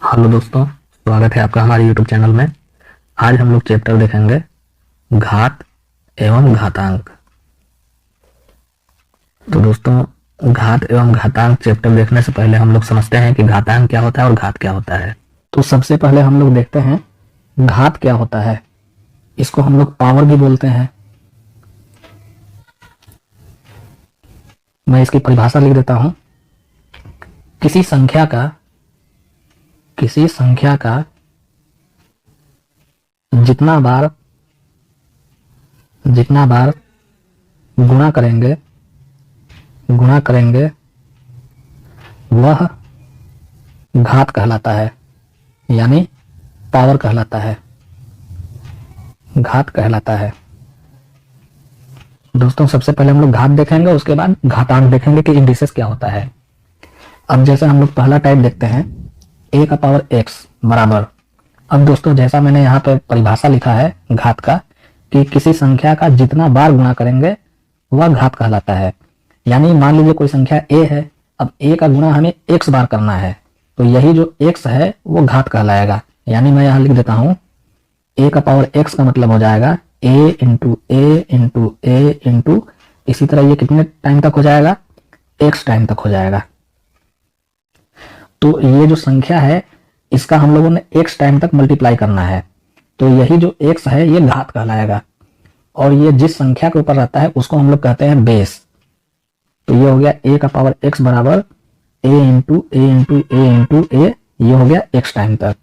Hello दोस्तों, स्वागत है आपका हमारे यूट्यूब चैनल में। आज हम लोग चैप्टर देखेंगे घात एवं घातांक। तो दोस्तों, घात एवं घातांक चैप्टर देखने से पहले हम लोग समझते हैं कि घातांक क्या होता है और घात क्या होता है। तो सबसे पहले हम लोग देखते हैं घात क्या होता है। इसको हम लोग पावर भी बोलते हैं। मैं इसकी परिभाषा लिख देता हूं। किसी संख्या का जितना बार गुणा करेंगे वह घात कहलाता है, यानी पावर कहलाता है, घात कहलाता है। दोस्तों, सबसे पहले हम लोग घात देखेंगे, उसके बाद घातांक देखेंगे कि इंडिसेस क्या होता है। अब जैसे हम लोग पहला टाइप देखते हैं a का पावर x बराबर। अब दोस्तों, जैसा मैंने यहाँ पे परिभाषा लिखा है घात का कि किसी संख्या का जितना बार गुणा करेंगे वह घात कहलाता है। यानी मान लीजिए कोई संख्या a है, अब a का गुणा हमें x बार करना है, तो यही जो x है वो घात कहलाएगा। यानी मैं यहाँ लिख देता हूं a का पावर x का मतलब हो जाएगा a into A into A into, इसी तरह ये कितने टाइम तक हो जाएगा, x टाइम तक हो जाएगा। तो ये जो संख्या है इसका हम लोगों ने x टाइम तक मल्टीप्लाई करना है, तो यही जो x है ये घात कहलाएगा। और ये जिस संख्या के ऊपर रहता है उसको हम लोग कहते हैं बेस। तो ये हो गया a का पावर x बराबर a into A into A into A, ये हो गया x टाइम तक।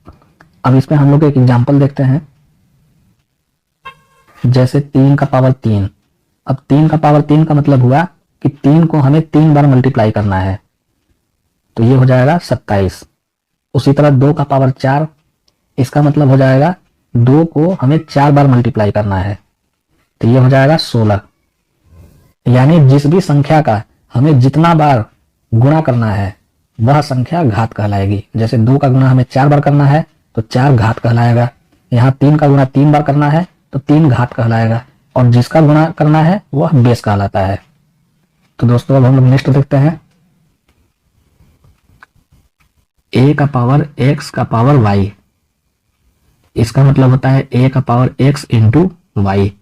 अब इसमें हम लोग एक एग्जांपल देखते हैं, जैसे 3 का पावर 3। अब 3 का पावर 3 का मतलब हुआ कि 3 को हमें 3 बार मल्टीप्लाई करना है, तो ये हो जाएगा 27। उसी तरह 2 का पावर 4, इसका मतलब हो जाएगा 2 को हमें 4 बार मल्टीप्लाई करना है, तो ये हो जाएगा 16। यानी जिस भी संख्या का हमें जितना बार गुणा करना है वह संख्या घात कहलाएगी। जैसे 2 का गुणा हमें 4 बार करना है तो 4 घात कहलाएगा। यहाँ 3 का गुणा 3 बार करना है तो 3 घात कहलाएगा, और जिसका गुणा करना है वह बेस कहलाता है। तो दोस्तों, अब हम लोग नेक्स्ट देखते हैं a का पावर x का पावर y। इसका मतलब होता है a का पावर x इंटू वाई।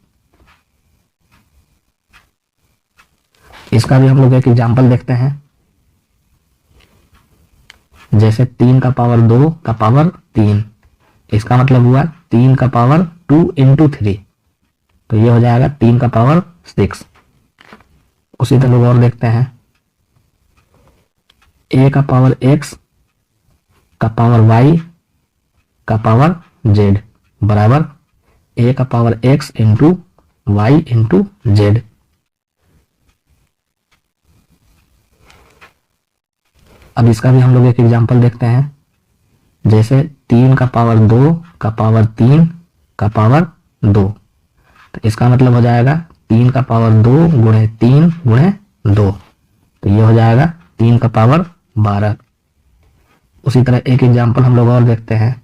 इसका भी हम लोग एक एग्जांपल देखते हैं, जैसे 3 का पावर 2 का पावर 3, इसका मतलब हुआ 3 का पावर 2 इंटू 3, तो ये हो जाएगा 3 का पावर 6। उसी तरह और देखते हैं a का पावर x का पावर y का पावर z बराबर a का power x into y into z. अब इसका भी हम लोग एक एग्जांपल देखते हैं, जैसे 3 का पावर 2 का पावर 3 का पावर 2, तो इसका मतलब हो जाएगा 3 का पावर 2 गुणे 3 गुणे 2, तो ये हो जाएगा 3 का पावर 12। उसी तरह एक एग्जांपल हम लोग और देखते हैं,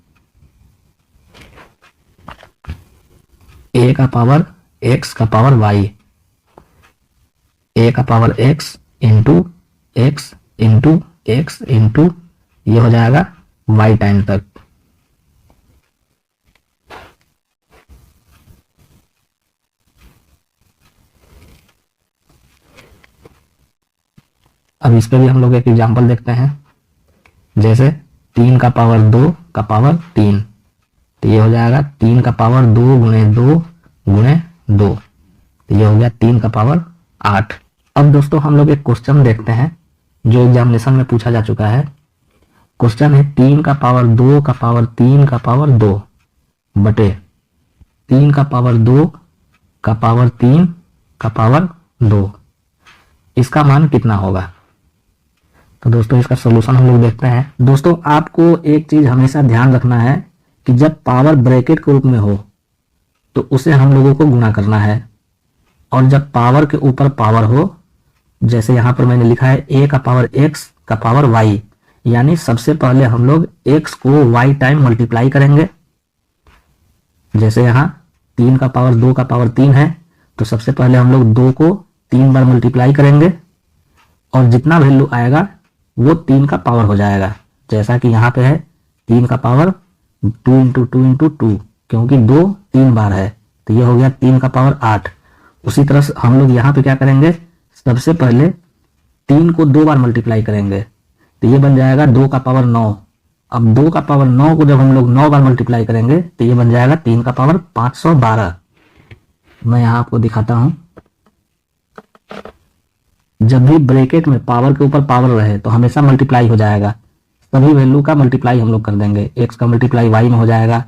a का पावर x का पावर y, a का power x into x into x into, ये हो जाएगा y टाइम तक। अब इस पे भी हम लोग एक एग्जांपल देखते हैं, जैसे 3 का पावर 2 का पावर 3, तो ये हो जाएगा 3 का पावर 2 गुणे 2 गुणे 2, तो ये हो गया 3 का पावर 8। अब दोस्तों, हम लोग एक क्वेश्चन देखते हैं जो एग्जामिनेशन में पूछा जा चुका है। क्वेश्चन है 3 का पावर 2 का पावर 3 का पावर 2 बटे 3 का पावर 2 का पावर 3 का पावर 2, इसका मान कितना होगा। तो दोस्तों, इसका सोल्यूशन हम लोग देखते हैं। दोस्तों, आपको एक चीज हमेशा ध्यान रखना है कि जब पावर ब्रैकेट के रूप में हो तो उसे हम लोगों को गुणा करना है, और जब पावर के ऊपर पावर हो, जैसे यहां पर मैंने लिखा है a का पावर x का पावर y, यानी सबसे पहले हम लोग x को y टाइम मल्टीप्लाई करेंगे। जैसे यहां 3 का पावर 2 का पावर 3 है, तो सबसे पहले हम लोग 2 को 3 बार मल्टीप्लाई करेंगे, और जितना वैल्यू आएगा वो 3 का पावर हो जाएगा। जैसा कि यहाँ पे है 3 का पावर 2 इंटू 2 इंटू 2, क्योंकि 2 3 बार है तो ये हो गया 3 का पावर 8। उसी तरह से हम लोग यहाँ पे क्या करेंगे, सबसे पहले 3 को 2 बार मल्टीप्लाई करेंगे तो ये बन जाएगा 2 का पावर 9। अब 2 का पावर 9 को जब हम लोग 9 बार मल्टीप्लाई करेंगे तो ये बन जाएगा 3 का पावर 512। मैं यहाँ आपको दिखाता हूं, जब भी ब्रैकेट में पावर के ऊपर पावर रहे तो हमेशा मल्टीप्लाई हो जाएगा। सभी वैल्यू का मल्टीप्लाई हम लोग कर देंगे। x का मल्टीप्लाई y में हो जाएगा,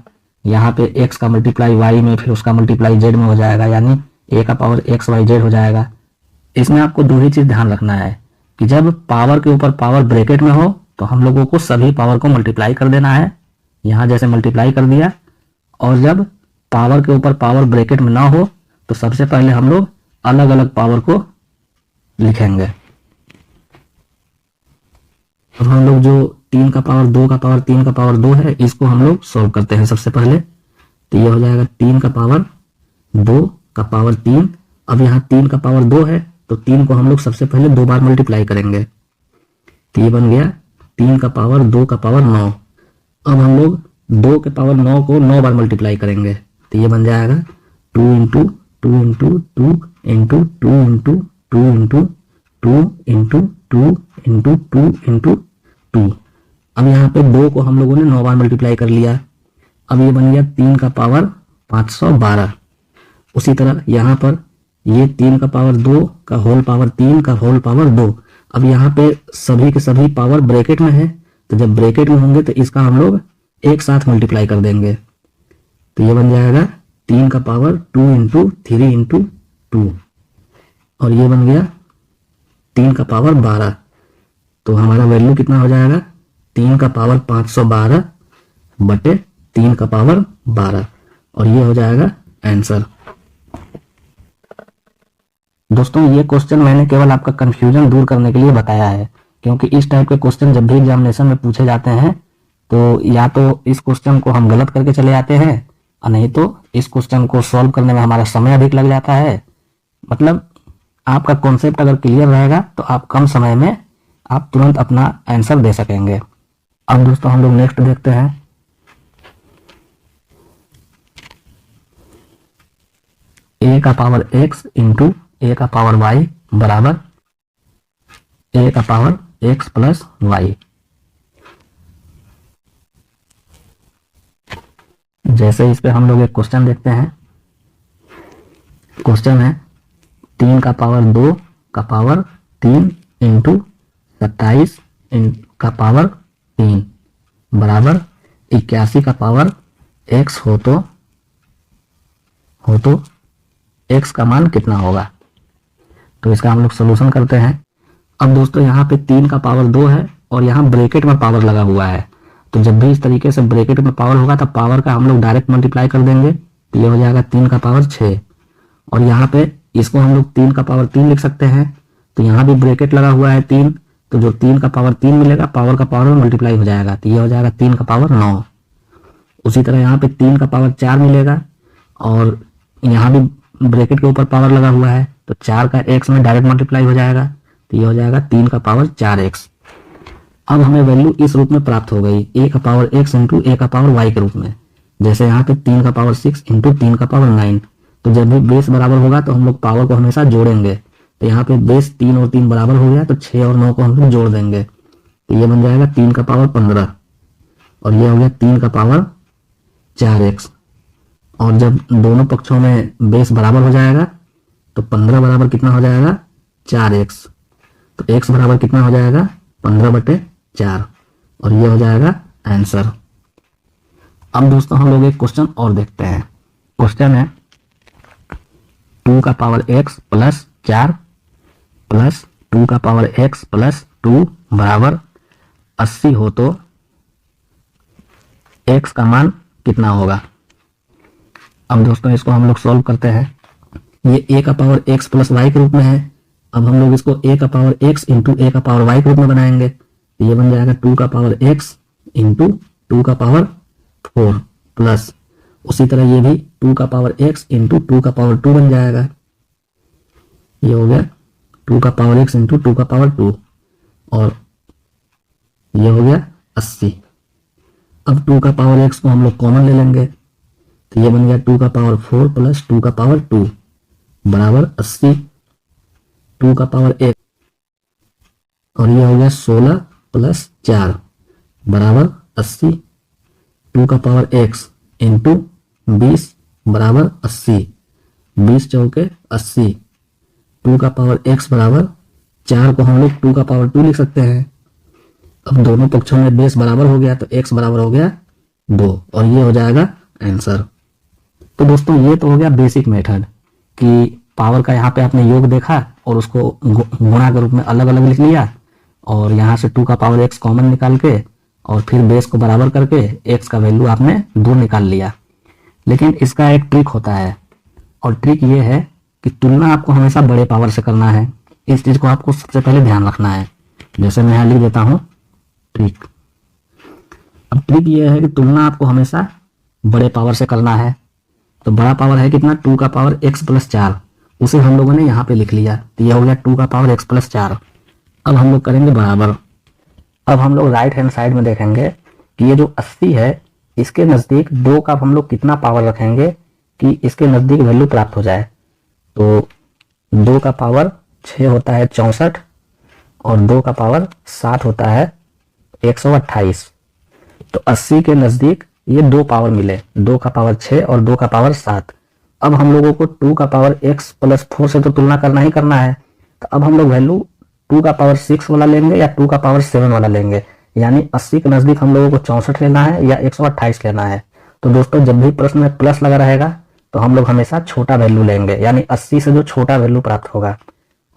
यहाँ पे x का मल्टीप्लाई y में, फिर उसका मल्टीप्लाई z में हो जाएगा, यानी a का पावर x y z हो जाएगा। इसमें आपको दो ही चीज ध्यान रखना है कि जब पावर के ऊपर पावर ब्रैकेट में हो तो हम लोगों को सभी पावर को मल्टीप्लाई कर देना है, यहाँ जैसे मल्टीप्लाई कर दिया। और जब पावर के ऊपर पावर ब्रैकेट में ना हो तो सबसे पहले हम लोग अलग अलग पावर को लिखेंगे। अब हम लोग जो 3 का पावर 2 का पावर 3 का पावर 2 है, इसको हम लोग सॉल्व करते हैं सबसे पहले। तो ये हो जाएगा 3 का पावर 2 का पावर 3। अब यहाँ 3 का पावर 2 है तो 3 को हम लोग सबसे पहले 2 बार मल्टीप्लाई करेंगे तो ये बन गया 3 का पावर 2 का पावर 9। अब हम लोग 2 के पावर 9 को 9 बार मल्टीप्लाई करेंगे तो ये बन जाएगा 2 into 2 into 2 into 2 into 2 into 2 into 2 into 2 into 2। अब यहाँ पे 2 को हम लोगों ने 9 बार मल्टीप्लाई कर लिया। अब ये बन गया 3 का पावर 512। उसी तरह यहाँ पर ये 3 का पावर 2 का होल पावर 3 का होल पावर 2। अब यहाँ पे सभी के सभी पावर ब्रैकेट में है तो जब ब्रैकेट में होंगे तो इसका हम लोग एक साथ मल्टीप्लाई कर देंगे तो ये बन जाएगा 3 का पावर 2 इंटू 3 इंटू 2 और ये बन गया 3 का पावर 12। तो हमारा वैल्यू कितना हो जाएगा, 3 का पावर 512 बटे 3 का पावर 12 और ये हो जाएगा आंसर। दोस्तों ये क्वेश्चन मैंने केवल आपका कंफ्यूजन दूर करने के लिए बताया है, क्योंकि इस टाइप के क्वेश्चन जब भी एग्जामिनेशन में पूछे जाते हैं तो या तो इस क्वेश्चन को हम गलत करके चले जाते हैं और नहीं तो इस क्वेश्चन को सॉल्व करने में हमारा समय अधिक लग जाता है। मतलब आपका कॉन्सेप्ट अगर क्लियर रहेगा तो आप कम समय में आप तुरंत अपना आंसर दे सकेंगे। अब दोस्तों हम लोग नेक्स्ट देखते हैं। a का पावर x इंटू a का पावर y बराबर a का पावर x प्लस y। जैसे इस पे हम लोग एक क्वेश्चन देखते हैं। क्वेश्चन है 3 का पावर 2 का पावर 3 इंटू 27 का पावर 3 बराबर 81 का पावर x हो तो x का मान कितना होगा। तो इसका हम लोग सोल्यूशन करते हैं। अब दोस्तों यहाँ पे 3 का पावर 2 है और यहाँ ब्रैकेट में पावर लगा हुआ है, तो जब भी इस तरीके से ब्रैकेट में पावर होगा तो पावर का हम लोग डायरेक्ट मल्टीप्लाई कर देंगे तो ये हो जाएगा 3 का पावर 6। और यहाँ पे इसको हम लोग 3 का पावर 3 लिख सकते हैं, तो यहाँ भी ब्रैकेट लगा हुआ है 3, तो जो 3 का पावर 3 मिलेगा पावर का पावर में मल्टीप्लाई हो जाएगा तो ये हो जाएगा 3 का पावर 9। उसी तरह यहाँ पे 3 का पावर 4 मिलेगा और यहाँ भी ब्रैकेट के ऊपर पावर लगा हुआ है तो 4 का x में डायरेक्ट मल्टीप्लाई हो जाएगा तो ये हो जाएगा 3 का पावर 4x। अब हमें वैल्यू इस रूप में प्राप्त हो गई, a का पावर x इंटू a का पावर y के रूप में। जैसे यहाँ पे 3 का पावर 6 इंटू 3 का पावर 9, तो जब भी बेस बराबर होगा तो हम लोग पावर को हमेशा जोड़ेंगे। तो यहाँ पे बेस 3 और 3 बराबर हो गया तो 6 और 9 को हम लोग जोड़ देंगे तो ये बन जाएगा 3 का पावर 15 और ये हो गया 3 का पावर 4x। और जब दोनों पक्षों में बेस बराबर हो जाएगा तो 15 बराबर कितना हो जाएगा 4x, तो x बराबर कितना हो जाएगा 15 बटे 4 और ये हो जाएगा आंसर। अब दोस्तों हम लोग एक क्वेश्चन और देखते हैं। क्वेश्चन है 2 का पावर x प्लस 4 प्लस 2 का पावर x प्लस 2 बराबर 80 हो तो x का मान कितना होगा। अब दोस्तों इसको हम लोग सॉल्व करते हैं। ये a का पावर x प्लस y के रूप में है। अब हम लोग इसको a का पावर x इंटू a का पावर y के रूप में बनाएंगे तो ये बन जाएगा 2 का पावर x इंटू 2 का पावर 4 प्लस उसी तरह ये भी 2 का पावर x इंटू 2 का पावर 2 बन जाएगा। ये हो गया 2 का पावर x इंटू 2 का पावर 2 और ये हो गया 80। अब 2 का पावर x को हम लोग कॉमन ले लेंगे, तो ये बन गया 2 का पावर 4 प्लस 2 का पावर 2 बराबर 80, 2 का पावर x, और ये हो गया 16 प्लस 4 बराबर 80, 2 का पावर x इंटू 20 बराबर 80, 20 चौके 80, 2 का पावर x बराबर 4 को हम लोग 2 का पावर 2 लिख सकते हैं। अब दोनों पक्षों में बेस बराबर हो गया तो x बराबर हो गया 2 और ये हो जाएगा आंसर। तो दोस्तों ये तो हो गया बेसिक मेथड कि पावर का यहाँ पे आपने योग देखा और उसको गुणा के रूप में अलग अलग लिख लिया, और यहाँ से 2 का पावर x कॉमन निकाल के और फिर बेस को बराबर करके x का वैल्यू आपने 2 निकाल लिया। लेकिन इसका एक ट्रिक होता है, और ट्रिक ये है कि तुलना आपको हमेशा बड़े पावर से करना है। इस चीज को आपको सबसे पहले ध्यान रखना है। जैसे मैं यहाँ लिख देता हूँ ट्रिक। अब ट्रिक ये है कि तुलना आपको हमेशा बड़े पावर से करना है। तो बड़ा पावर है कितना, 2 का पावर x प्लस 4, उसे हम लोगों ने यहाँ पे लिख लिया, तो ये हो गया 2 का पावर x प्लस 4। अब हम लोग करेंगे बराबर। अब हम लोग राइट हैंड साइड में देखेंगे कि ये जो 80 है इसके नजदीक 2 का हम लोग कितना पावर रखेंगे कि इसके नजदीक वैल्यू प्राप्त हो जाए। तो 2 का पावर 6 होता है 64, और 2 का पावर 7 होता है 128। तो 80 के नजदीक ये 2 पावर मिले, 2 का पावर 6 और 2 का पावर 7। अब हम लोगों को 2 का पावर x प्लस 4 से तो तुलना करना ही करना है। तो अब हम लोग वैल्यू 2 का पावर 6 वाला लेंगे या 2 का पावर 7 वाला लेंगे, यानी 80 के नजदीक हम लोगों को 64 लेना है या 128 लेना है। तो दोस्तों जब भी प्रश्न में प्लस लगा रहेगा तो हम लोग हमेशा छोटा वैल्यू लेंगे, यानी 80 से जो छोटा वैल्यू प्राप्त होगा,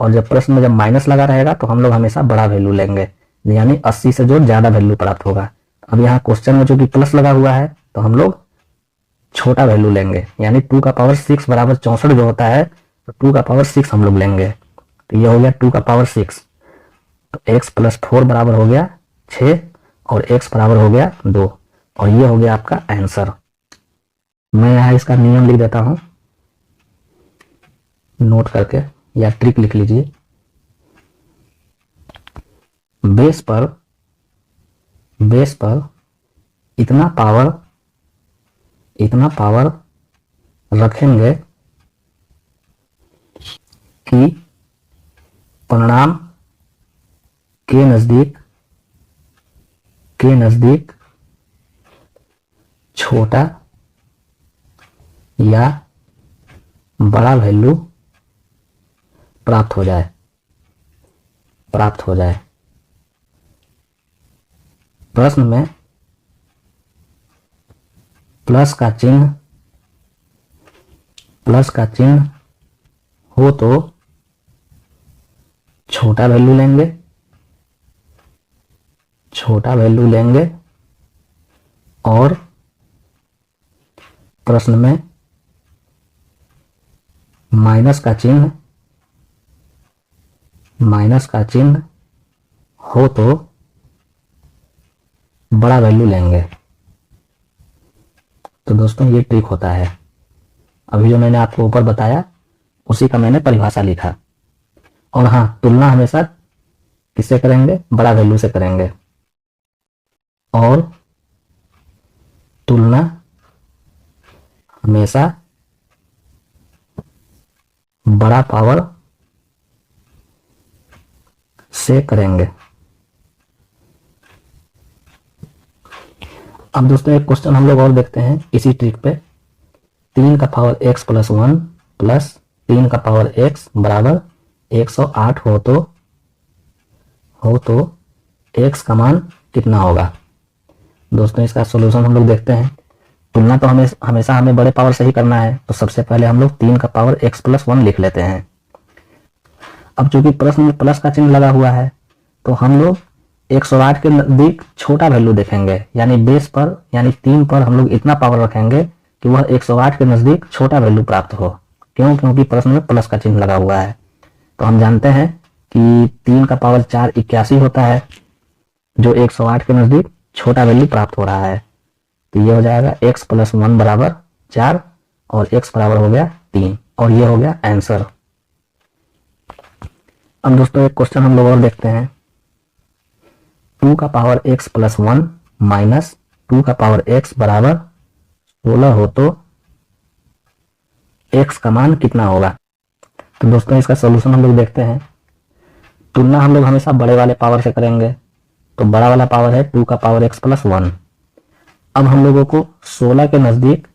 और जब प्रश्न में जब माइनस लगा रहेगा तो हम लोग हमेशा बड़ा वैल्यू लेंगे, यानी 80 से जो ज्यादा वैल्यू प्राप्त होगा। अब यहाँ क्वेश्चन में जो कि प्लस लगा हुआ है तो हम लोग छोटा वैल्यू लेंगे, यानी 2 का पावर 6 बराबर 64 जो होता है, तो 2 का पावर 6 हम लोग लेंगे। तो ये हो गया 2 का पावर 6। तो x प्लस 4 बराबर हो गया 6 और x बराबर हो गया 2, और ये हो गया आपका आंसर। मैं यहाँ इसका नियम लिख देता हूं नोट करके, या ट्रिक लिख लीजिए। बेस पर इतना पावर रखेंगे कि परिणाम के नजदीक छोटा या बड़ा वैल्यू प्राप्त हो जाए। प्रश्न में प्लस का चिन्ह हो तो छोटा वैल्यू लेंगे, और प्रश्न में माइनस का चिन्ह हो तो बड़ा वैल्यू लेंगे। तो दोस्तों ये ट्रिक होता है। अभी जो मैंने आपको ऊपर बताया उसी का मैंने परिभाषा लिखा। और हाँ, तुलना हमेशा किससे करेंगे, बड़ा वैल्यू से करेंगे, और तुलना हमेशा बड़ा पावर से करेंगे। अब दोस्तों एक क्वेश्चन हम लोग और देखते हैं इसी ट्रिक पे। 3 का पावर x प्लस 1 प्लस 3 का पावर x बराबर 108 हो तो x का मान कितना होगा। दोस्तों इसका सॉल्यूशन हम लोग देखते हैं। तुलना तो हमेशा हमें बड़े पावर से ही करना है, तो सबसे पहले हम लोग 3 का पावर x प्लस 1 लिख लेते हैं। अब चूंकि प्रश्न में प्लस का चिन्ह लगा हुआ है तो हम लोग 108 के नजदीक छोटा वैल्यू देखेंगे, यानी बेस पर यानी 3 पर हम लोग इतना पावर रखेंगे कि वह 108 के नजदीक छोटा वैल्यू प्राप्त हो। क्यों? क्योंकि प्रश्न में प्लस का चिन्ह लगा हुआ है। तो हम जानते हैं कि 3 का पावर 4 81 होता है, जो 108 के नजदीक छोटा वैल्यू प्राप्त हो रहा है। तो ये हो जाएगा x प्लस 1 बराबर 4 और x बराबर हो गया 3, और ये हो गया आंसर। अब दोस्तों एक क्वेश्चन हम लोग और देखते हैं। 2 का पावर x प्लस 1 माइनस 2 का पावर x बराबर 16 हो तो x का मान कितना होगा। तो दोस्तों इसका सोल्यूशन हम लोग देखते हैं। तुलना हम लोग हमेशा बड़े वाले पावर से करेंगे, तो बड़ा वाला पावर है 2 का पावर x प्लस 1। अब हम लोगों को 16 के नजदीक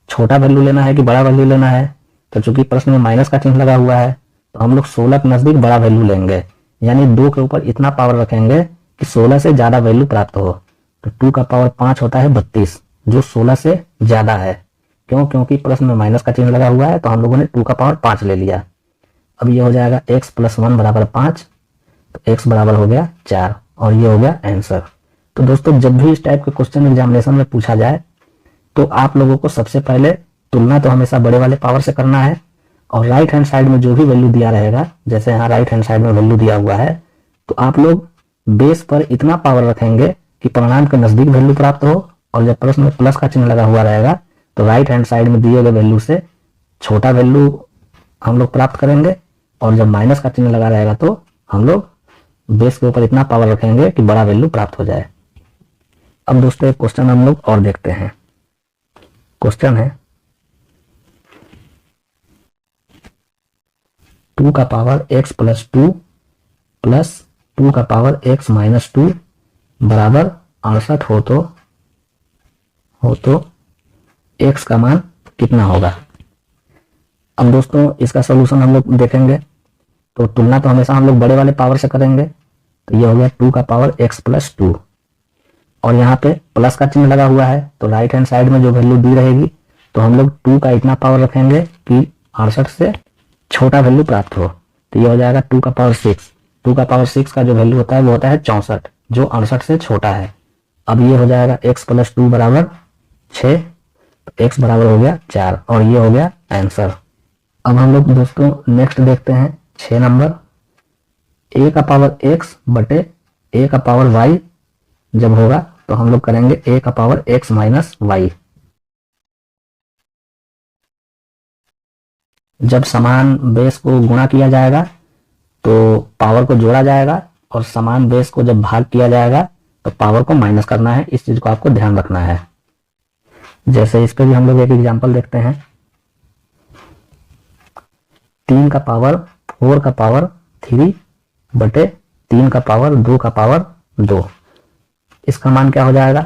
छोटा वैल्यू लेना है कि बड़ा वैल्यू लेना है। तो चूंकि प्रश्न में माइनस का चिन्ह लगा हुआ है, तो हम लोग 16 के नजदीक बड़ा वैल्यू लेंगे, यानी 2 के ऊपर इतना पावर रखेंगे कि 16 से ज्यादा वैल्यू प्राप्त हो। तो 2 का पावर 5 होता है 32, जो 16 से ज्यादा है। क्यों? क्योंकि प्रश्न में माइनस का चिन्ह लगा हुआ है, तो हम लोगों ने 2 का पावर 5 ले लिया। अब ये हो जाएगा x प्लस 1 बराबर 5, तो x बराबर हो गया 4 और ये हो गया आंसर। तो दोस्तों जब भी इस टाइप के क्वेश्चन एग्जामिनेशन में पूछा जाए, तो आप लोगों को सबसे पहले तुलना तो हमेशा बड़े वाले पावर से करना है, और राइट हैंड साइड में जो भी वैल्यू दिया रहेगा, जैसे यहाँ राइट हैंड साइड में वैल्यू दिया हुआ है, तो आप लोग बेस पर इतना पावर रखेंगे कि परिणाम के नजदीक वैल्यू प्राप्त हो। और जब प्रश्न में प्लस का चिन्ह लगा हुआ रहेगा, तो राइट हैंड साइड में दिए गए वैल्यू से छोटा वैल्यू हम लोग प्राप्त करेंगे, और जब माइनस का चिन्ह लगा रहेगा तो हम लोग बेस के ऊपर इतना पावर रखेंगे कि बड़ा वैल्यू प्राप्त हो जाए। अब दोस्तों एक क्वेश्चन हम लोग और देखते हैं। क्वेश्चन है 2 का पावर x प्लस 2 प्लस 2 का पावर x माइनस 2 बराबर 68 हो तो x का मान कितना होगा। अब दोस्तों इसका सलूशन हम लोग देखेंगे, तो तुलना तो हमेशा हम लोग बड़े वाले पावर से करेंगे। तो ये हो गया 2 का पावर x प्लस 2, और यहाँ पे प्लस का चिन्ह लगा हुआ है, तो राइट हैंड साइड में जो वैल्यू दी रहेगी, तो हम लोग 2 का इतना पावर रखेंगे कि 68 से छोटा वैल्यू प्राप्त हो। तो ये हो जाएगा 2 का पावर 6। 2 का पावर 6 का जो वैल्यू होता है वो होता है 64, जो 68 से छोटा है। अब ये हो जाएगा x प्लस 2 बराबर 6, तो x बराबर हो गया 4 और ये हो गया आंसर। अब हम लोग दोस्तों नेक्स्ट देखते हैं 6 नंबर। a का पावर x बटे a का पावर y जब होगा, तो हम लोग करेंगे a का पावर x माइनस y। जब समान बेस को गुणा किया जाएगा तो पावर को जोड़ा जाएगा, और समान बेस को जब भाग किया जाएगा तो पावर को माइनस करना है। इस चीज को आपको ध्यान रखना है। जैसे इस पे भी हम लोग एक एग्जांपल देखते हैं। 3 का पावर 4 का पावर 3 बटे 3 का पावर 2 का पावर 2, इसका मान क्या हो जाएगा।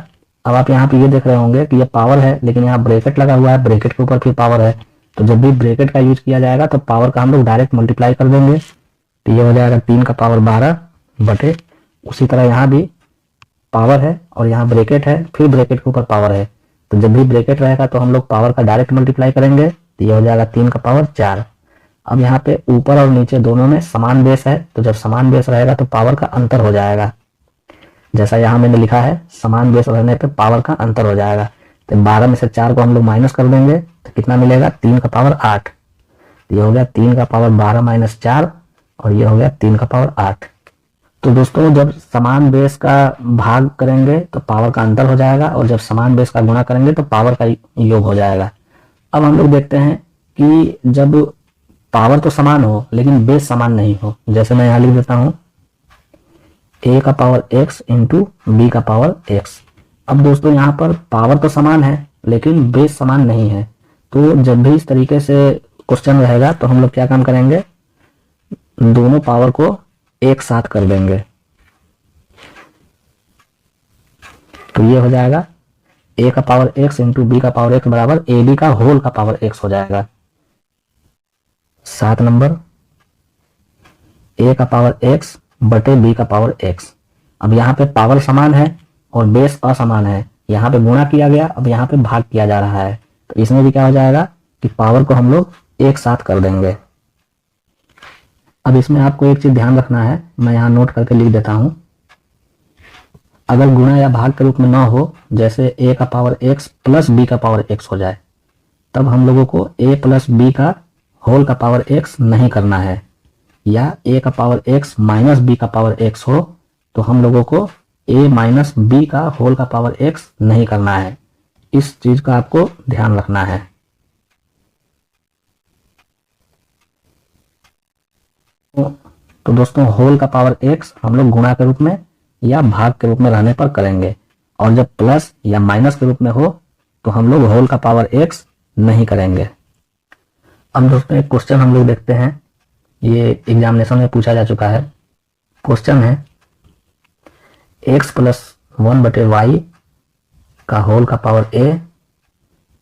अब आप यहाँ पे ये देख रहे होंगे कि ये पावर है, लेकिन यहाँ ब्रैकेट लगा हुआ है, ब्रैकेट के ऊपर फिर पावर है। तो जब भी ब्रैकेट का यूज किया जाएगा तो पावर का हम लोग डायरेक्ट मल्टीप्लाई कर देंगे। तो ये हो जाएगा 3 का पावर 12 बटे, उसी तरह यहाँ भी पावर है और यहाँ ब्रैकेट है, फिर ब्रैकेट के ऊपर पावर है। तो जब भी ब्रैकेट रहेगा तो हम लोग पावर का डायरेक्ट मल्टीप्लाई करेंगे। तो ये हो जाएगा 3 का पावर 4। अब यहाँ पे ऊपर और नीचे दोनों में समान बेस है, तो जब समान बेस रहेगा तो पावर का अंतर हो जाएगा। जैसा यहाँ मैंने लिखा है, समान बेस रहने पे पावर का अंतर हो जाएगा। तो 12 में से 4 को हम लोग माइनस कर देंगे, तो कितना मिलेगा 3 का पावर 8। ये हो गया 3 का पावर 12 माइनस 4, और ये हो गया 3 का पावर 8। तो दोस्तों जब समान बेस का भाग करेंगे तो पावर का अंतर हो जाएगा, और जब समान बेस का गुणा करेंगे तो पावर का योग हो जाएगा। अब हम लोग देखते हैं कि जब पावर तो समान हो लेकिन बेस समान नहीं हो, जैसे मैं यहाँ लिख देता हूं a का पावर x इंटू बी का पावर x। अब दोस्तों यहाँ पर पावर तो समान है लेकिन बेस समान नहीं है। तो जब भी इस तरीके से क्वेश्चन रहेगा तो हम लोग क्या काम करेंगे, दोनों पावर को एक साथ कर देंगे। तो ये हो जाएगा a का पावर x इंटू बी का पावर x बराबर ए बी का होल का पावर x हो जाएगा। 7 नंबर, a का पावर x बटे b का पावर x। अब यहाँ पे पावर समान है और बेस असमान है, यहाँ पे गुणा किया गया, अब यहाँ पे भाग किया जा रहा है। तो इसमें भी क्या हो जाएगा कि पावर को हम लोग एक साथ कर देंगे। अब इसमें आपको एक चीज ध्यान रखना है, मैं यहाँ नोट करके लिख देता हूं। अगर गुणा या भाग के रूप में ना हो, जैसे a का पावर x प्लस b का पावर x हो जाए, तब हम लोगों को a प्लस b का होल का पावर x नहीं करना है, या a का पावर x माइनस b का पावर x हो तो हम लोगों को a माइनस b का होल का पावर x नहीं करना है। इस चीज का आपको ध्यान रखना है। तो दोस्तों होल का पावर x हम लोग गुणा के रूप में या भाग के रूप में रहने पर करेंगे, और जब प्लस या माइनस के रूप में हो तो हम लोग होल का पावर x नहीं करेंगे। अब दोस्तों एक क्वेश्चन हम लोग देखते हैं, ये एग्जामिनेशन में पूछा जा चुका है। क्वेश्चन है x प्लस 1/y का होल का power a,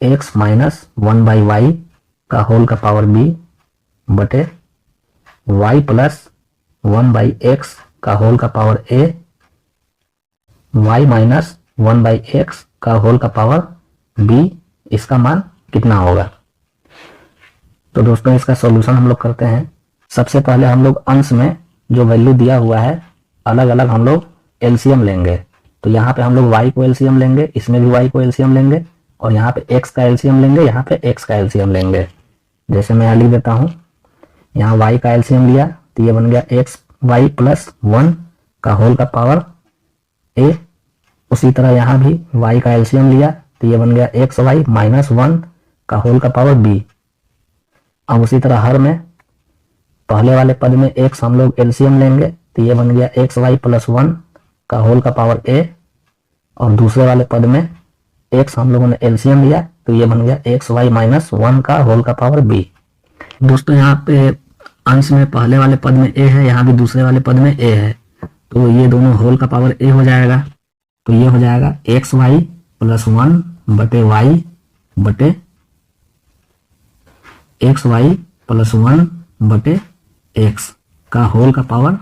x minus 1/y का होल का पावर b बटे y प्लस 1/x का होल का power a, y minus 1/x का होल का पावर b, इसका मान कितना होगा। तो दोस्तों इसका सॉल्यूशन हम लोग करते हैं। सबसे पहले हम लोग अंश में जो वैल्यू दिया हुआ है अलग अलग हम लोग एलसीएम लेंगे। तो यहाँ पे हम लोग y को एलसीएम लेंगे, इसमें भी y को एलसीएम लेंगे, और यहाँ पे x का एलसीएम लेंगे, यहाँ पे x का एलसीएम लेंगे। जैसे मैं यहाँ लिख देता हूँ, यहाँ y का एलसीएम लिया तो ये बन गया x y प्लस 1 का होल का पावर a। उसी तरह यहाँ भी y का एलसीएम लिया तो ये बन गया x y माइनस 1 का होल का पावर b। अब उसी तरह हर में पहले वाले पद में x हम लोग एलसीएम लेंगे तो ये बन गया x y प्लस 1 का होल का पावर a, और दूसरे वाले पद में x हम लोगों ने एलसीएम लिया तो ये बन गया x y माइनस 1 का होल का पावर b। दोस्तों यहाँ पे अंश में पहले वाले पद में a है, यहाँ भी दूसरे वाले पद में a है, तो ये दोनों होल का पावर a हो जाएगा। तो ये हो जाएगा x y प्लस 1 बटे y बटे एक्स वाई प्लस 1 बटे एक्स का होल का पावर,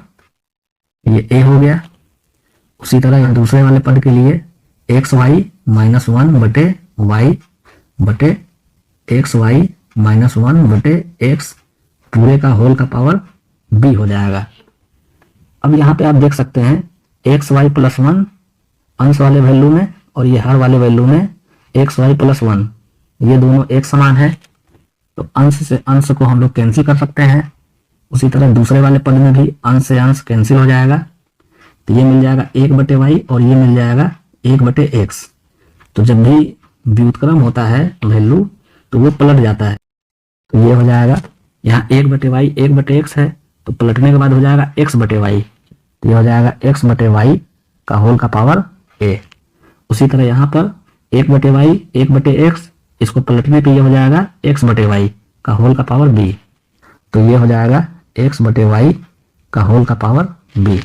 ये a हो गया। उसी तरह यहाँ दूसरे वाले पद के लिए एक्स वाई माइनस 1 बटे वाई बटे एक्स वाई माइनस 1 बटे एक्स पूरे का होल का पावर b हो जाएगा। अब यहाँ पे आप देख सकते हैं एक्स वाई प्लस 1 अंश वाले वैल्यू में और ये हर वाले वैल्यू में एक्स वाई प्लस 1, ये दोनों एक समान है, तो अंश से अंश को हम लोग कैंसिल कर सकते हैं। उसी तरह दूसरे वाले पद में भी अंश से अंश कैंसिल हो जाएगा, तो ये मिल जाएगा 1 बटे वाई और ये मिल जाएगा 1 बटे एक्स। तो जब भी व्युत्क्रम होता है वैल्यू तो वो पलट जाता है, तो ये हो जाएगा यहाँ 1 बटे वाई 1 बटे एक्स है, तो पलटने के बाद हो जाएगा x बटे वाई, तो ये हो जाएगा x बटे वाई का होल का पावर a। उसी तरह यहाँ पर 1 बटे वाई 1 बटे एक्स, इसको पलटने पे ये हो जाएगा x बटे वाई का होल का पावर b, तो ये हो जाएगा x बटे वाई का होल का पावर b।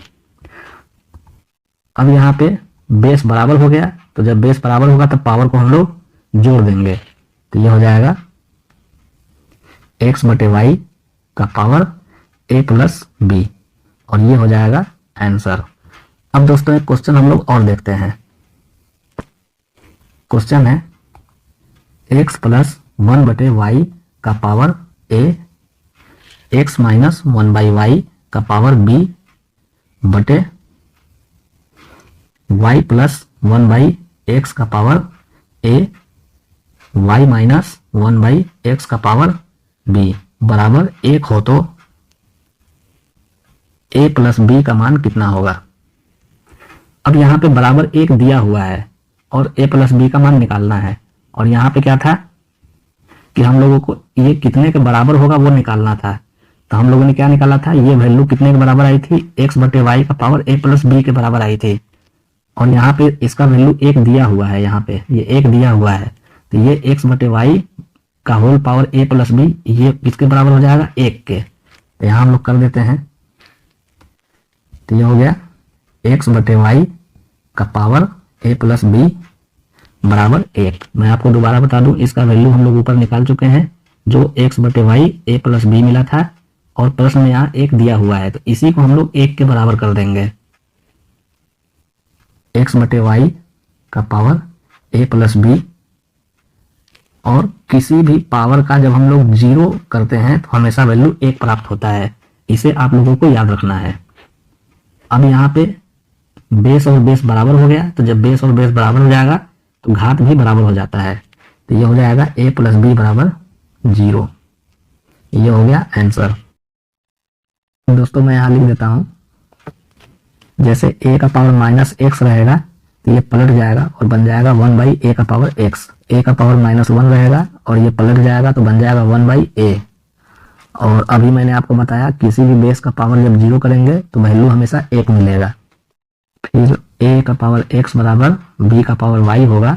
अब यहाँ पे बेस बराबर हो गया, तो जब बेस बराबर होगा तब पावर को हम लोग जोड़ देंगे, तो ये हो जाएगा x बटे वाई का पावर a प्लस b, और ये हो जाएगा आंसर। अब दोस्तों एक क्वेश्चन हम लोग और देखते हैं। क्वेश्चन है x प्लस 1 बटे वाई का power a, x minus 1/y का पावर b बटे y प्लस 1/x का power a, y minus 1/x का पावर b बराबर 1 हो तो a प्लस b का मान कितना होगा। अब यहाँ पे बराबर 1 दिया हुआ है और a प्लस b का मान निकालना है, और यहाँ पे क्या था कि हम लोगों को ये कितने के बराबर होगा वो निकालना था। तो हम लोगों ने क्या निकाला था, ये वैल्यू कितने के बराबर आई थी, x बटे वाई का पावर a प्लस b के बराबर आई थी, और यहाँ पे इसका वैल्यू 1 दिया हुआ है, यहाँ पे ये 1 दिया हुआ है, तो ये x बटे वाई का whole power a plus b ये किसके बराबर हो जाएगा, 1 के। तो यहाँ हम लोग कर देते हैं, तो ये हो गया x बटे वाई का पावर a प्लस b बराबर 1। मैं आपको दोबारा बता दूं, इसका वैल्यू हम लोग ऊपर निकाल चुके हैं, जो x बटे वाई a प्लस b मिला था और प्रश्न में यहाँ 1 दिया हुआ है, तो इसी को हम लोग 1 के बराबर कर देंगे। x बटे वाई का पावर a प्लस b, और किसी भी पावर का जब हम लोग 0 करते हैं तो हमेशा वैल्यू 1 प्राप्त होता है, इसे आप लोगों को याद रखना है। अब यहाँ पे बेस और बेस बराबर हो गया, तो जब बेस और बेस बराबर हो जाएगा तो घात भी बराबर हो जाता है, तो ये हो जाएगा a प्लस b बराबर 0। ये हो गया आंसर। दोस्तों मैं यहाँ लिख देता हूँ, जैसे a का पावर माइनस x रहेगा तो ये पलट जाएगा और बन जाएगा 1/a का पावर x, a का पावर -1 रहेगा और ये पलट जाएगा तो बन जाएगा 1/a। और अभी मैंने आपको बताया किसी भी बेस का पावर जब 0 करेंगे तो वैल्यू हमेशा 1 मिलेगा। फिर ए का पावर x बराबर b का पावर y होगा।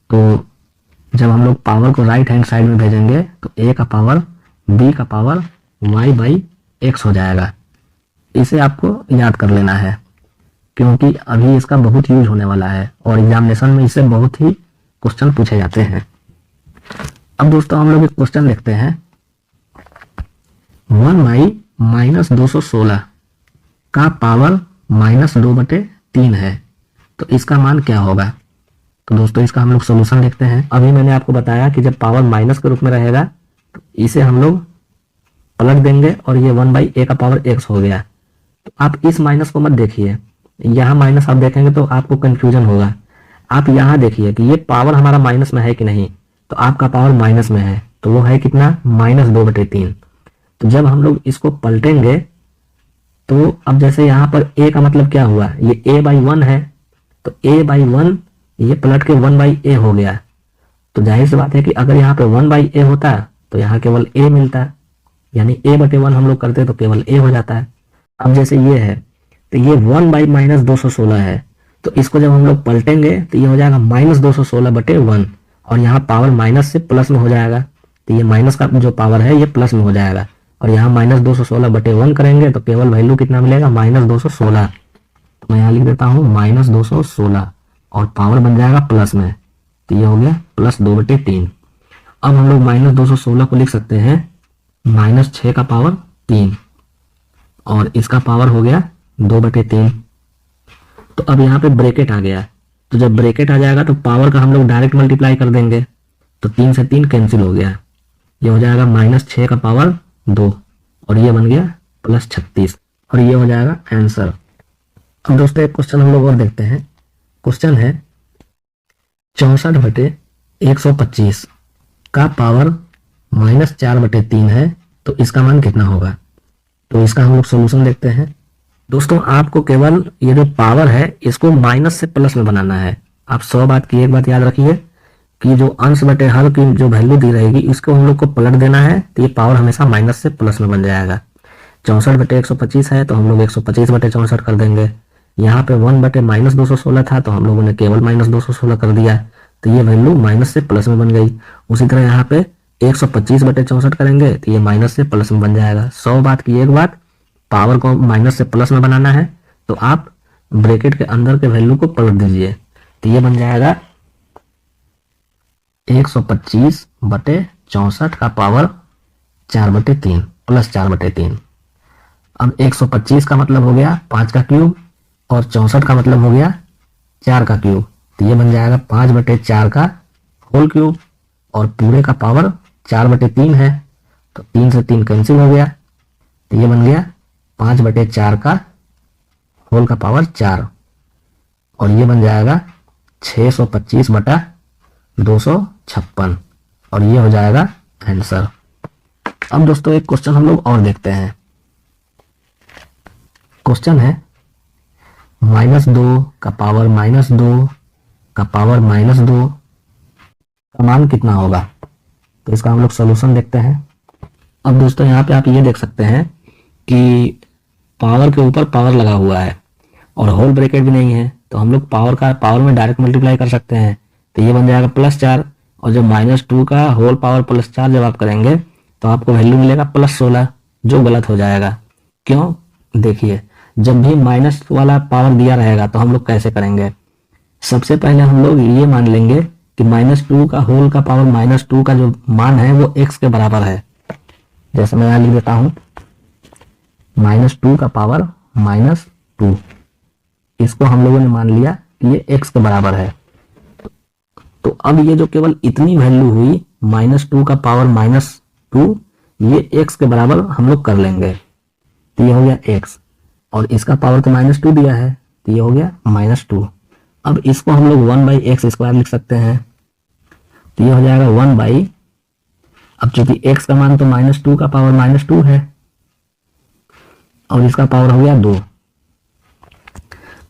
तो जब हम लोग पावर को राइट हैंड साइड में भेजेंगे तो a का पावर b का पावर y बाई x हो जाएगा। इसे आपको याद कर लेना है क्योंकि अभी इसका बहुत यूज होने वाला है और एग्जामिनेशन में इससे बहुत ही क्वेश्चन पूछे जाते हैं। अब दोस्तों हम लोग एक क्वेश्चन देखते हैं। 1 बाई माइनस 216 का पावर -2/3 है, तो इसका मान क्या होगा? तो दोस्तों इसका हम लोग सोल्यूशन देखते हैं। अभी मैंने आपको बताया कि जब पावर माइनस के रूप में रहेगा तो इसे हम लोग पलट देंगे और ये 1 बाई ए का पावर x हो गया। तो आप इस माइनस को मत देखिए, यहाँ माइनस आप देखेंगे तो आपको कंफ्यूजन होगा। आप यहाँ देखिए कि ये पावर हमारा माइनस में है कि नहीं, तो आपका पावर माइनस में है, तो वो है कितना -2/3। तो जब हम लोग इसको पलटेंगे तो अब जैसे यहाँ पर a का मतलब क्या हुआ, ये a/1 है, तो a/1 ये पलट के 1 बाई ए हो गया। तो जाहिर सी बात है कि अगर यहाँ पे 1 बाई ए होता तो यहाँ केवल a मिलता, यानी a/1 हम लोग करते तो केवल a हो जाता है। अब जैसे ये है तो ये 1 बाई -216 है, तो इसको जब हम लोग पलटेंगे तो ये हो जाएगा -216/1 और यहाँ पावर माइनस से प्लस में हो जाएगा, तो ये माइनस का जो पावर है ये प्लस में हो जाएगा और यहाँ -216/1 करेंगे तो केवल वैल्यू कितना मिलेगा -216। तो मैं यहाँ लिख देता हूँ -216 और पावर बन जाएगा प्लस में, तो ये हो गया +2/3। अब हम लोग -216 को लिख सकते हैं -6 का पावर 3 और इसका पावर हो गया 2/3। तो अब यहाँ पे ब्रैकेट आ गया, तो जब ब्रैकेट आ जाएगा तो पावर का हम लोग डायरेक्ट मल्टीप्लाई कर देंगे, तो 3 से 3 कैंसिल हो गया, ये हो जाएगा -6 का पावर 2 और ये बन गया +36 और ये हो जाएगा आंसर। अब दोस्तों एक क्वेश्चन हम लोग और देखते हैं। क्वेश्चन है 64/125 का पावर -4/3 है, तो इसका मान कितना होगा? तो इसका हम लोग सोल्यूशन देखते हैं। दोस्तों आपको केवल ये जो पावर है इसको माइनस से प्लस में बनाना है। आप 100 बात की एक बात याद रखिए कि जो अंश बटे हर की जो वैल्यू दी रहेगी इसको हम लोग को पलट देना है, तो ये पावर हमेशा माइनस से प्लस में बन जाएगा। 64/125 है तो हम लोग 125/64 कर देंगे। यहाँ पे 1/-216 था तो हम लोगों ने केवल -216 कर दिया, तो ये वैल्यू माइनस से प्लस में बन गई। उसी तरह यहाँ पे 125/64 करेंगे तो ये माइनस से प्लस में बन जाएगा। 100 बात की एक बात, पावर को माइनस से प्लस में बनाना है तो आप ब्रैकेट के अंदर के वैल्यू को पलट दीजिए, तो ये बन जाएगा 125/64 का पावर 4/3 प्लस 4/3। अब 125 का मतलब हो गया 5 का क्यूब और 64 का मतलब हो गया 4 का क्यूब, तो ये बन जाएगा 5/4 का होल क्यूब और पूरे का पावर 4/3 है, तो 3 से 3 कैंसिल हो गया, तो ये बन गया 5/4 का होल का पावर 4 और ये बन जाएगा 625/256 और ये हो जाएगा आंसर। अब दोस्तों एक क्वेश्चन हम लोग और देखते हैं। क्वेश्चन है -2 का पावर -2 का पावर -2 का मान कितना होगा? तो इसका हम लोग सोल्यूशन देखते हैं। अब दोस्तों यहाँ पे आप ये देख सकते हैं कि पावर के ऊपर पावर लगा हुआ है और होल ब्रैकेट भी नहीं है, तो हम लोग पावर में डायरेक्ट मल्टीप्लाई कर सकते हैं, तो ये बन जाएगा +4 और जब -2 का होल पावर +4 जब आप करेंगे तो आपको वैल्यू मिलेगा +16, जो गलत हो जाएगा। क्यों? देखिए जब भी माइनस वाला पावर दिया रहेगा तो हम लोग कैसे करेंगे? सबसे पहले हम लोग ये मान लेंगे कि -2 का होल का पावर -2 का जो मान है वो x के बराबर है। जैसे मैं यहाँ लिख देता हूँ -2 का पावर -2, इसको हम लोगों ने मान लिया कि ये x के बराबर है। तो अब ये जो केवल इतनी वैल्यू हुई -2 का पावर -2, ये x के बराबर हम लोग कर लेंगे, तो ये हो गया x और इसका पावर तो -2 दिया है, तो ये हो गया -2। अब इसको हम लोग 1/x² लिख सकते हैं, तो ये हो जाएगा 1/, अब चूंकि x का मान तो -2 का पावर -2 है और इसका पावर हो गया 2।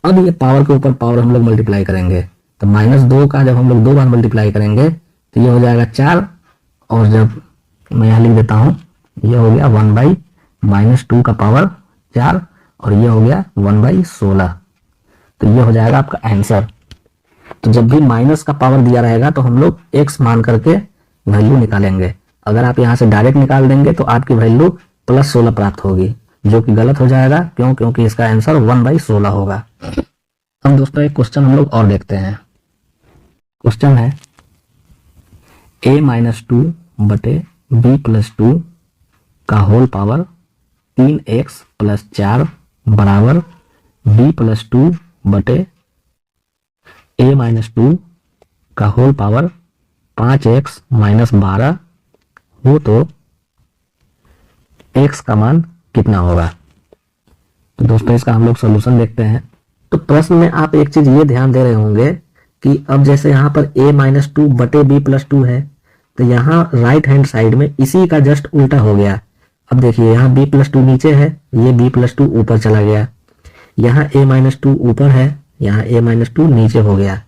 अब ये पावर के ऊपर पावर हम लोग मल्टीप्लाई करेंगे, तो -2 का जब हम लोग 2 बार मल्टीप्लाई करेंगे तो ये हो जाएगा 4 और जब मैं यहाँ लिख देता हूँ ये हो गया 1/-2 का पावर 4 और ये हो गया 1/16। तो ये हो जाएगा आपका आंसर। तो जब भी माइनस का पावर दिया रहेगा तो हम लोग x मान करके वैल्यू निकालेंगे। अगर आप यहाँ से डायरेक्ट निकाल देंगे तो आपकी वैल्यू +16 प्राप्त होगी, जो कि गलत हो जाएगा। क्यों? क्योंकि इसका आंसर 1/16 होगा। हम दोस्तों एक क्वेश्चन हम लोग और देखते हैं। क्वेश्चन है a-2 बटे b+2 का होल पावर 3x + 4 बराबर b+2 बटे a-2 का होल पावर 5x - 12 हो तो x का मान कितना होगा। तो दोस्तों इसका हम लोग सोल्यूशन देखते हैं। तो प्रश्न में आप एक चीज ये ध्यान दे रहे होंगे कि अब जैसे यहाँ पर a-2 बटे b+2 है, तो यहाँ राइट हैंड साइड में इसी का जस्ट उल्टा हो गया। अब देखिए यहाँ b+2 नीचे है, ये b+2 ऊपर चला गया। यहाँ a-2 ऊपर है, यहाँ a-2 नीचे हो गया।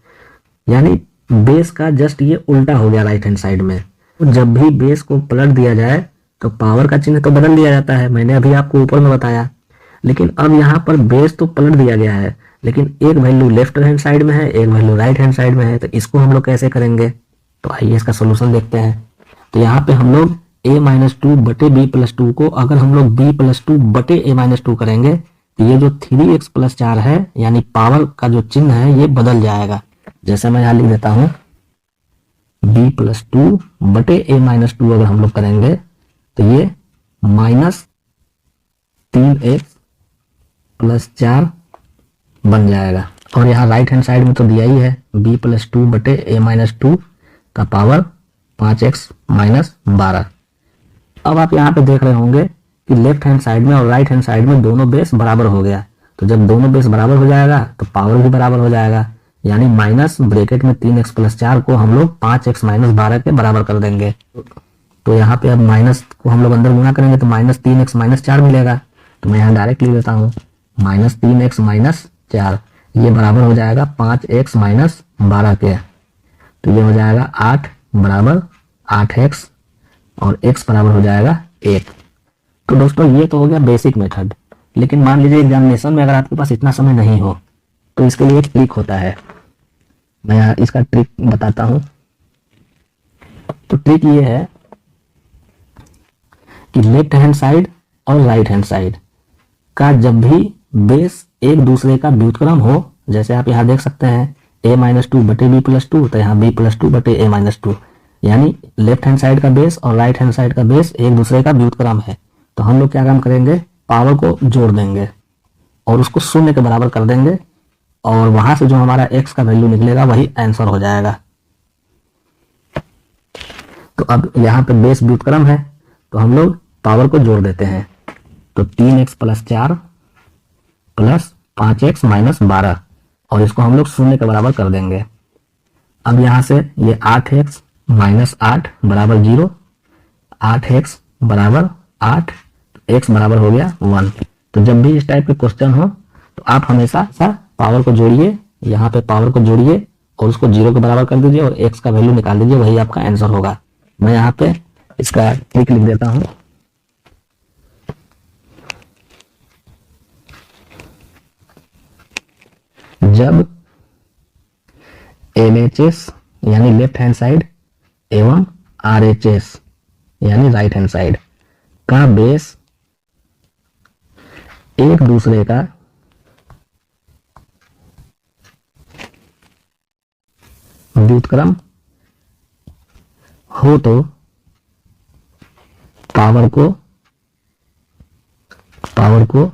यानी बेस का जस्ट ये उल्टा हो गया राइट हैंड साइड में। तो जब भी बेस को पलट दिया जाए तो पावर का चिन्ह तो बदल दिया जाता है, मैंने अभी आपको ऊपर में बताया। लेकिन अब यहाँ पर बेस तो पलट दिया गया है, लेकिन एक वैल्यू लेफ्ट हैंड साइड में है, एक वैल्यू राइट हैंड साइड में है। तो इसको हम लोग कैसे करेंगे? तो आइए इसका सोल्यूशन देखते हैं। तो यहाँ पे हम लोग a-2 बटे b+2 को अगर हम लोग b+2 बटे a-2 करेंगे तो ये जो 3x + 4 है, यानी पावर का जो चिन्ह है ये बदल जाएगा। जैसे मैं यहाँ लिख देता हूँ b+2 बटे a-2 अगर हम लोग करेंगे तो ये -3x + 4 बन जाएगा। और यहाँ राइट हैंड साइड में तो दिया ही है b+2 बटे a-2 का पावर 5x - 12। अब आप यहाँ पे देख रहे होंगे कि लेफ्ट हैंड साइड में और राइट हैंड साइड में दोनों बेस बराबर हो गया। तो जब दोनों बेस बराबर हो जाएगा तो पावर भी बराबर हो जाएगा। यानी माइनस ब्रैकेट में 3x + 4 को हम लोग 5x - 12 के बराबर कर देंगे। तो यहाँ पे अब माइनस को हम लोग अंदर गुणा करेंगे तो -3x - 4 मिलेगा। तो मैं यहाँ डायरेक्ट लिख देता हूँ -3x - 4, ये बराबर हो जाएगा 5x - 12 के। तो ये हो जाएगा 8 बराबर 8x और x बराबर हो जाएगा 1। तो दोस्तों ये तो हो गया बेसिक मेथड। लेकिन मान लीजिए एग्जामिनेशन में अगर आपके पास इतना समय नहीं हो तो इसके लिए एक ट्रिक होता है। मैं यहाँ इसका ट्रिक बताता हूँ। तो ट्रिक ये है कि लेफ्ट हैंड साइड और राइट हैंड साइड का जब भी बेस एक दूसरे का व्युत्क्रम हो, जैसे आप यहाँ देख सकते हैं a-2 बटे b+2, तो यहाँ b+2 बटे a-2, यानी लेफ्ट हैंड साइड का बेस और राइट हैंड साइड का बेस एक दूसरे का व्युत्क्रम है। तो हम लोग क्या काम करेंगे, पावर को जोड़ देंगे और उसको 0 के बराबर कर देंगे और वहां से जो हमारा x का वैल्यू निकलेगा वही आंसर हो जाएगा। तो अब यहाँ पे बेस व्युत्क्रम है तो हम लोग पावर को जोड़ देते हैं। तो 3x + 4 + 5x - 12 और इसको हम लोग 0 के बराबर कर देंगे। अब यहाँ से ये 8x - 8 बराबर 0, 8x बराबर 8, x बराबर हो गया 1। तो जब भी इस टाइप के क्वेश्चन हो तो आप हमेशा पावर को जोड़िए, यहाँ पे पावर को जोड़िए और उसको 0 के बराबर कर दीजिए और x का वैल्यू निकाल दीजिए, वही आपका आंसर होगा। मैं यहाँ पे इसका ट्रिक लिख देता हूँ। जब LHS यानी लेफ्ट हैंड साइड एवं RHS यानी राइट हैंड साइड का बेस एक दूसरे का व्युत्क्रम हो तो पावर को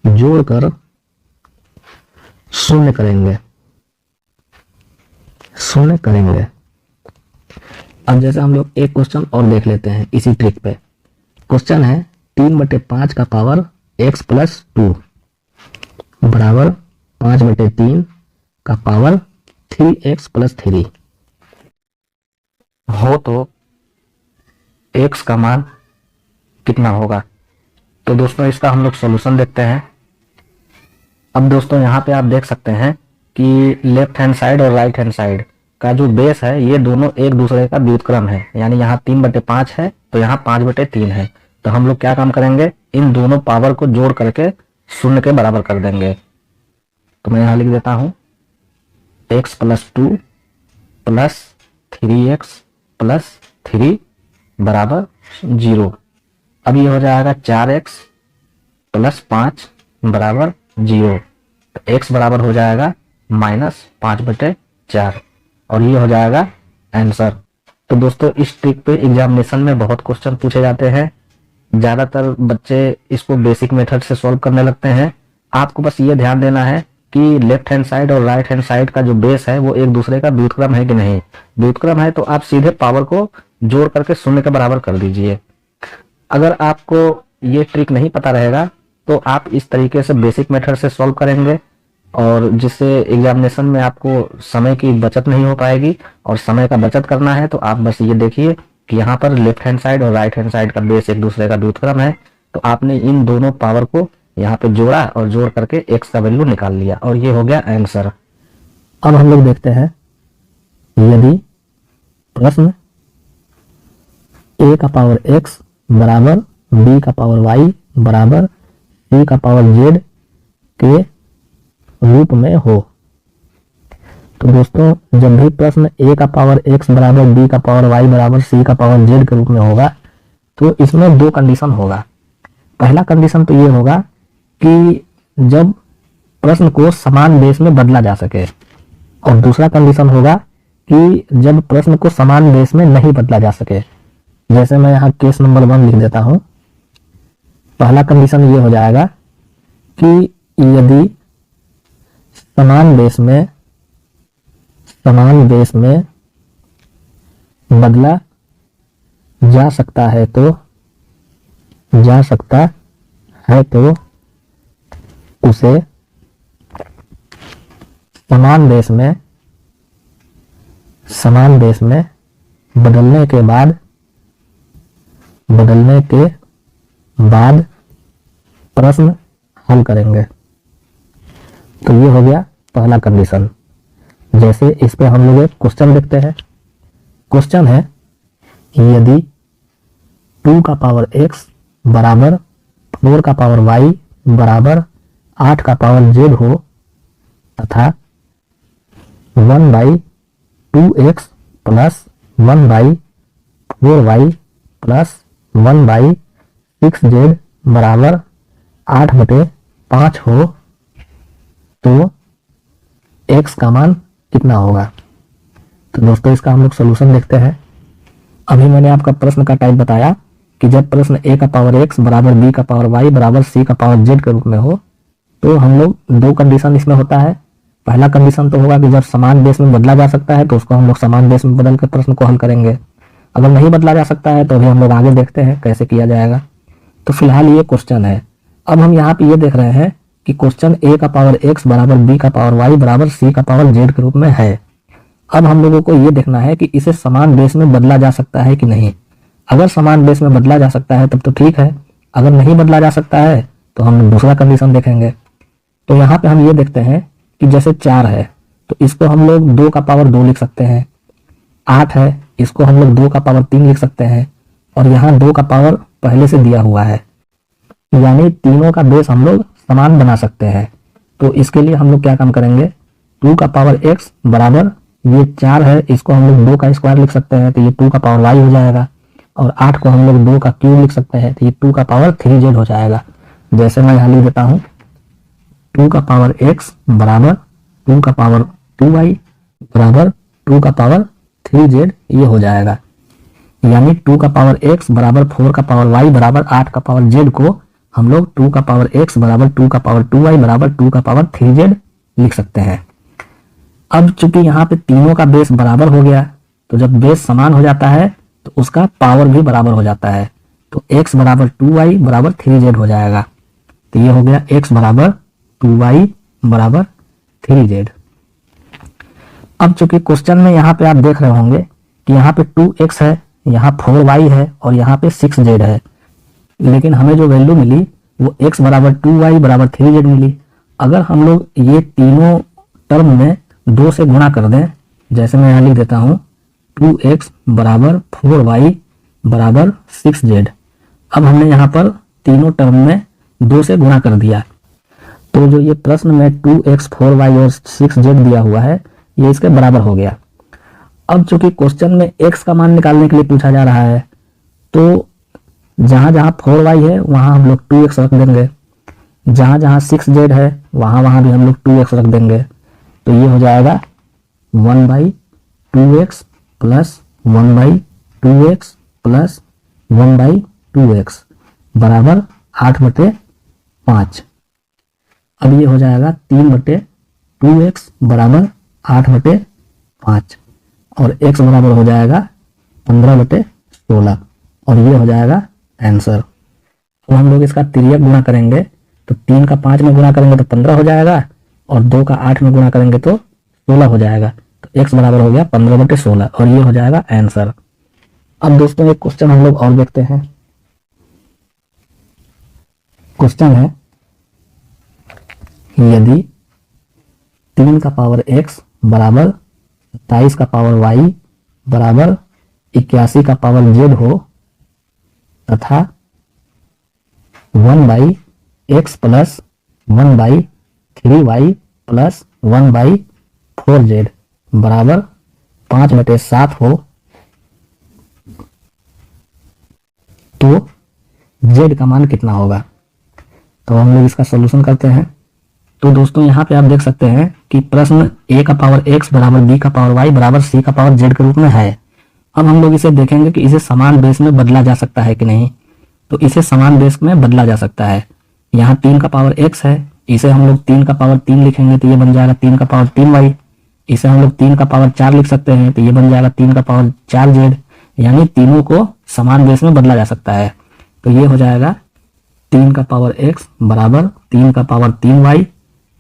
जोड़कर 0 करेंगे। अब जैसे हम लोग एक क्वेश्चन और देख लेते हैं इसी ट्रिक पे। क्वेश्चन है 3/5 का पावर x + 2 बराबर 5/3 का पावर 3x + 3 हो तो x का मान कितना होगा। तो दोस्तों इसका हम लोग सॉल्यूशन देखते हैं। अब दोस्तों यहाँ पे आप देख सकते हैं कि लेफ्ट हैंड साइड और राइट हैंड साइड का जो बेस है ये दोनों एक दूसरे का व्युत्क्रम है। यानी यहाँ 3/5 है तो यहाँ 5/3 है। तो हम लोग क्या काम करेंगे, इन दोनों पावर को जोड़ करके 0 के बराबर कर देंगे। तो मैं यहाँ लिख देता हूँ x plus 2 plus 3x plus 3 बराबर 0। अब ये हो जाएगा 4x प्लस 5 बराबर 0। तो x बराबर हो जाएगा -5/4 और ये हो जाएगा आंसर। तो दोस्तों इस ट्रिक पे एग्जामिनेशन में बहुत क्वेश्चन पूछे जाते हैं। ज्यादातर बच्चे इसको बेसिक मेथड से सॉल्व करने लगते हैं। आपको बस ये ध्यान देना है कि लेफ्ट हैंड साइड और राइट हैंड साइड का जो बेस है वो एक दूसरे का व्युत्क्रम है कि नहीं। व्युत्क्रम है तो आप सीधे पावर को जोड़ करके 0 के बराबर कर दीजिए। अगर आपको ये ट्रिक नहीं पता रहेगा तो आप इस तरीके से बेसिक मेथड से सॉल्व करेंगे और जिससे एग्जामिनेशन में आपको समय की बचत नहीं हो पाएगी। और समय का बचत करना है तो आप बस ये देखिए कि यहाँ पर लेफ्ट हैंड साइड और राइट हैंड साइड का बेस एक दूसरे का व्युत्क्रम है, तो आपने इन दोनों पावर को यहाँ पे जोड़ा और जोड़ करके x का वैल्यू निकाल लिया और ये हो गया आंसर। अब हम लोग देखते हैं यदि प्रश्न a का पावर x बराबर b का पावर y बराबर c का पावर z के रूप में हो। तो दोस्तों जब भी प्रश्न a का पावर x बराबर b का पावर y बराबर c का पावर z के रूप में होगा तो इसमें दो कंडीशन होगा। पहला कंडीशन तो ये होगा कि जब प्रश्न को समान बेस में बदला जा सके और दूसरा कंडीशन होगा कि जब प्रश्न को समान बेस में नहीं बदला जा सके। जैसे मैं यहाँ केस नंबर 1 लिख देता हूं। पहला कंडीशन ये हो जाएगा कि यदि समान बेस में बदला जा सकता है तो उसे समान बेस में बदलने के बाद प्रश्न हल करेंगे। तो ये हो गया पहला कंडीशन। जैसे इस पे हम लोग एक क्वेश्चन देखते हैं। क्वेश्चन है यदि 2 का पावर x बराबर 4 का पावर y बराबर 8 का पावर z हो तथा 1/2x plus 1/4y plus 1/6z बराबर 8/5 हो तो x का मान कितना होगा। तो दोस्तों इसका हम लोग सोल्यूशन देखते हैं। अभी मैंने आपका प्रश्न का टाइप बताया कि जब प्रश्न a का पावर x बराबर b का पावर y बराबर c का पावर z के रूप में हो तो हम लोग दो कंडीशन इसमें होता है। पहला कंडीशन तो होगा कि जब समान बेस में बदला जा सकता है तो उसको हम लोग समान बेस में बदल कर प्रश्न को हल करेंगे। अगर नहीं बदला जा सकता है तो अभी हम लोग आगे देखते हैं कैसे किया जाएगा। तो फिलहाल ये क्वेश्चन है। अब हम यहाँ पे ये देख रहे हैं कि क्वेश्चन a का पावर x बराबर b का पावर y बराबर c का पावर z के रूप में है। अब हम लोगों को ये देखना है कि इसे समान बेस में बदला जा सकता है कि नहीं। अगर समान बेस में बदला जा सकता है तब तो ठीक है, अगर नहीं बदला जा सकता है तो हम दूसरा कंडीशन देखेंगे। तो यहाँ पे हम ये देखते हैं कि जैसे 4 है तो इसको हम लोग 2 का पावर 2 लिख सकते हैं। 8 है इसको हम लोग 2 का पावर 3 लिख सकते हैं और यहाँ 2 का पावर पहले से दिया हुआ है, यानी तीनों का बेस हम लोग समान बना सकते हैं। तो इसके लिए हम लोग क्या काम करेंगे, 2 का पावर x बराबर ये 4 है इसको हम लोग 2 का स्क्वायर लिख सकते हैं तो ये 2 का पावर y हो जाएगा और 8 को हम लोग 2 का क्यूब लिख सकते हैं तो ये 2 का पावर 3z हो जाएगा। जैसे मैं यहाँ लिख देता हूँ 2 का पावर x बराबर 2 का पावर 2y बराबर 2 का पावर 3z ये हो जाएगा। यानी 2 का पावर x बराबर 4 का पावर y बराबर 8 का पावर z को हम लोग 2 का पावर x बराबर 2 का पावर 2y बराबर 2 का पावर 3z लिख सकते हैं। अब चूंकि यहाँ पे तीनों का बेस बराबर हो गया तो जब बेस समान हो जाता है तो उसका पावर भी बराबर हो जाता है। तो x बराबर 2y बराबर 3z हो जाएगा। तो ये हो गया x बराबर 2y बराबर 3z। अब चूंकि क्वेश्चन में यहाँ पे आप देख रहे होंगे कि यहाँ पे 2x है, यहाँ 4y है और यहाँ पे 6z है, लेकिन हमें जो वैल्यू मिली वो x बराबर 2y बराबर 3z मिली। अगर हम लोग ये तीनों टर्म में 2 से गुणा कर दें, जैसे मैं यहाँ लिख देता हूँ 2x बराबर 4y बराबर 6z। अब हमने यहाँ पर तीनों टर्म में 2 से गुणा कर दिया तो जो ये प्रश्न में 2x 4y और 6z दिया हुआ है ये इसके बराबर हो गया। अब चूंकि क्वेश्चन में x का मान निकालने के लिए पूछा जा रहा है तो जहां जहां 4y है वहां हम लोग 2x रख देंगे, जहां जहां 6z है वहां वहां भी हम लोग 2x रख देंगे। तो ये हो जाएगा 1/2x plus 1/2x plus 1/2x बराबर 8/5। अब ये हो जाएगा 3/2x बराबर 8/5 और x बराबर हो जाएगा 15/16 और ये हो जाएगा आंसर। अब हम लोग इसका तिर्यक गुणा करेंगे तो 3 का 5 में गुणा करेंगे तो 15 हो जाएगा और 2 का 8 में गुणा करेंगे तो 16 हो जाएगा। तो x बराबर हो गया 15/16 और ये हो जाएगा आंसर। अब दोस्तों एक क्वेश्चन हम लोग और देखते हैं। क्वेश्चन है यदि 3 का पावर x बराबर 27 का पावर y बराबर 81 का पावर z हो तथा 1/x plus 1/3y plus 1/4z बराबर 5/7 हो तो z का मान कितना होगा। तो हम लोग इसका सॉल्यूशन करते हैं। तो दोस्तों यहाँ पे आप देख सकते हैं कि प्रश्न a का पावर x बराबर b का पावर y बराबर c का पावर z के रूप में है। अब हम लोग इसे देखेंगे कि इसे समान बेस में बदला जा सकता है कि नहीं। तो इसे समान बेस में बदला जा सकता है। यहाँ 3 का पावर x है, इसे हम लोग 3 का पावर 3 लिखेंगे तो ये बन जाएगा 3 का पावर 3y। इसे हम लोग 3 का पावर 4 लिख सकते हैं तो ये बन जाएगा 3 का पावर 4z। यानी तीनों को समान बेस में बदला जा सकता है। तो ये हो जाएगा 3 का पावर x बराबर 3 का पावर 3y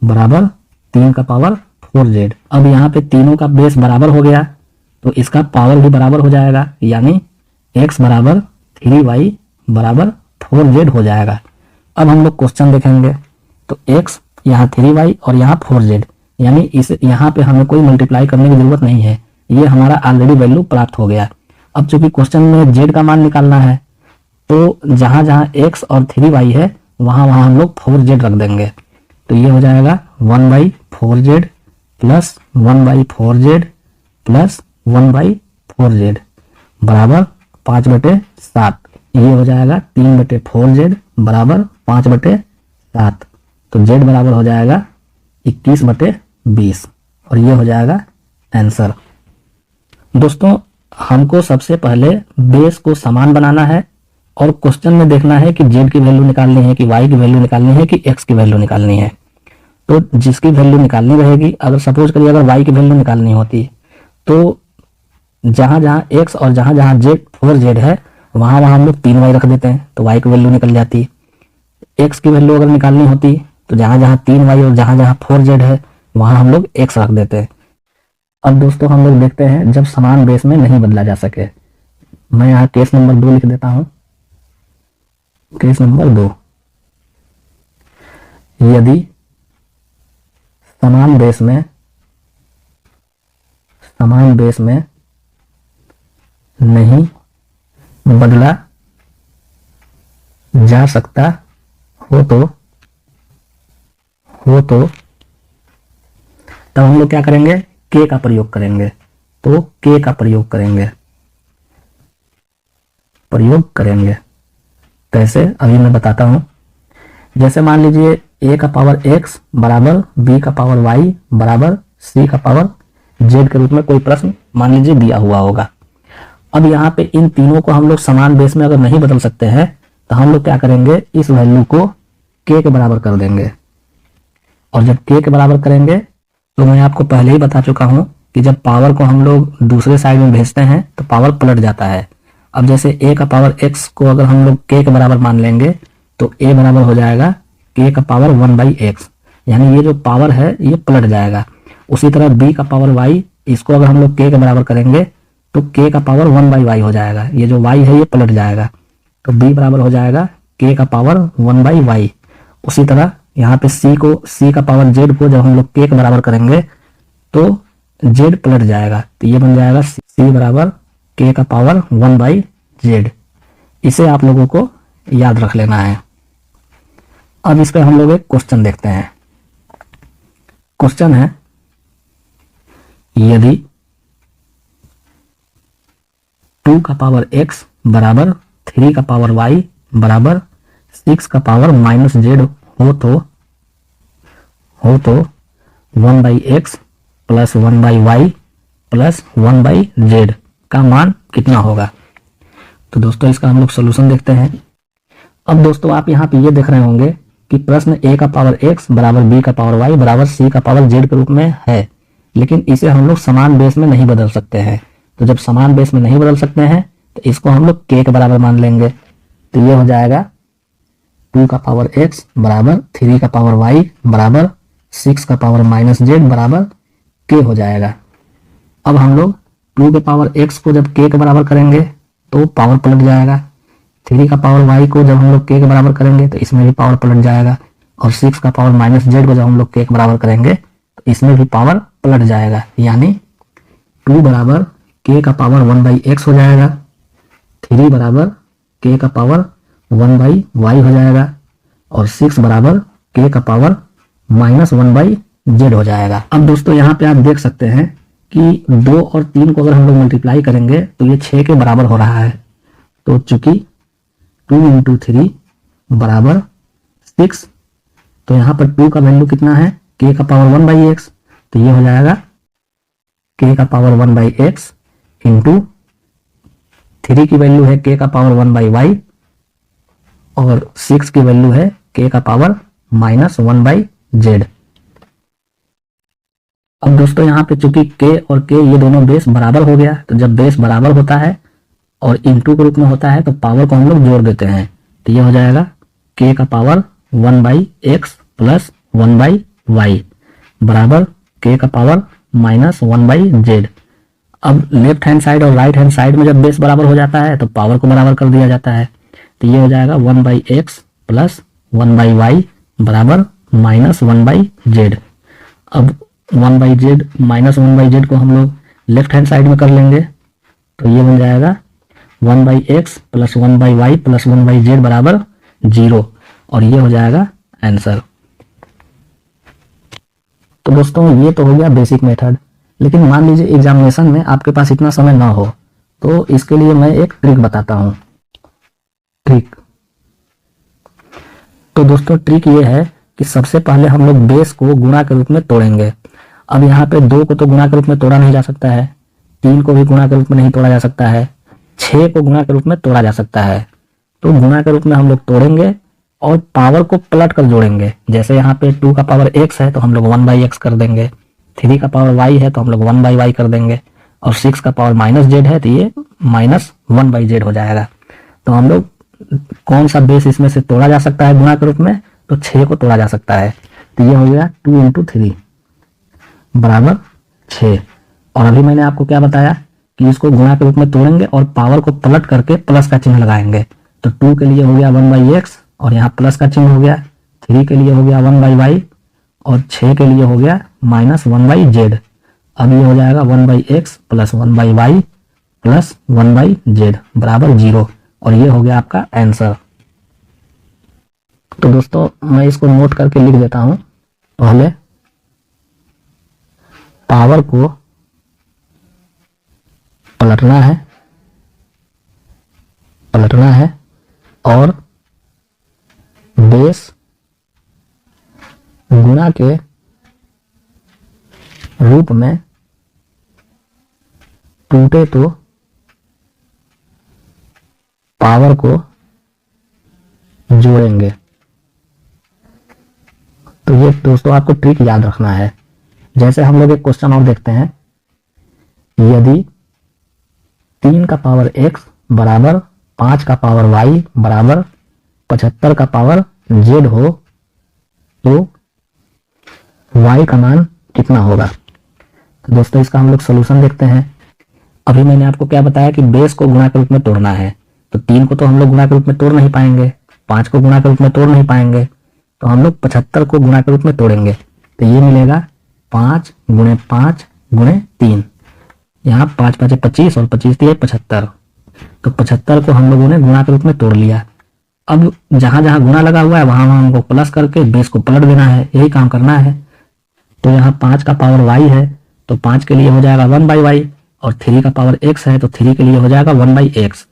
बराबर 3 का पावर 4z। अब यहाँ पे तीनों का बेस बराबर हो गया तो इसका पावर भी बराबर हो जाएगा, यानी x बराबर 3y बराबर 4z हो जाएगा। अब हम लोग क्वेश्चन देखेंगे तो x यहाँ 3y और यहाँ 4z, यानी इस यहाँ पे हमें कोई मल्टीप्लाई करने की जरूरत नहीं है, ये हमारा ऑलरेडी वैल्यू प्राप्त हो गया। अब चूंकि क्वेश्चन में z का मान निकालना है तो जहां जहां x और 3y है वहां वहां हम लोग 4z रख देंगे। तो ये हो जाएगा 1/4z plus 1/4z plus 1/4z बराबर 5/7। ये हो जाएगा 3/4z बराबर 5/7। तो z बराबर हो जाएगा 21/20 और ये हो जाएगा आंसर। दोस्तों हमको सबसे पहले बेस को समान बनाना है और क्वेश्चन में देखना है कि z की वैल्यू निकालनी है कि y की वैल्यू निकालनी है कि x की वैल्यू निकालनी है। तो जिसकी वैल्यू निकालनी रहेगी, अगर सपोज करिए अगर y की वैल्यू निकालनी होती तो जहां जहां x और जहां जहां z 4z है वहां वहां हम लोग 3y रख देते हैं तो y की वैल्यू निकल जाती। x की वैल्यू अगर निकालनी होती तो जहां जहां 3y और जहां जहां 4z है वहां हम लोग x रख देते हैं। अब दोस्तों हम लोग देखते हैं जब समान बेस में नहीं बदला जा सके। मैं यहाँ केस नंबर 2 लिख देता हूं। केस नंबर 2, यदि समान बेस में नहीं बदला जा सकता हो तो तब हम लोग क्या करेंगे, k का प्रयोग करेंगे। तो k का प्रयोग करेंगे कैसे अभी मैं बताता हूं। जैसे मान लीजिए a का पावर x बराबर b का पावर y बराबर c का पावर z के रूप में कोई प्रश्न मान लीजिए दिया हुआ होगा। अब यहाँ पे इन तीनों को हम लोग समान बेस में अगर नहीं बदल सकते हैं तो हम लोग क्या करेंगे, इस वैल्यू को k के बराबर कर देंगे। और जब k के बराबर करेंगे तो मैं आपको पहले ही बता चुका हूं कि जब पावर को हम लोग दूसरे साइड में भेजते हैं तो पावर पलट जाता है। अब जैसे a का पावर x को अगर हम लोग k के बराबर मान लेंगे तो a बराबर हो जाएगा k का पावर 1/x, यानी ये जो पावर है ये पलट जाएगा। उसी तरह b का पावर y, इसको अगर हम लोग k के बराबर करेंगे तो k का पावर 1/y हो जाएगा, ये जो y है ये पलट जाएगा। तो b बराबर हो जाएगा k का पावर 1/y। उसी तरह यहाँ पे c का पावर z को जब हम लोग k के बराबर करेंगे तो z पलट जाएगा, तो ये बन जाएगा c बराबर k का पावर 1/z। इसे आप लोगों को याद रख लेना है। अब इस पे हम लोग एक क्वेश्चन देखते हैं। क्वेश्चन है यदि 2 का पावर x बराबर 3 का पावर y बराबर 6 का पावर माइनस z हो तो 1 by x plus 1 by y plus 1 by z का मान कितना होगा। तो दोस्तों इसका हम लोग सोल्यूशन देखते हैं। अब दोस्तों आप यहाँ पे ये देख रहे होंगे कि प्रश्न a का पावर x बराबर b का पावर y बराबर c का पावर z के रूप में है, लेकिन इसे हम लोग समान बेस में नहीं बदल सकते हैं। तो जब समान बेस में नहीं बदल सकते हैं तो इसको हम लोग k के बराबर मान लेंगे। तो ये हो जाएगा 2 का पावर x बराबर 3 का पावर y बराबर 6 का पावर माइनस z बराबर k हो जाएगा। अब हम लोग 2 के पावर x को जब k के बराबर करेंगे तो पावर पलट जाएगा। 3 का पावर y को जब हम लोग k के बराबर करेंगे तो इसमें भी पावर पलट जाएगा, और 6 का पावर माइनस z को जब हम लोग k के बराबर करेंगे तो इसमें भी पावर पलट जाएगा। यानी 2 बराबर k का पावर 1 बाई एक्स हो जाएगा, 3 बराबर k का पावर 1 बाई वाई हो जाएगा, और 6 बराबर k का पावर माइनस 1 बाई जेड हो जाएगा। अब दोस्तों यहाँ पे आप देख सकते हैं कि 2 और 3 को अगर हम लोग मल्टीप्लाई करेंगे तो ये 6 के बराबर हो रहा है। तो चूंकि 2 इंटू 3 बराबर 6, तो यहाँ पर 2 का वैल्यू कितना है, k का पावर 1 बाई एक्स, तो ये हो जाएगा k का पावर 1 बाई एक्स इंटू 3 की वैल्यू है k का पावर 1 बाई वाई, और 6 की वैल्यू है k का पावर माइनस 1 बाई जेड। अब दोस्तों यहाँ पे चूंकि k और k ये दोनों बेस बराबर हो गया, तो जब बेस बराबर होता है और इनटू के रूप में होता है तो पावर को हम लोग जोड़ देते हैं। तो ये हो जाएगा k का power 1 by x plus 1 by y बराबर k का पावर माइनस 1 बाई जेड। अब लेफ्ट हैंड साइड और राइट हैंड साइड में जब बेस बराबर हो जाता है तो पावर को बराबर कर दिया जाता है। तो ये हो जाएगा 1 by x plus 1 by y बराबर माइनस 1 बाई जेड। अब 1 by z minus 1 by z को हम लोग लेफ्ट हैंड साइड में कर लेंगे, तो ये बन जाएगा 1 by x plus 1 by y plus 1 by z बराबर 0, और ये हो जाएगा आंसर। तो दोस्तों ये तो हो गया बेसिक मेथड, लेकिन मान लीजिए एग्जामिनेशन में आपके पास इतना समय ना हो, तो इसके लिए मैं एक ट्रिक बताता हूं। ट्रिक तो दोस्तों ट्रिक ये है कि सबसे पहले हम लोग बेस को गुणा के रूप में तोड़ेंगे। अब यहाँ पे 2 को तो गुणा के रूप में तोड़ा नहीं जा सकता है, 3 को भी गुणा के रूप में नहीं तोड़ा जा सकता है, 6 को गुणा के रूप में तोड़ा जा सकता है। तो गुणा के रूप में हम लोग तोड़ेंगे और पावर को पलट कर जोड़ेंगे। जैसे यहाँ पे 2 का पावर x है तो हम लोग 1 बाई एक्स कर देंगे, 3 का पावर y है तो हम लोग 1 बाई वाई कर देंगे, और 6 का पावर माइनस जेड है तो ये माइनस 1 बाई जेड हो जाएगा। तो हम लोग कौन सा बेस इसमें से तोड़ा जा सकता है गुणा के रूप में, तो 6 को तोड़ा जा सकता है। तो ये हो गया 2 इंटू 3 बराबर 6। और अभी मैंने आपको क्या बताया कि इसको गुणा के रूप में तोड़ेंगे और पावर को पलट करके प्लस का चिन्ह लगाएंगे। तो 2 के लिए हो गया 1 बाई एक्स और यहाँ प्लस का चिन्ह हो गया, 3 के लिए हो गया 1 बाई वाई, और 6 के लिए हो गया माइनस 1 बाई जेड। अब ये हो जाएगा 1 by x plus 1 by y plus 1 by z बराबर 0, और ये हो गया आपका आंसर। तो दोस्तों मैं इसको नोट करके लिख देता हूं। पहले पावर को पलटना है और बेस गुणा के रूप में टूटे तो पावर को जोड़ेंगे। तो ये दोस्तों आपको ट्रिक याद रखना है। जैसे हम लोग एक क्वेश्चन और देखते हैं, यदि 3 का पावर x बराबर 5 का पावर y बराबर 75 का पावर z हो तो y का मान कितना होगा। तो दोस्तों इसका हम लोग सोल्यूशन देखते हैं। अभी मैंने आपको क्या बताया कि बेस को गुणा के रूप में तोड़ना है, तो 3 को तो हम लोग गुणा के रूप में तोड़ नहीं पाएंगे, 5 को गुणा के रूप में तोड़ नहीं पाएंगे, तो हम लोग 75 को गुणा के रूप में तोड़ेंगे। तो ये मिलेगा 5 गुणे 5 गुणे 3, यहाँ 5 5 25 और 25 दिए 75। तो 75 को हम लोगों ने गुणा के रूप में तोड़ लिया। अब जहां जहां गुणा लगा हुआ है वहां वहां हमको प्लस करके बेस को पलट देना है, यही काम करना है। तो यहाँ 5 का पावर y है तो 5 के लिए हो जाएगा 1/y, और 3 का पावर x है तो 3 के लिए हो जाएगा 1/x।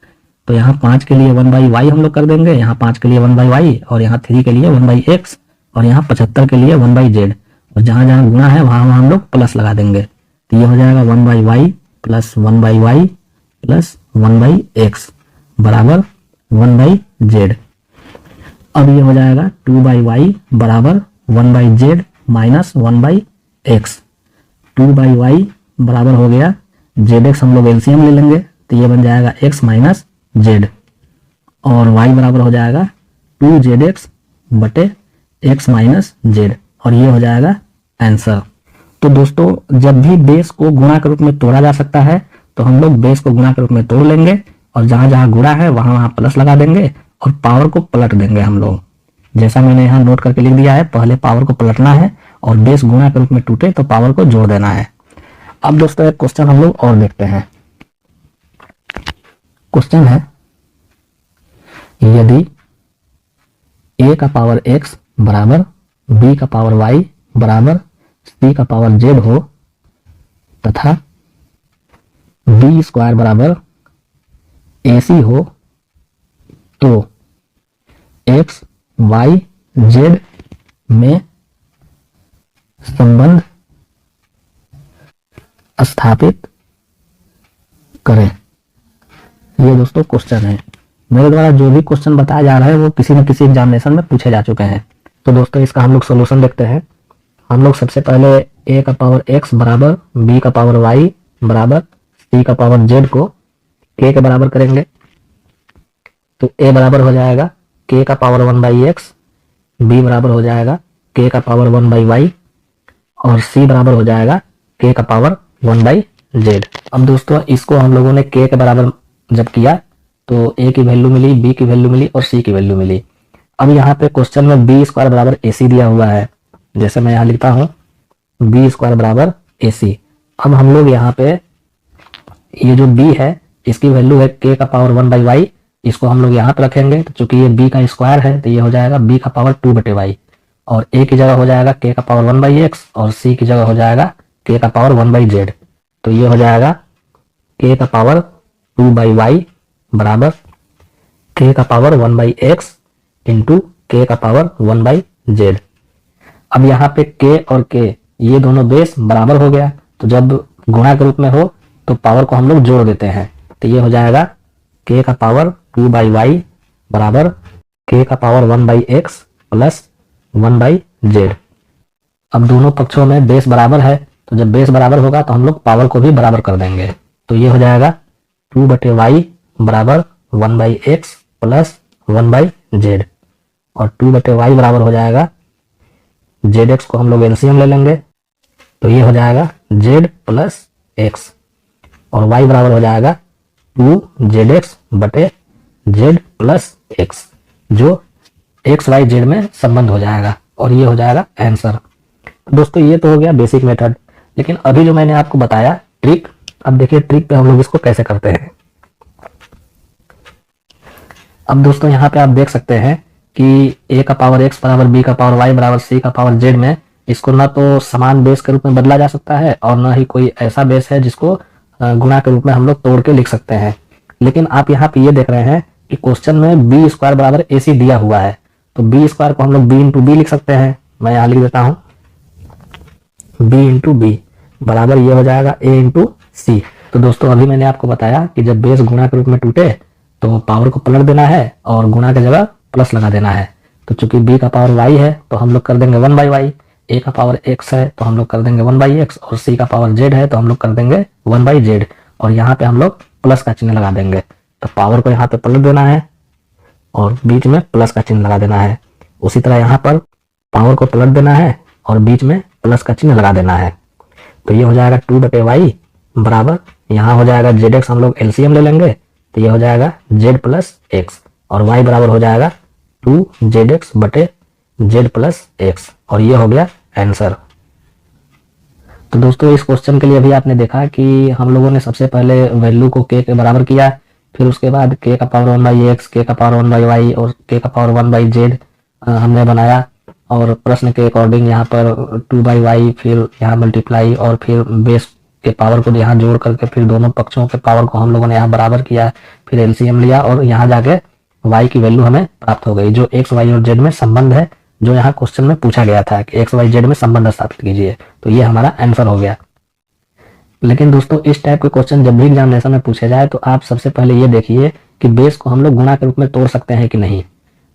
तो यहाँ 5 के लिए 1/y हम लोग कर देंगे, यहाँ 5 के लिए 1/y, और यहाँ 3 के लिए 1/x, और यहाँ 75 के लिए 1/z, और जहाँ जहाँ गुणा है वहाँ वहाँ हम लोग प्लस लगा देंगे। तो ये हो जाएगा 1/y plus 1/y plus 1/x बराबर 1/z। अब ये हो जाएगा 2/y बराबर 1/z माइनस 1/x। 2/y बराबर हो गया zx, हम लोग एलसीएम ले लेंगे तो ये बन जाएगा x माइनस z, और y बराबर हो जाएगा 2zx बटे x माइनस z, और ये हो जाएगा आंसर। तो दोस्तों जब भी बेस को गुणा के रूप में तोड़ा जा सकता है तो हम लोग बेस को गुणा के रूप में तोड़ लेंगे, और जहां जहां गुणा है वहां वहां प्लस लगा देंगे और पावर को पलट देंगे हम लोग। जैसा मैंने यहाँ नोट करके लिख दिया है, पहले पावर को पलटना है और बेस गुणा के रूप में टूटे तो पावर को जोड़ देना है। अब दोस्तों एक क्वेश्चन हम लोग और देखते हैं। क्वेश्चन है, यदि a का पावर x बराबर b का पावर y बराबर c का पावर z हो तथा b स्क्वायर बराबर ac हो, तो x y z में संबंध स्थापित करें। ये दोस्तों क्वेश्चन है। मेरे द्वारा जो भी क्वेश्चन बताया जा रहा है वो किसी न किसी एग्जामिनेशन में पूछे जा चुके हैं। तो दोस्तों इसका हम लोग सोल्यूशन देखते हैं। हम लोग सबसे पहले a का पावर x बराबर b का पावर y बराबर c का पावर z को k के बराबर करेंगे। तो a बराबर हो जाएगा k का पावर 1/x, b बराबर हो जाएगा k का पावर 1/y, और c बराबर हो जाएगा k का पावर 1/z। अब दोस्तों इसको हम लोगों ने k के बराबर जब किया तो a की वैल्यू मिली, b की वैल्यू मिली और c की वैल्यू मिली। अब यहाँ पे क्वेश्चन में b स्क्वायर बराबर ac दिया हुआ है, जैसे मैं यहाँ लिखता हूँ b स्क्वायर बराबर ac। अब हम लोग यहाँ पे ये जो b है इसकी वैल्यू है k का पावर 1/y, इसको हम लोग यहाँ पे रखेंगे। तो चूंकि ये b का स्क्वायर है तो ये हो जाएगा b का पावर 2/y, और a की जगह हो जाएगा k का पावर 1/x, और c की जगह हो जाएगा k का पावर 1/z। तो ये हो जाएगा k का पावर 2/y बराबर k का पावर 1/x इंटू k का पावर 1/z। अब यहाँ पे k और k ये दोनों बेस बराबर हो गया, तो जब गुणा के रूप में हो तो पावर को हम लोग जोड़ देते हैं। तो ये हो जाएगा k का पावर 2/y बराबर k का पावर 1/x प्लस 1/z। अब दोनों पक्षों में बेस बराबर है, तो जब बेस बराबर होगा तो हम लोग पावर को भी बराबर कर देंगे। तो ये हो जाएगा 2/y बराबर 1/x प्लस 1/z, और 2/y बराबर हो जाएगा zx को हम लोग एलसीएम ले लेंगे। तो ये हो जाएगा z प्लस x, और y बराबर हो जाएगा 2zx बटे z प्लस x, जो x y z में संबंध हो जाएगा, और ये हो जाएगा आंसर। दोस्तों ये तो हो गया बेसिक मेथड, लेकिन अभी जो मैंने आपको बताया ट्रिक, अब देखिए ट्रिक पे हम लोग इसको कैसे करते हैं। अब दोस्तों यहाँ पे आप देख सकते हैं कि a का पावर x बराबर b का पावर y बराबर c का पावर z में इसको ना तो समान बेस के रूप में बदला जा सकता है, और ना ही कोई ऐसा बेस है जिसको गुणा के रूप में हम लोग तोड़ के लिख सकते हैं। लेकिन आप यहाँ पे ये देख रहे हैं कि क्वेश्चन में b स्क्वायर बराबर ac दिया हुआ है, तो b स्क्वायर को हम लोग b इंटू बी लिख सकते हैं। मैं यहाँ लिख देता हूँ b इंटू बी बराबर ये हो जाएगा a इंटू सी। तो दोस्तों अभी मैंने आपको बताया कि जब बेस गुणा के रूप में टूटे तो पावर को पलट देना है और गुणा की जगह प्लस लगा देना है। तो चूंकि b का पावर y है तो हम लोग कर देंगे 1/y, a का पावर x है तो हम लोग कर देंगे 1/x, और c का पावर z है तो हम लोग कर देंगे 1/z, और यहाँ पे हम लोग प्लस का चिन्ह लगा देंगे। तो पावर को यहाँ पे पलट देना है और बीच में प्लस का चिन्ह लगा देना है। उसी तरह यहाँ पर पावर को पलट देना है और बीच में प्लस का चिन्ह लगा देना है। तो ये हो जाएगा 2/y बराबर, यहाँ हो जाएगा zx, हम लोग एलसीएम ले लेंगे तो ये हो जाएगा z प्लस x, और y बराबर हो जाएगा 2zx बटे z प्लस x, और ये हो गया आंसर। तो दोस्तों इस क्वेश्चन के लिए भी आपने देखा कि हम लोगों ने सबसे पहले वैल्यू को k के बराबर किया, फिर उसके बाद k का पावर 1/x, k का पावर 1/y और k का पावर 1/z हमने बनाया। और प्रश्न के अकॉर्डिंग यहाँ पर 2/y, फिर यहाँ मल्टीप्लाई और फिर बेस के पावर को यहाँ जोड़ करके फिर दोनों पक्षों के पावर को हम लोगों ने यहाँ बराबर किया, फिर एलसीएम लिया और यहाँ जाके y की वैल्यू हमें प्राप्त हो गई, जो x, y और z में संबंध है, जो यहाँ क्वेश्चन में पूछा गया था कि x, y, z में संबंध स्थापित कीजिए। तो ये हमारा आंसर हो गया। लेकिन दोस्तों इस टाइप के क्वेश्चन जब भी एग्जामिनेशन में पूछे जाए तो आप सबसे पहले ये देखिए कि बेस को हम लोग गुणा के रूप में तोड़ सकते हैं कि नहीं।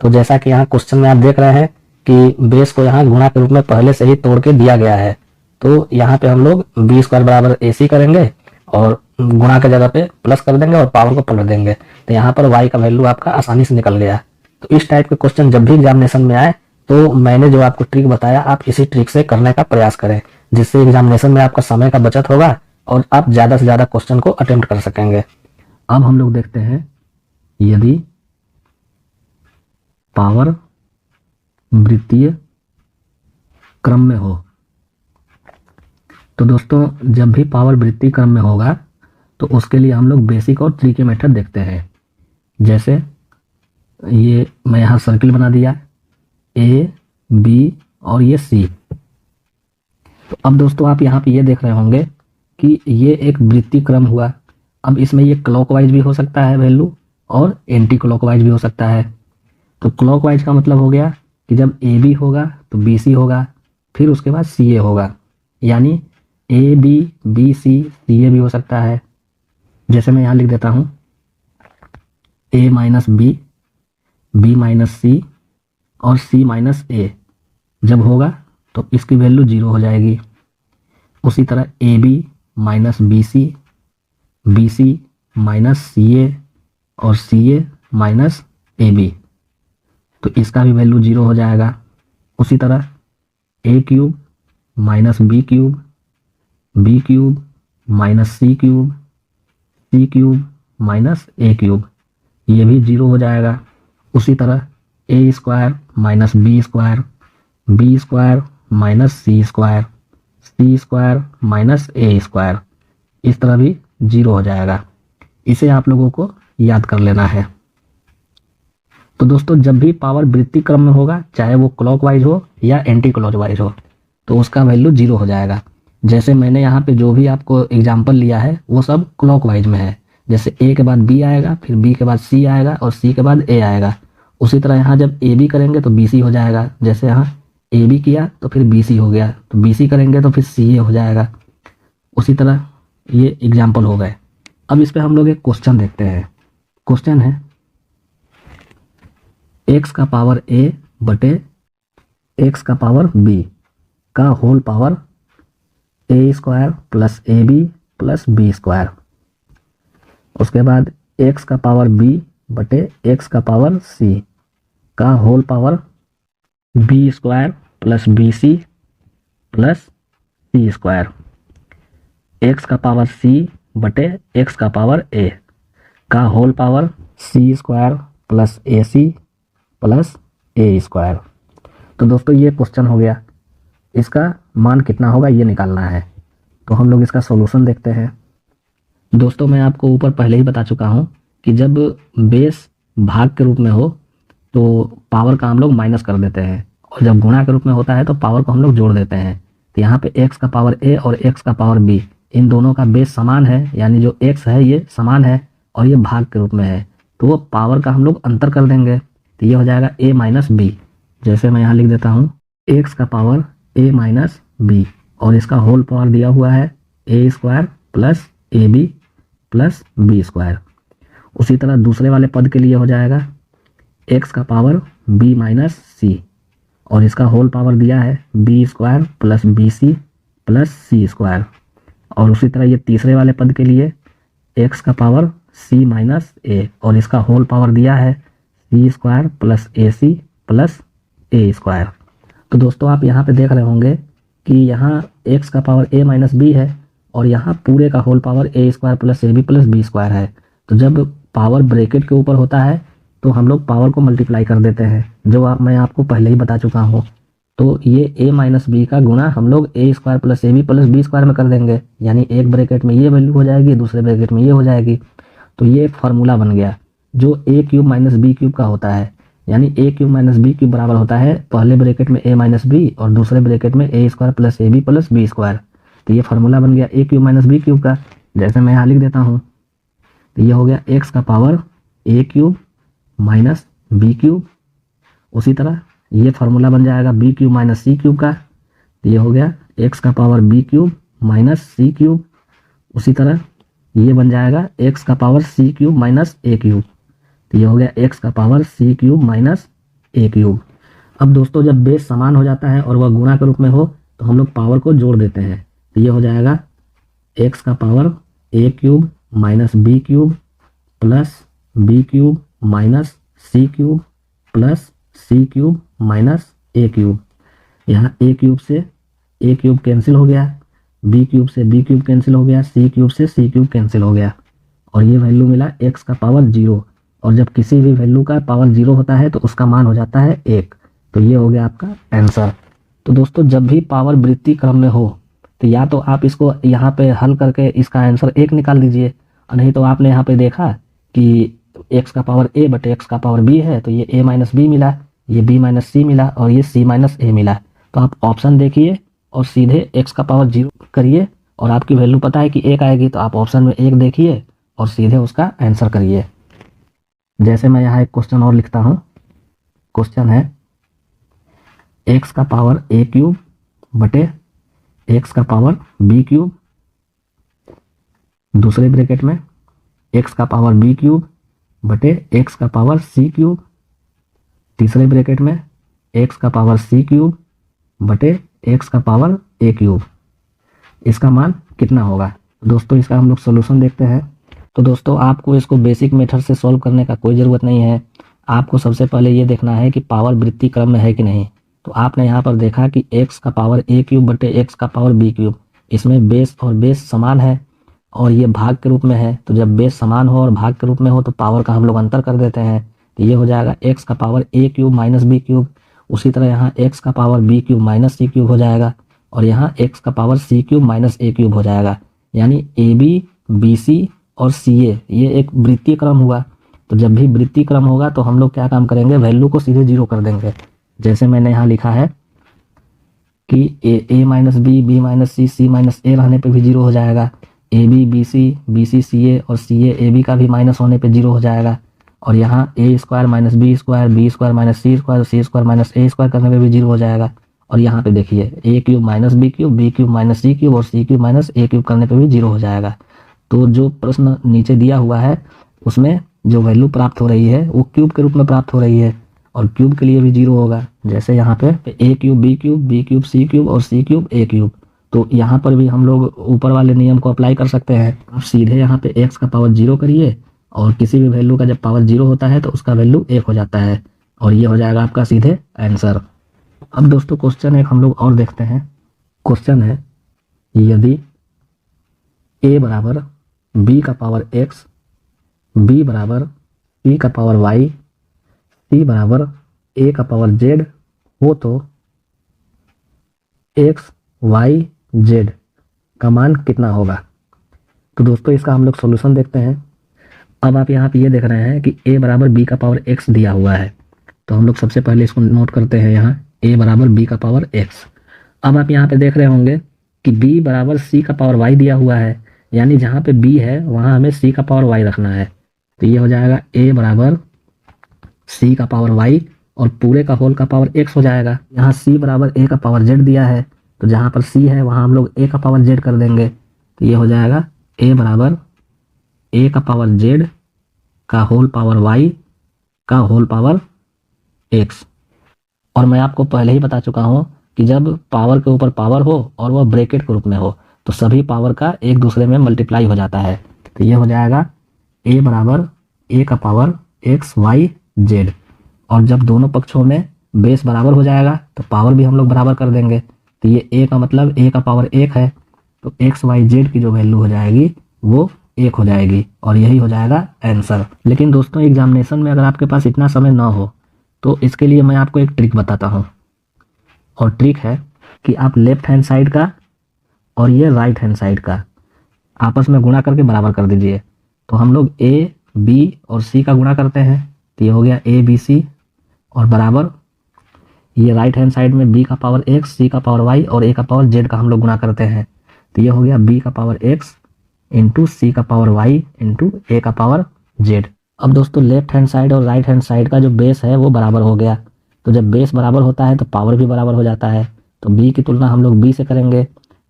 तो जैसा कि यहाँ क्वेश्चन में आप देख रहे हैं कि बेस को यहाँ गुणा के रूप में पहले से ही तोड़ के दिया गया है। तो यहाँ पे हम लोग बी स्क्वायर बराबर AC करेंगे और गुणा के जगह पे प्लस कर देंगे और पावर को पलट देंगे। तो यहाँ पर y का वैल्यू आपका आसानी से निकल गया। तो इस टाइप के क्वेश्चन जब भी एग्जामिनेशन में आए तो मैंने जो आपको ट्रिक बताया आप इसी ट्रिक से करने का प्रयास करें, जिससे एग्जामिनेशन में आपका समय का बचत होगा और आप ज्यादा से ज्यादा क्वेश्चन को अटेम्प्ट कर सकेंगे। अब हम लोग देखते हैं यदि पावर वृत्तीय क्रम में हो। तो दोस्तों जब भी पावर वृत्तीय क्रम में होगा तो उसके लिए हम लोग बेसिक और ट्री के मेथड देखते हैं। जैसे ये मैं यहाँ सर्किल बना दिया A, B और ये C। तो अब दोस्तों आप यहाँ पे ये देख रहे होंगे कि ये एक वृत्तीय क्रम हुआ। अब इसमें ये क्लॉकवाइज भी हो सकता है वैल्यू और एंटी क्लॉकवाइज भी हो सकता है। तो क्लॉकवाइज का मतलब हो गया कि जब AB होगा तो BC होगा, फिर उसके बाद CA होगा, यानी AB, BC, CA भी हो सकता है। जैसे मैं यहाँ लिख देता हूँ A minus B, B minus C और C माइनस A जब होगा तो इसकी वैल्यू 0 हो जाएगी। उसी तरह AB minus BC, BC minus CA और CA माइनस AB, तो इसका भी वैल्यू 0 हो जाएगा। उसी तरह A cube minus B cube, B cube minus C cube, C cube minus A cube, ये भी 0 हो जाएगा। उसी तरह A square minus B square, B square minus C square, C square minus A square, इस तरह भी 0 हो जाएगा। इसे आप लोगों को याद कर लेना है। तो दोस्तों जब भी पावर वृत्तीय क्रम में होगा, चाहे वो क्लॉकवाइज हो या एंटी क्लॉकवाइज हो, तो उसका वैल्यू 0 हो जाएगा। जैसे मैंने यहाँ पे जो भी आपको एग्जाम्पल लिया है वो सब क्लॉकवाइज में है। जैसे A के बाद B आएगा, फिर B के बाद C आएगा और C के बाद A आएगा। उसी तरह यहाँ जब AB करेंगे तो BC हो जाएगा। जैसे यहाँ AB किया तो फिर BC हो गया, तो BC करेंगे तो फिर CA हो जाएगा। उसी तरह ये एग्जाम्पल हो गए। अब इस पे हम लोग एक क्वेश्चन देखते हैं। क्वेश्चन है x का पावर a बटे x का पावर b का whole power a square plus AB plus B square. उसके बाद x का पावर b बटे x का पावर c का whole power b square plus BC plus C square. x का पावर c बटे x का पावर a का whole power C square plus AC plus A square. तो दोस्तों ये क्वेश्चन हो गया, इसका मान कितना होगा ये निकालना है। तो हम लोग इसका सॉल्यूशन देखते हैं। दोस्तों मैं आपको ऊपर पहले ही बता चुका हूँ कि जब बेस भाग के रूप में हो तो पावर का हम लोग माइनस कर देते हैं, और जब गुणा के रूप में होता है तो पावर को हम लोग जोड़ देते हैं। तो यहाँ पे x का पावर a और x का पावर b, इन दोनों का बेस समान है, यानी जो x है ये समान है और ये भाग के रूप में है, तो वो पावर का हम लोग अंतर कर देंगे। तो ये हो जाएगा a माइनस b। जैसे मैं यहाँ लिख देता हूँ x का पावर a माइनस b और इसका होल पावर दिया हुआ है a square plus AB plus B square. उसी तरह दूसरे वाले पद के लिए हो जाएगा x का पावर b माइनस c और इसका होल पावर दिया है b square plus BC plus C square. और उसी तरह ये तीसरे वाले पद के लिए x का पावर c माइनस a और इसका होल पावर दिया है C square plus AC plus A square. तो दोस्तों आप यहाँ पे देख रहे होंगे कि यहाँ x का पावर a माइनस b है और यहाँ पूरे का whole power a square plus AB plus B square है। तो जब पावर ब्रैकेट के ऊपर होता है तो हम लोग पावर को मल्टीप्लाई कर देते हैं, जो मैं आपको पहले ही बता चुका हूँ। तो ये a माइनस b का गुणा हम लोग a square plus AB plus B square में कर देंगे, यानी एक ब्रैकेट में ये वैल्यू हो जाएगी, दूसरे ब्रैकेट में ये हो जाएगी। तो ये एक फार्मूला बन गया जो a cube minus b cube का होता है। यानी ए क्यूब माइनस बी क्यूब बराबर होता है पहले ब्रैकेट में ए माइनस बी और दूसरे ब्रैकेट में A square plus A B plus B square. तो ये फार्मूला बन गया A cube minus B cube का। जैसे मैं यहाँ लिख देता हूँ, तो ये हो गया एक्स का power A cube minus B cube. उसी तरह ये फार्मूला बन जाएगा B cube minus C cube का। तो ये हो गया एक्स का power B cube minus C cube. उसी तरह ये बन जाएगा एक्स का power C cube minus A cube. तो ये हो गया एक्स का power C cube minus A cube. अब दोस्तों जब बेस समान हो जाता है और वह गुणा के रूप में हो तो हम लोग पावर को जोड़ देते हैं। तो ये हो जाएगा एक्स का power A cube minus B cube plus B cube minus C cube plus C cube minus A cube. यहाँ ए क्यूब से ए क्यूब कैंसिल हो गया, बी क्यूब से बी क्यूब कैंसिल हो गया, सी क्यूब से सी क्यूब कैंसिल हो गया और ये वैल्यू मिला एक्स का पावर 0। और जब किसी भी वैल्यू का पावर 0 होता है तो उसका मान हो जाता है 1। तो ये हो गया आपका आंसर। तो दोस्तों जब भी पावर वृत्ति क्रम में हो तो या तो आप इसको यहाँ पे हल करके इसका आंसर 1 निकाल दीजिए, और नहीं तो आपने यहाँ पे देखा कि एक्स का पावर ए बटे एक्स का पावर बी है, तो ये ए माइनस बी मिला, ये बी माइनस सी मिला और ये सी माइनस ए मिला। तो आप ऑप्शन देखिए और सीधे एक्स का पावर 0 करिए और आपकी वैल्यू पता है कि 1 आएगी, तो आप ऑप्शन में 1 देखिए और सीधे उसका आंसर करिए। जैसे मैं यहाँ एक क्वेश्चन और लिखता हूँ। क्वेश्चन है एक्स का पावर ए क्यूब बटे एक्स का पावर बी क्यूब, दूसरे ब्रैकेट में एक्स का पावर बी क्यूब बटे एक्स का पावर सी क्यूब, तीसरे ब्रैकेट में एक्स का पावर सी क्यूब बटे एक्स का पावर ए क्यूब। इसका मान कितना होगा? दोस्तों इसका हम लोग सोल्यूशन देखते हैं। तो दोस्तों आपको इसको बेसिक मेथड से सॉल्व करने का कोई ज़रूरत नहीं है। आपको सबसे पहले ये देखना है कि पावर वृत्ति क्रम में है कि नहीं। तो आपने यहाँ पर देखा कि एक्स का पावर ए क्यूब बटे एक्स का पावर बी क्यूब, इसमें बेस और बेस समान है और ये भाग के रूप में है। तो जब बेस समान हो और भाग के रूप में हो तो पावर का हम लोग अंतर कर देते हैं। तो ये हो जाएगा एक्स का power A cube minus B cube. उसी तरह यहाँ एक्स का power B cube minus C cube हो जाएगा और यहाँ एक्स का power C cube minus A cube हो जाएगा। यानी ए बी बी सी और सी ए ये एक वृत्तीय क्रम हुआ। तो जब भी वृत्तीय क्रम होगा तो हम लोग क्या काम करेंगे, वैल्यू को सीधे 0 कर देंगे। जैसे मैंने यहाँ लिखा है कि ए माइनस बी माइनस सी माइनस ए रहने पे भी 0 हो जाएगा। ए बी सी सी ए और सी ए बी का भी माइनस होने पे 0 हो जाएगा। और यहाँ A square minus B square minus C square minus A square करने पे भी 0 हो जाएगा। और यहाँ पे देखिए A cube minus B cube minus C cube और C cube minus A cube करने पे भी 0 हो जाएगा। तो जो प्रश्न नीचे दिया हुआ है उसमें जो वैल्यू प्राप्त हो रही है वो क्यूब के रूप में प्राप्त हो रही है और क्यूब के लिए भी 0 होगा। जैसे यहाँ पे ए cube B cube C cube और सी क्यूब ए क्यूब, तो यहाँ पर भी हम लोग ऊपर वाले नियम को अप्लाई कर सकते हैं। आप सीधे यहाँ पे एक्स का पावर 0 करिए और किसी भी वैल्यू का जब पावर 0 होता है तो उसका वैल्यू 1 हो जाता है और ये हो जाएगा आपका सीधे आंसर। अब दोस्तों क्वेश्चन एक हम लोग और देखते हैं। क्वेश्चन है यदि a बराबर b का पावर x, b बराबर c का पावर y, c बराबर a का पावर z हो तो x y z का मान कितना होगा? तो दोस्तों इसका हम लोग सॉल्यूशन देखते हैं। अब आप यहाँ पे ये देख रहे हैं कि a बराबर b का पावर x दिया हुआ है, तो हम लोग सबसे पहले इसको नोट करते हैं। यहाँ a बराबर b का पावर x। अब आप यहाँ पे देख रहे होंगे कि b बराबर c का पावर y दिया हुआ है, यानी जहाँ पे b है वहाँ हमें c का पावर y रखना है। तो ये हो जाएगा a बराबर c का पावर y और पूरे का होल का पावर x हो जाएगा। यहाँ c बराबर a का पावर z दिया है, तो जहाँ पर c है वहाँ हम लोग a का पावर z कर देंगे। तो ये हो जाएगा a बराबर a का पावर z का होल पावर y का होल पावर x। और मैं आपको पहले ही बता चुका हूँ कि जब पावर के ऊपर पावर हो और वह ब्रैकेट के रूप में हो तो सभी पावर का एक दूसरे में मल्टीप्लाई हो जाता है। तो ये हो जाएगा a बराबर a का पावर x y z, और जब दोनों पक्षों में बेस बराबर हो जाएगा तो पावर भी हम लोग बराबर कर देंगे। तो ये a का मतलब a का पावर 1 है, तो x y z की जो वैल्यू हो जाएगी वो 1 हो जाएगी और यही हो जाएगा आंसर। लेकिन दोस्तों एग्जामिनेशन में अगर आपके पास इतना समय ना हो तो इसके लिए मैं आपको एक ट्रिक बताता हूँ, और ट्रिक है कि आप लेफ्ट हैंड साइड का और ये राइट हैंड साइड का आपस में गुणा करके बराबर कर दीजिए। तो हम लोग a b और c का गुणा करते हैं, तो ये हो गया a b c और बराबर ये राइट हैंड साइड में b का पावर x, c का पावर y और a का पावर z का हम लोग गुणा करते हैं। तो ये हो गया b का पावर x इंटू c का पावर y इंटू a का पावर z। अब दोस्तों लेफ्ट हैंड साइड और राइट हैंड साइड का जो बेस है वो बराबर हो गया। तो जब बेस बराबर होता है तो पावर भी बराबर हो जाता है। तो b की तुलना हम लोग b से करेंगे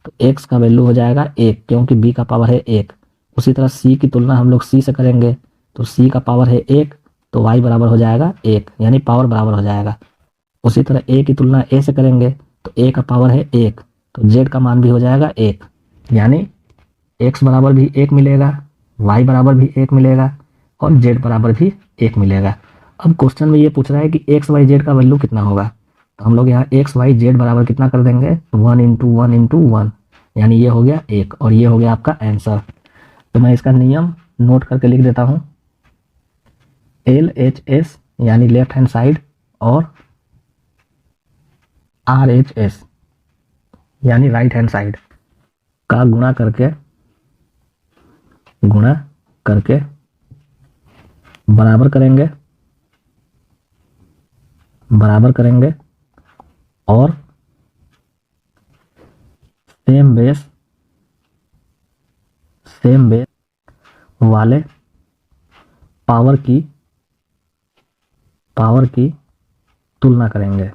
तो x का वैल्यू हो जाएगा 1, क्योंकि b का पावर है 1। उसी तरह c की तुलना हम लोग c से करेंगे तो c का पावर है 1, तो y बराबर हो जाएगा 1, यानी पावर बराबर हो जाएगा। उसी तरह a की तुलना a से करेंगे तो a का पावर है 1, तो z का मान भी हो जाएगा 1, यानी x बराबर भी 1 मिलेगा, y बराबर भी 1 मिलेगा और z बराबर भी 1 मिलेगा। अब क्वेश्चन में ये पूछ रहा है कि x y z का वैल्यू कितना होगा। तो हम लोग यहाँ x y z बराबर कितना कर देंगे, 1 इंटू 1 इंटू 1, यानी ये हो गया 1 और ये हो गया आपका आंसर। तो मैं इसका नियम नोट करके लिख देता हूँ। LHS यानी लेफ्ट हैंड साइड और RHS यानी राइट हैंड साइड का गुणा करके बराबर करेंगे और सेम बेस वाले पावर की तुलना करेंगे।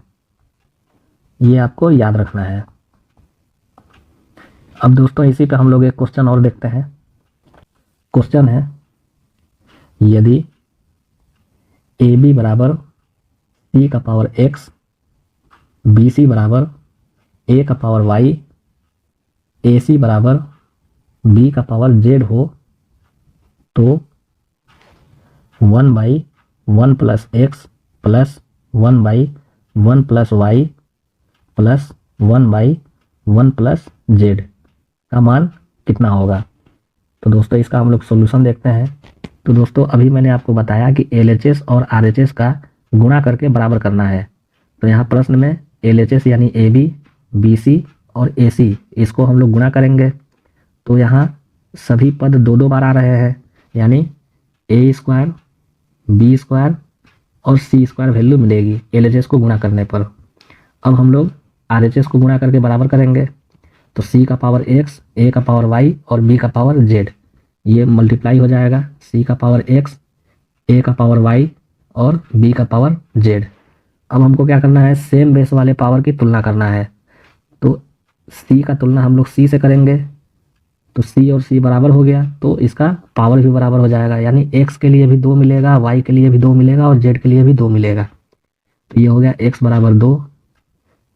ये आपको याद रखना है। अब दोस्तों इसी पे हम लोग एक क्वेश्चन और देखते हैं। क्वेश्चन है, यदि AB बराबर C का पावर x, BC बराबर A का पावर y, AC बराबर B का पावर z हो तो 1/1 plus x plus 1/1 plus y plus 1/1 plus z का मान कितना होगा। तो दोस्तों इसका हम लोग सॉल्यूशन देखते हैं। तो दोस्तों अभी मैंने आपको बताया कि LHS और RHS का गुणा करके बराबर करना है। तो यहाँ प्रश्न में LHS यानी AB, BC और AC इसको हम लोग गुणा करेंगे। तो यहाँ सभी पद 2-2 बार आ रहे हैं, यानी A स्क्वायर, B स्क्वायर और C स्क्वायर वैल्यू मिलेगी LHS को गुणा करने पर। अब हम लोग RHS को गुणा करके बराबर करेंगे। तो C का पावर x, A का पावर y और B का पावर z, ये मल्टीप्लाई हो जाएगा। C का पावर x, A का पावर y और B का पावर z। अब हमको क्या करना है, सेम बेस वाले पावर की तुलना करना है। तो C का तुलना हम लोग C से करेंगे तो C और C बराबर हो गया, तो इसका पावर भी बराबर हो जाएगा, यानी x के लिए भी 2 मिलेगा, y के लिए भी 2 मिलेगा और z के लिए भी 2 मिलेगा। तो ये हो गया x बराबर 2,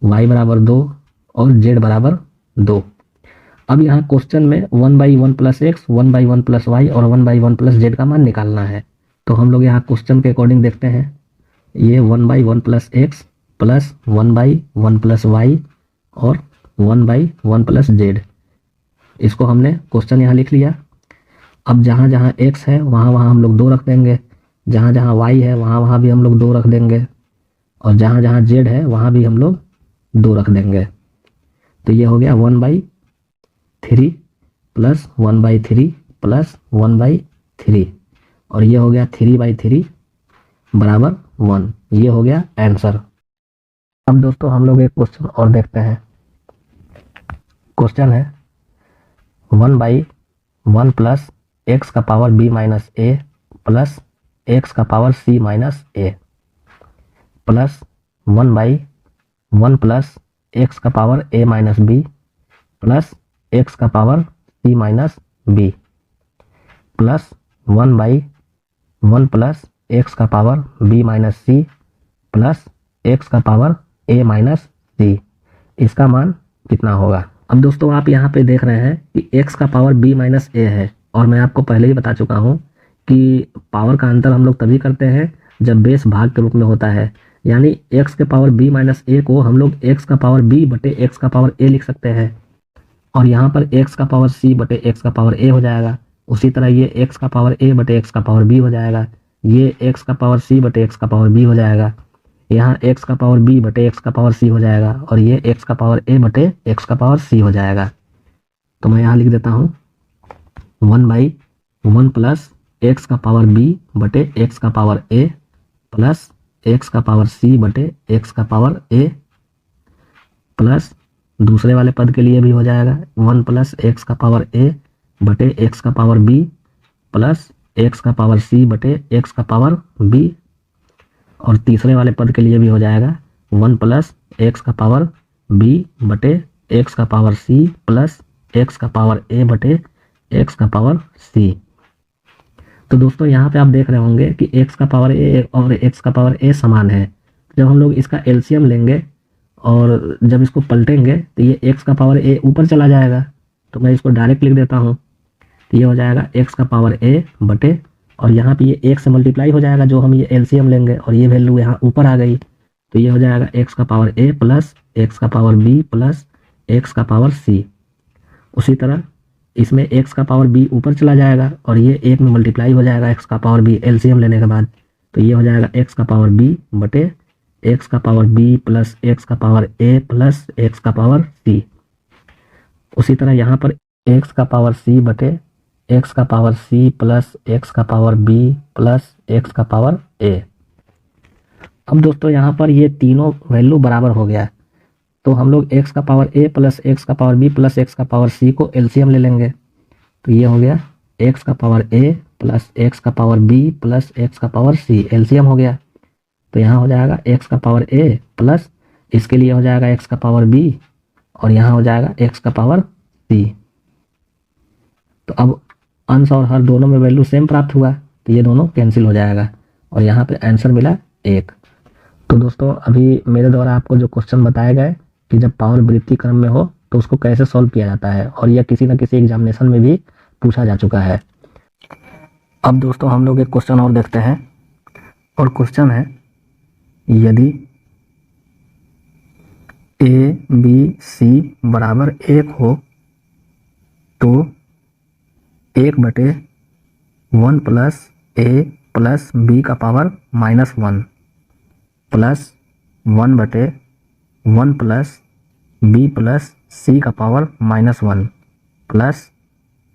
y बराबर 2 और z बराबर 2। अब यहाँ क्वेश्चन में 1/1 प्लस x, 1/1 प्लस y और 1/1 प्लस z का मान निकालना है। तो हम लोग यहाँ क्वेश्चन के अकॉर्डिंग देखते हैं। ये 1/1 plus x plus 1/1 plus y और 1/1 प्लस z, इसको हमने क्वेश्चन यहाँ लिख लिया। अब जहाँ जहाँ x है वहाँ वहाँ हम लोग 2 रख देंगे, जहाँ जहाँ y है वहाँ वहाँ भी हम लोग 2 रख देंगे और जहाँ जहाँ z है वहाँ भी हम लोग 2 रख देंगे। तो ये हो गया 1/3 प्लस 1/3 प्लस 1/3 और ये हो गया 3/3 बराबर 1। ये हो गया आंसर। अब दोस्तों हम लोग एक क्वेश्चन और देखते हैं। क्वेश्चन है 1/1 प्लस x का power b minus a plus x का power c minus a plus 1/1 plus x का power a minus b plus x का power c minus b plus 1/1 plus x का power b minus c plus x का power a minus c, इसका मान कितना होगा। अब दोस्तों आप यहाँ पे देख रहे हैं कि x का पावर b माइनस a है और मैं आपको पहले ही बता चुका हूँ कि पावर का अंतर हम लोग तभी करते हैं जब बेस भाग के रूप में होता है, यानी x के पावर b माइनस a को हम लोग x का पावर b बटे x का पावर a लिख सकते हैं और यहाँ पर x का पावर c बटे x का पावर a हो जाएगा। उसी तरह ये x का पावर a बटे x का पावर b हो जाएगा, ये x का पावर c बटे x का पावर b हो जाएगा, यहाँ x का पावर b बटे x का पावर c हो जाएगा और ये x का पावर a बटे x का पावर c हो जाएगा। तो मैं यहाँ लिख देता हूँ 1/1 प्लस x का पावर b बटे x का पावर a प्लस एक्स का पावर सी बटे एक्स का पावर ए, प्लस दूसरे वाले पद के लिए भी हो जाएगा 1 प्लस एक्स का पावर ए बटे एक्स का पावर बी, प्लस एक्स का पावर सी बटे एक्स का पावर बी, और तीसरे वाले पद के लिए भी हो जाएगा 1 प्लस एक्स का पावर बी बटे एक्स का पावर सी प्लस एक्स का पावर ए बटे एक्स का पावर सी। तो दोस्तों यहाँ पे आप देख रहे होंगे कि एक्स का पावर ए और एक्स का पावर ए समान है। जब हम लोग इसका एलसीएम लेंगे और जब इसको पलटेंगे तो ये एक्स का पावर ए ऊपर चला जाएगा, तो मैं इसको डायरेक्ट लिख देता हूँ। तो ये हो जाएगा एक्स का पावर ए बटे, और यहाँ पे ये एक से मल्टीप्लाई हो जाएगा जो हम ये एलसीएम लेंगे, और ये वैल्यू यहाँ ऊपर आ गई, तो ये हो जाएगा एक्स का पावर ए प्लस एक्स का पावर बी प्लस एक्स का पावर सी। उसी तरह इसमें एक्स का पावर बी ऊपर चला जाएगा और ये एक में मल्टीप्लाई हो जाएगा एक्स का पावर बी एलसीएम लेने के बाद, तो ये हो जाएगा एक्स का पावर बी बटे एक्स का पावर बी प्लस एक्स का पावर ए प्लस एक्स का पावर सी। उसी तरह यहाँ पर एक्स का पावर सी बटे एक्स का पावर सी प्लस एक्स का पावर बी प्लस एक्स का पावर ए। अब दोस्तों यहाँ पर ये तीनों वैल्यू बराबर हो गया, तो हम लोग एक्स का पावर ए प्लस एक्स का पावर बी प्लस एक्स का पावर सी को एलसीएम ले लेंगे। तो ये हो गया एक्स का पावर ए प्लस एक्स का पावर बी प्लस एक्स का पावर सी, एलसीएम हो गया। तो यहाँ हो जाएगा एक्स का पावर ए प्लस इसके लिए हो जाएगा एक्स का पावर बी, और यहाँ हो जाएगा एक्स का पावर सी। तो अब अंश और हर दोनों में वैल्यू सेम प्राप्त हुआ, तो ये दोनों कैंसिल हो जाएगा, और यहाँ पे आंसर मिला 1। तो दोस्तों अभी मेरे द्वारा आपको जो क्वेश्चन बताए गए कि जब पावर वृद्धि क्रम में हो तो उसको कैसे सॉल्व किया जाता है, और यह किसी न किसी एग्जामिनेशन में भी पूछा जा चुका है। अब दोस्तों हम लोग एक क्वेश्चन और देखते हैं, और क्वेश्चन है यदि ए बी सी बराबर 1 हो तो 1 बटे 1 प्लस ए प्लस बी का पावर -1 प्लस 1 बटे 1 प्लस बी प्लस सी का पावर -1 प्लस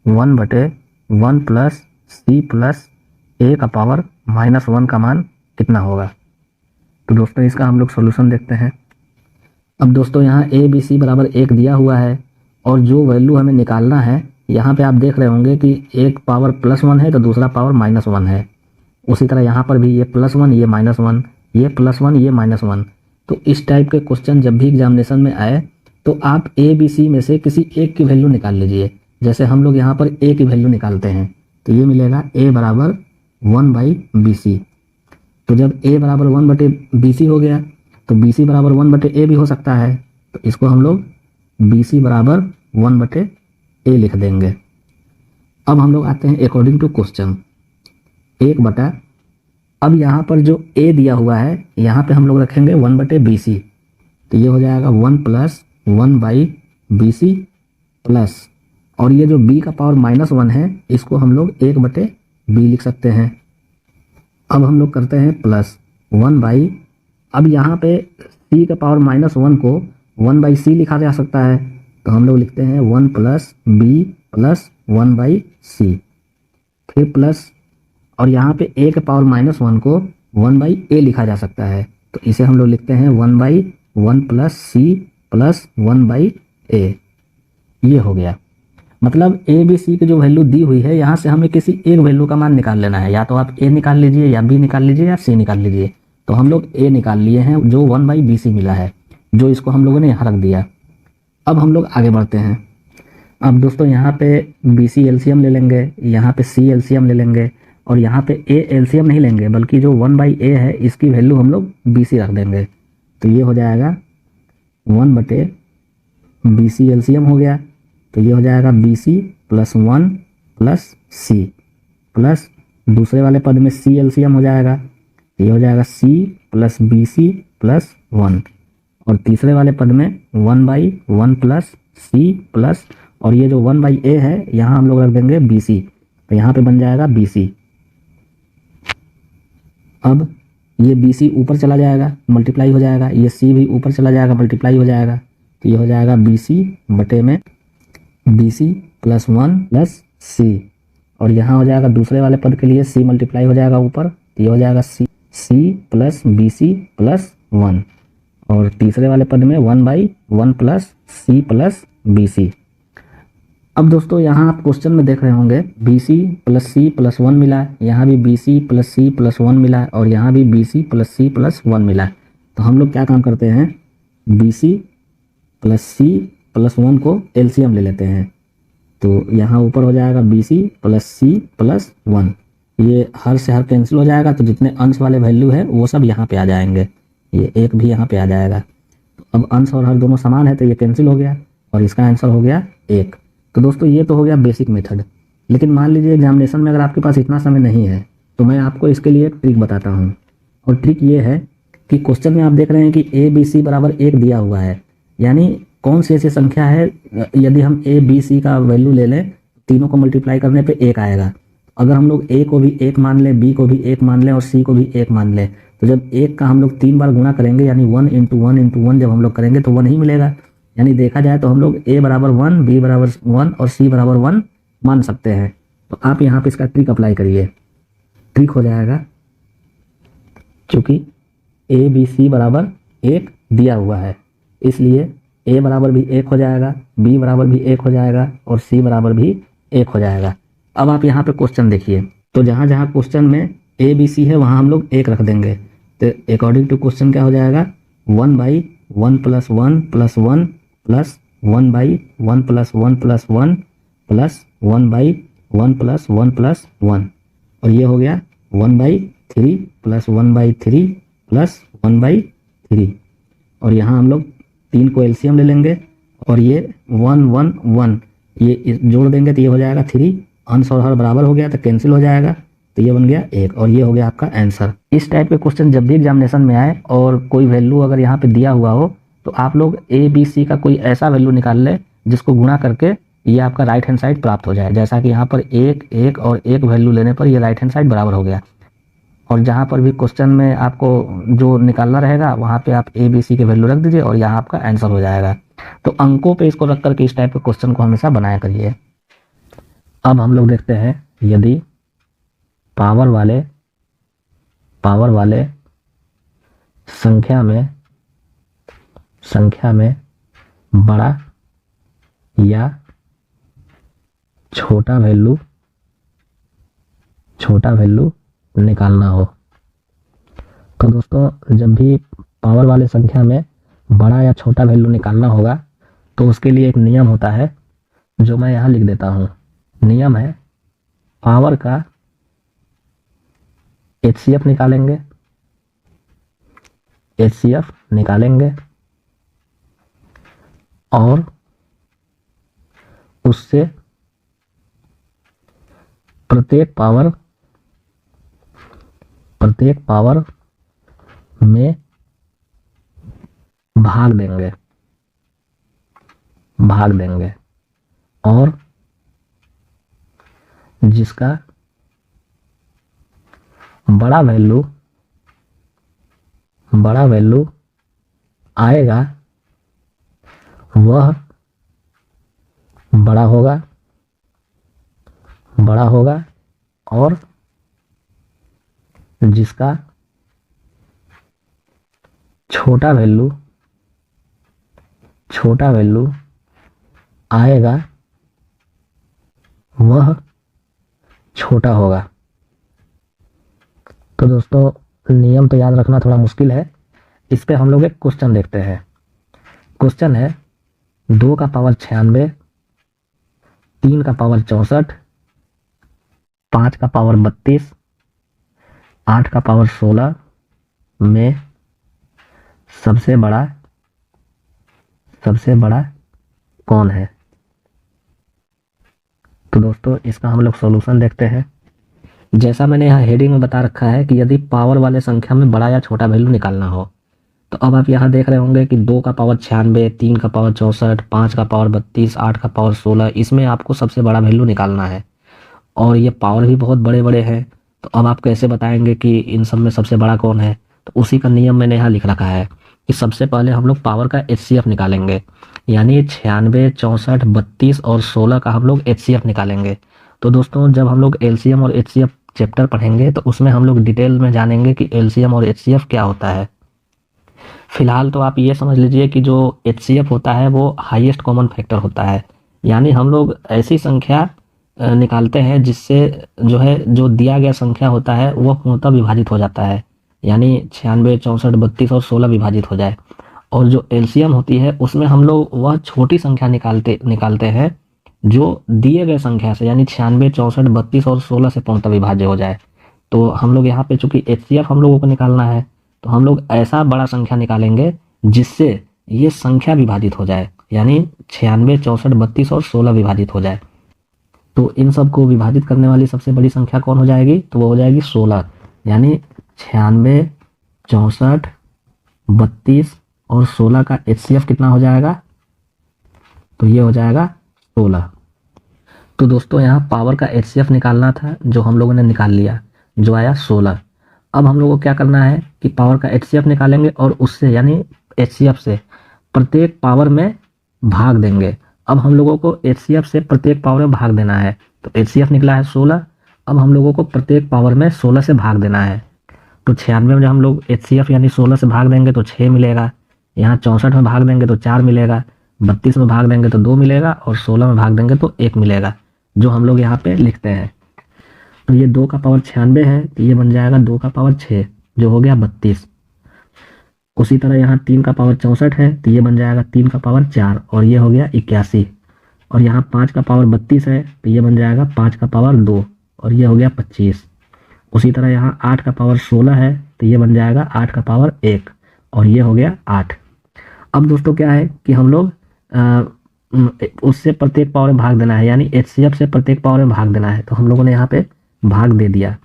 1 बटे 1 प्लस सी प्लस ए का पावर -1 का मान कितना होगा। तो दोस्तों इसका हम लोग सॉल्यूशन देखते हैं। अब दोस्तों यहाँ ए बी सी बराबर 1 दिया हुआ है, और जो वैल्यू हमें निकालना है यहाँ पे आप देख रहे होंगे कि एक पावर +1 है तो दूसरा पावर -1 है। उसी तरह यहाँ पर भी ये +1 ये -1, ये +1 ये -1। तो इस टाइप के क्वेश्चन जब भी एग्जामिनेशन में आए तो आप ए बी सी में से किसी एक की वैल्यू निकाल लीजिए। जैसे हम लोग यहाँ पर ए की वैल्यू निकालते हैं, तो ये मिलेगा ए बराबर 1/BC। तो जब ए बराबर 1/BC हो गया तो BC बराबर 1/A भी हो सकता है, तो इसको हम लोग BC बराबर 1/A लिख देंगे। अब हम लोग आते हैं अकॉर्डिंग टू क्वेश्चन 1/। अब यहाँ पर जो A दिया हुआ है यहाँ पे हम लोग रखेंगे 1/BC, तो ये हो जाएगा 1 प्लस 1/BC प्लस, और ये जो B का पावर -1 है इसको हम लोग 1/B लिख सकते हैं। अब हम लोग करते हैं प्लस 1/, अब यहाँ पे C का पावर -1 को 1/C लिखा जा सकता है, तो हम लोग लिखते हैं 1 प्लस B प्लस 1/C, फिर प्लस, और यहाँ पे A के पावर -1 को 1/A लिखा जा सकता है, तो इसे हम लोग लिखते हैं 1/1 प्लस C प्लस 1/A। ये हो गया। मतलब ए बी सी की जो वैल्यू दी हुई है यहाँ से हमें किसी एक वैल्यू का मान निकाल लेना है, या तो आप ए निकाल लीजिए या बी निकाल लीजिए या सी निकाल लीजिए। तो हम लोग ए निकाल लिए हैं जो 1/BC मिला है, जो इसको हम लोगों ने यहाँ रख दिया। अब हम लोग आगे बढ़ते हैं। अब दोस्तों यहाँ पे BC एलसीएम ले लेंगे, यहाँ पे C एलसीएम ले लेंगे, और यहाँ पे A एलसीएम नहीं लेंगे बल्कि जो 1/A है इसकी वैल्यू हम लोग BC रख देंगे। तो ये हो जाएगा 1/BC एलसीएम हो गया, तो ये हो जाएगा BC plus 1 plus C plus दूसरे वाले पद में C एलसीएम हो जाएगा, ये हो जाएगा C प्लस BC प्लस 1, और तीसरे वाले पद में 1/1 प्लस C प्लस, और ये जो 1/A है यहाँ हम लोग रख देंगे BC, तो यहाँ पे बन जाएगा BC। अब ये BC ऊपर चला जाएगा मल्टीप्लाई हो जाएगा, ये C भी ऊपर चला जाएगा मल्टीप्लाई हो जाएगा, तो ये हो जाएगा BC बटे में BC प्लस 1 प्लस C, और यहाँ हो जाएगा दूसरे वाले पद के लिए C मल्टीप्लाई हो जाएगा ऊपर, तो ये हो जाएगा c plus b c plus 1, और तीसरे वाले पद में 1/1 plus c plus b c. अब दोस्तों यहाँ आप क्वेश्चन में देख रहे होंगे b c plus c plus 1 मिला है, यहाँ भी b c plus c plus 1 मिला है, और यहाँ भी b c plus c plus 1 मिला है। तो हम लोग क्या काम करते हैं, b c plus c plus 1 को एलसीएम ले लेते हैं। तो यहाँ ऊपर हो जाएगा b c plus c plus 1, ये हर से हर कैंसिल हो जाएगा, तो जितने अंश वाले वैल्यू है वो सब यहाँ पे आ जाएंगे, ये एक भी यहाँ पे आ जाएगा। तो अब अंश और हर दोनों समान है तो ये कैंसिल हो गया, और इसका आंसर हो गया 1। तो दोस्तों ये तो हो गया बेसिक मेथड। लेकिन मान लीजिए एग्जामिनेशन में अगर आपके पास इतना समय नहीं है तो मैं आपको इसके लिए एक ट्रिक बताता हूँ। और ट्रिक ये है कि क्वेश्चन में आप देख रहे हैं कि ए बी सी बराबर 1 दिया हुआ है, यानी कौन सी ऐसी संख्या है यदि हम ए बी सी का वैल्यू ले लें तीनों को मल्टीप्लाई करने पे 1 आएगा। अगर हम लोग ए को भी 1 मान लें, बी को भी 1 मान लें और सी को भी 1 मान लें, तो जब 1 का हम लोग 3 बार गुणा करेंगे यानी 1 × 1 × 1 जब हम लोग करेंगे तो 1 ही मिलेगा। यानी देखा जाए तो हम लोग a बराबर 1, b बराबर 1 और c बराबर 1 मान सकते हैं। तो आप यहाँ पे इसका ट्रिक अप्लाई करिए। ट्रिक हो जाएगा, चूंकि a b c बराबर 1 दिया हुआ है इसलिए a बराबर भी 1 हो जाएगा, b बराबर भी 1 हो जाएगा और c बराबर भी 1 हो जाएगा। अब आप यहाँ पे क्वेश्चन देखिए, तो जहाँ जहाँ क्वेश्चन में a b c है वहाँ हम लोग 1 रख देंगे। तो अकॉर्डिंग टू क्वेश्चन क्या हो जाएगा, 1/1 plus 1 plus 1 plus 1/1 plus 1 plus 1 plus 1/1 plus 1 plus 1, और ये हो गया 1/3 प्लस 1/3 प्लस 1/3, और यहाँ हम लोग 3 को एलसीएम ले लेंगे और ये 1 1 1 ये जोड़ देंगे तो ये हो जाएगा 3, अंश और हर बराबर हो गया तो कैंसिल हो जाएगा, तो ये बन गया 1, और ये हो गया आपका आंसर। इस टाइप के क्वेश्चन जब भी एग्जामिनेशन में आए और कोई वैल्यू अगर यहाँ पे दिया हुआ हो तो आप लोग ए बी सी का कोई ऐसा वैल्यू निकाल ले जिसको गुणा करके ये आपका राइट हैंड साइड प्राप्त हो जाए। जैसा कि यहाँ पर 1 1 और 1 वैल्यू लेने पर ये राइट हैंड साइड बराबर हो गया, और जहाँ पर भी क्वेश्चन में आपको जो निकालना रहेगा वहाँ पे आप ए बी सी के वैल्यू रख दीजिए और यहाँ आपका आंसर हो जाएगा। तो अंकों पे इसको रख करके इस टाइप के क्वेश्चन को हमेशा बनाया करिए। अब हम लोग देखते हैं यदि पावर वाले संख्या में बड़ा या छोटा वैल्यू निकालना हो। तो दोस्तों जब भी पावर वाले संख्या में बड़ा या छोटा वैल्यू निकालना होगा तो उसके लिए एक नियम होता है जो मैं यहाँ लिख देता हूँ। नियम है, पावर का HCF निकालेंगे और उससे प्रत्येक पावर में भाग देंगे और जिसका बड़ा वैल्यू आएगा वह बड़ा होगा और जिसका छोटा वैल्यू आएगा वह छोटा होगा। तो दोस्तों नियम तो याद रखना थोड़ा मुश्किल है, इस पे हम लोग एक क्वेश्चन देखते हैं। क्वेश्चन है 2 का पावर 96, 3 का पावर 64, 5 का पावर 32, 8 का पावर 16 में सबसे बड़ा कौन है। तो दोस्तों इसका हम लोग सॉल्यूशन देखते हैं। जैसा मैंने यहाँ हेडिंग में बता रखा है कि यदि पावर वाले संख्या में बड़ा या छोटा वैल्यू निकालना हो, तो अब आप यहाँ देख रहे होंगे कि 2 का पावर 96, 3 का पावर 64, 5 का पावर 32, 8 का पावर 16, इसमें आपको सबसे बड़ा वैल्यू निकालना है और ये पावर भी बहुत बड़े बड़े हैं। तो अब आप कैसे बताएंगे कि इन सब में सबसे बड़ा कौन है। तो उसी का नियम मैंने यहाँ लिख रखा है कि सबसे पहले हम लोग पावर का HCF निकालेंगे, यानी 96, 64, 32 और 16 का हम लोग HCF निकालेंगे। तो दोस्तों जब हम लोग LCM और HCF चैप्टर पढ़ेंगे तो उसमें हम लोग डिटेल में जानेंगे कि एलसीएम और एचसीएफ क्या होता है। फिलहाल तो आप ये समझ लीजिए कि जो एचसीएफ होता है वो हाईएस्ट कॉमन फैक्टर होता है, यानी हम लोग ऐसी संख्या निकालते हैं जिससे जो है जो दिया गया संख्या होता है वो पूर्णतः विभाजित हो जाता है, यानी 96, 64, 32 और 16 विभाजित हो जाए। और जो एलसीएम होती है उसमें हम लोग वह छोटी संख्या निकालते हैं जो दिए गए संख्या से, यानी 96, 64, 32 और 16 से पूर्णतः विभाज्य हो जाए। तो हम लोग यहाँ पे चूंकि एचसीएफ हम लोगों को निकालना है तो हम लोग ऐसा बड़ा संख्या निकालेंगे जिससे ये संख्या विभाजित हो जाए, यानी 96, 64, 32 और 16 विभाजित हो जाए। तो इन सब को विभाजित करने वाली सबसे बड़ी संख्या कौन हो जाएगी, तो वो हो जाएगी 16, यानी 96, 64, 32 और 16 का एचसीएफ कितना हो जाएगा, तो ये हो जाएगा 16। तो दोस्तों यहाँ पावर का एचसीएफ निकालना था जो हम लोगों ने निकाल लिया, जो आया 16। अब हम लोगों को क्या करना है कि पावर का एचसीएफ निकालेंगे और उससे यानी एचसीएफ से प्रत्येक पावर में भाग देंगे। अब हम लोगों को एचसीएफ से प्रत्येक पावर में भाग देना है, तो एचसीएफ निकला है 16। अब हम लोगों को प्रत्येक पावर में 16 से भाग देना है। तो 96 में जब हम लोग एचसीएफ यानी 16 से भाग देंगे तो 6 मिलेगा, यहाँ 64 में भाग देंगे तो 4 मिलेगा, 32 में भाग देंगे तो 2 मिलेगा और 16 में भाग देंगे तो 1 मिलेगा, जो हम लोग यहाँ पे लिखते हैं। तो ये 2 का पावर 96 है तो ये बन जाएगा 2 का पावर 6, जो हो गया 32। उसी तरह यहाँ 3 का पावर 64 है तो ये बन जाएगा 3 का पावर 4 और ये हो गया 81। और यहाँ 5 का पावर 32 है तो ये बन जाएगा 5 का पावर 2 और ये हो गया 25। उसी तरह यहाँ 8 का पावर 16 है तो ये बन जाएगा 8 का पावर 1 और ये हो गया 8। अब दोस्तों क्या है कि हम लोग उससे प्रत्येक पावर में भाग देना है, यानी एचसीएफ से प्रत्येक पावर में भाग देना है। तो हम लोगों ने यहाँ पे भाग दे दिया।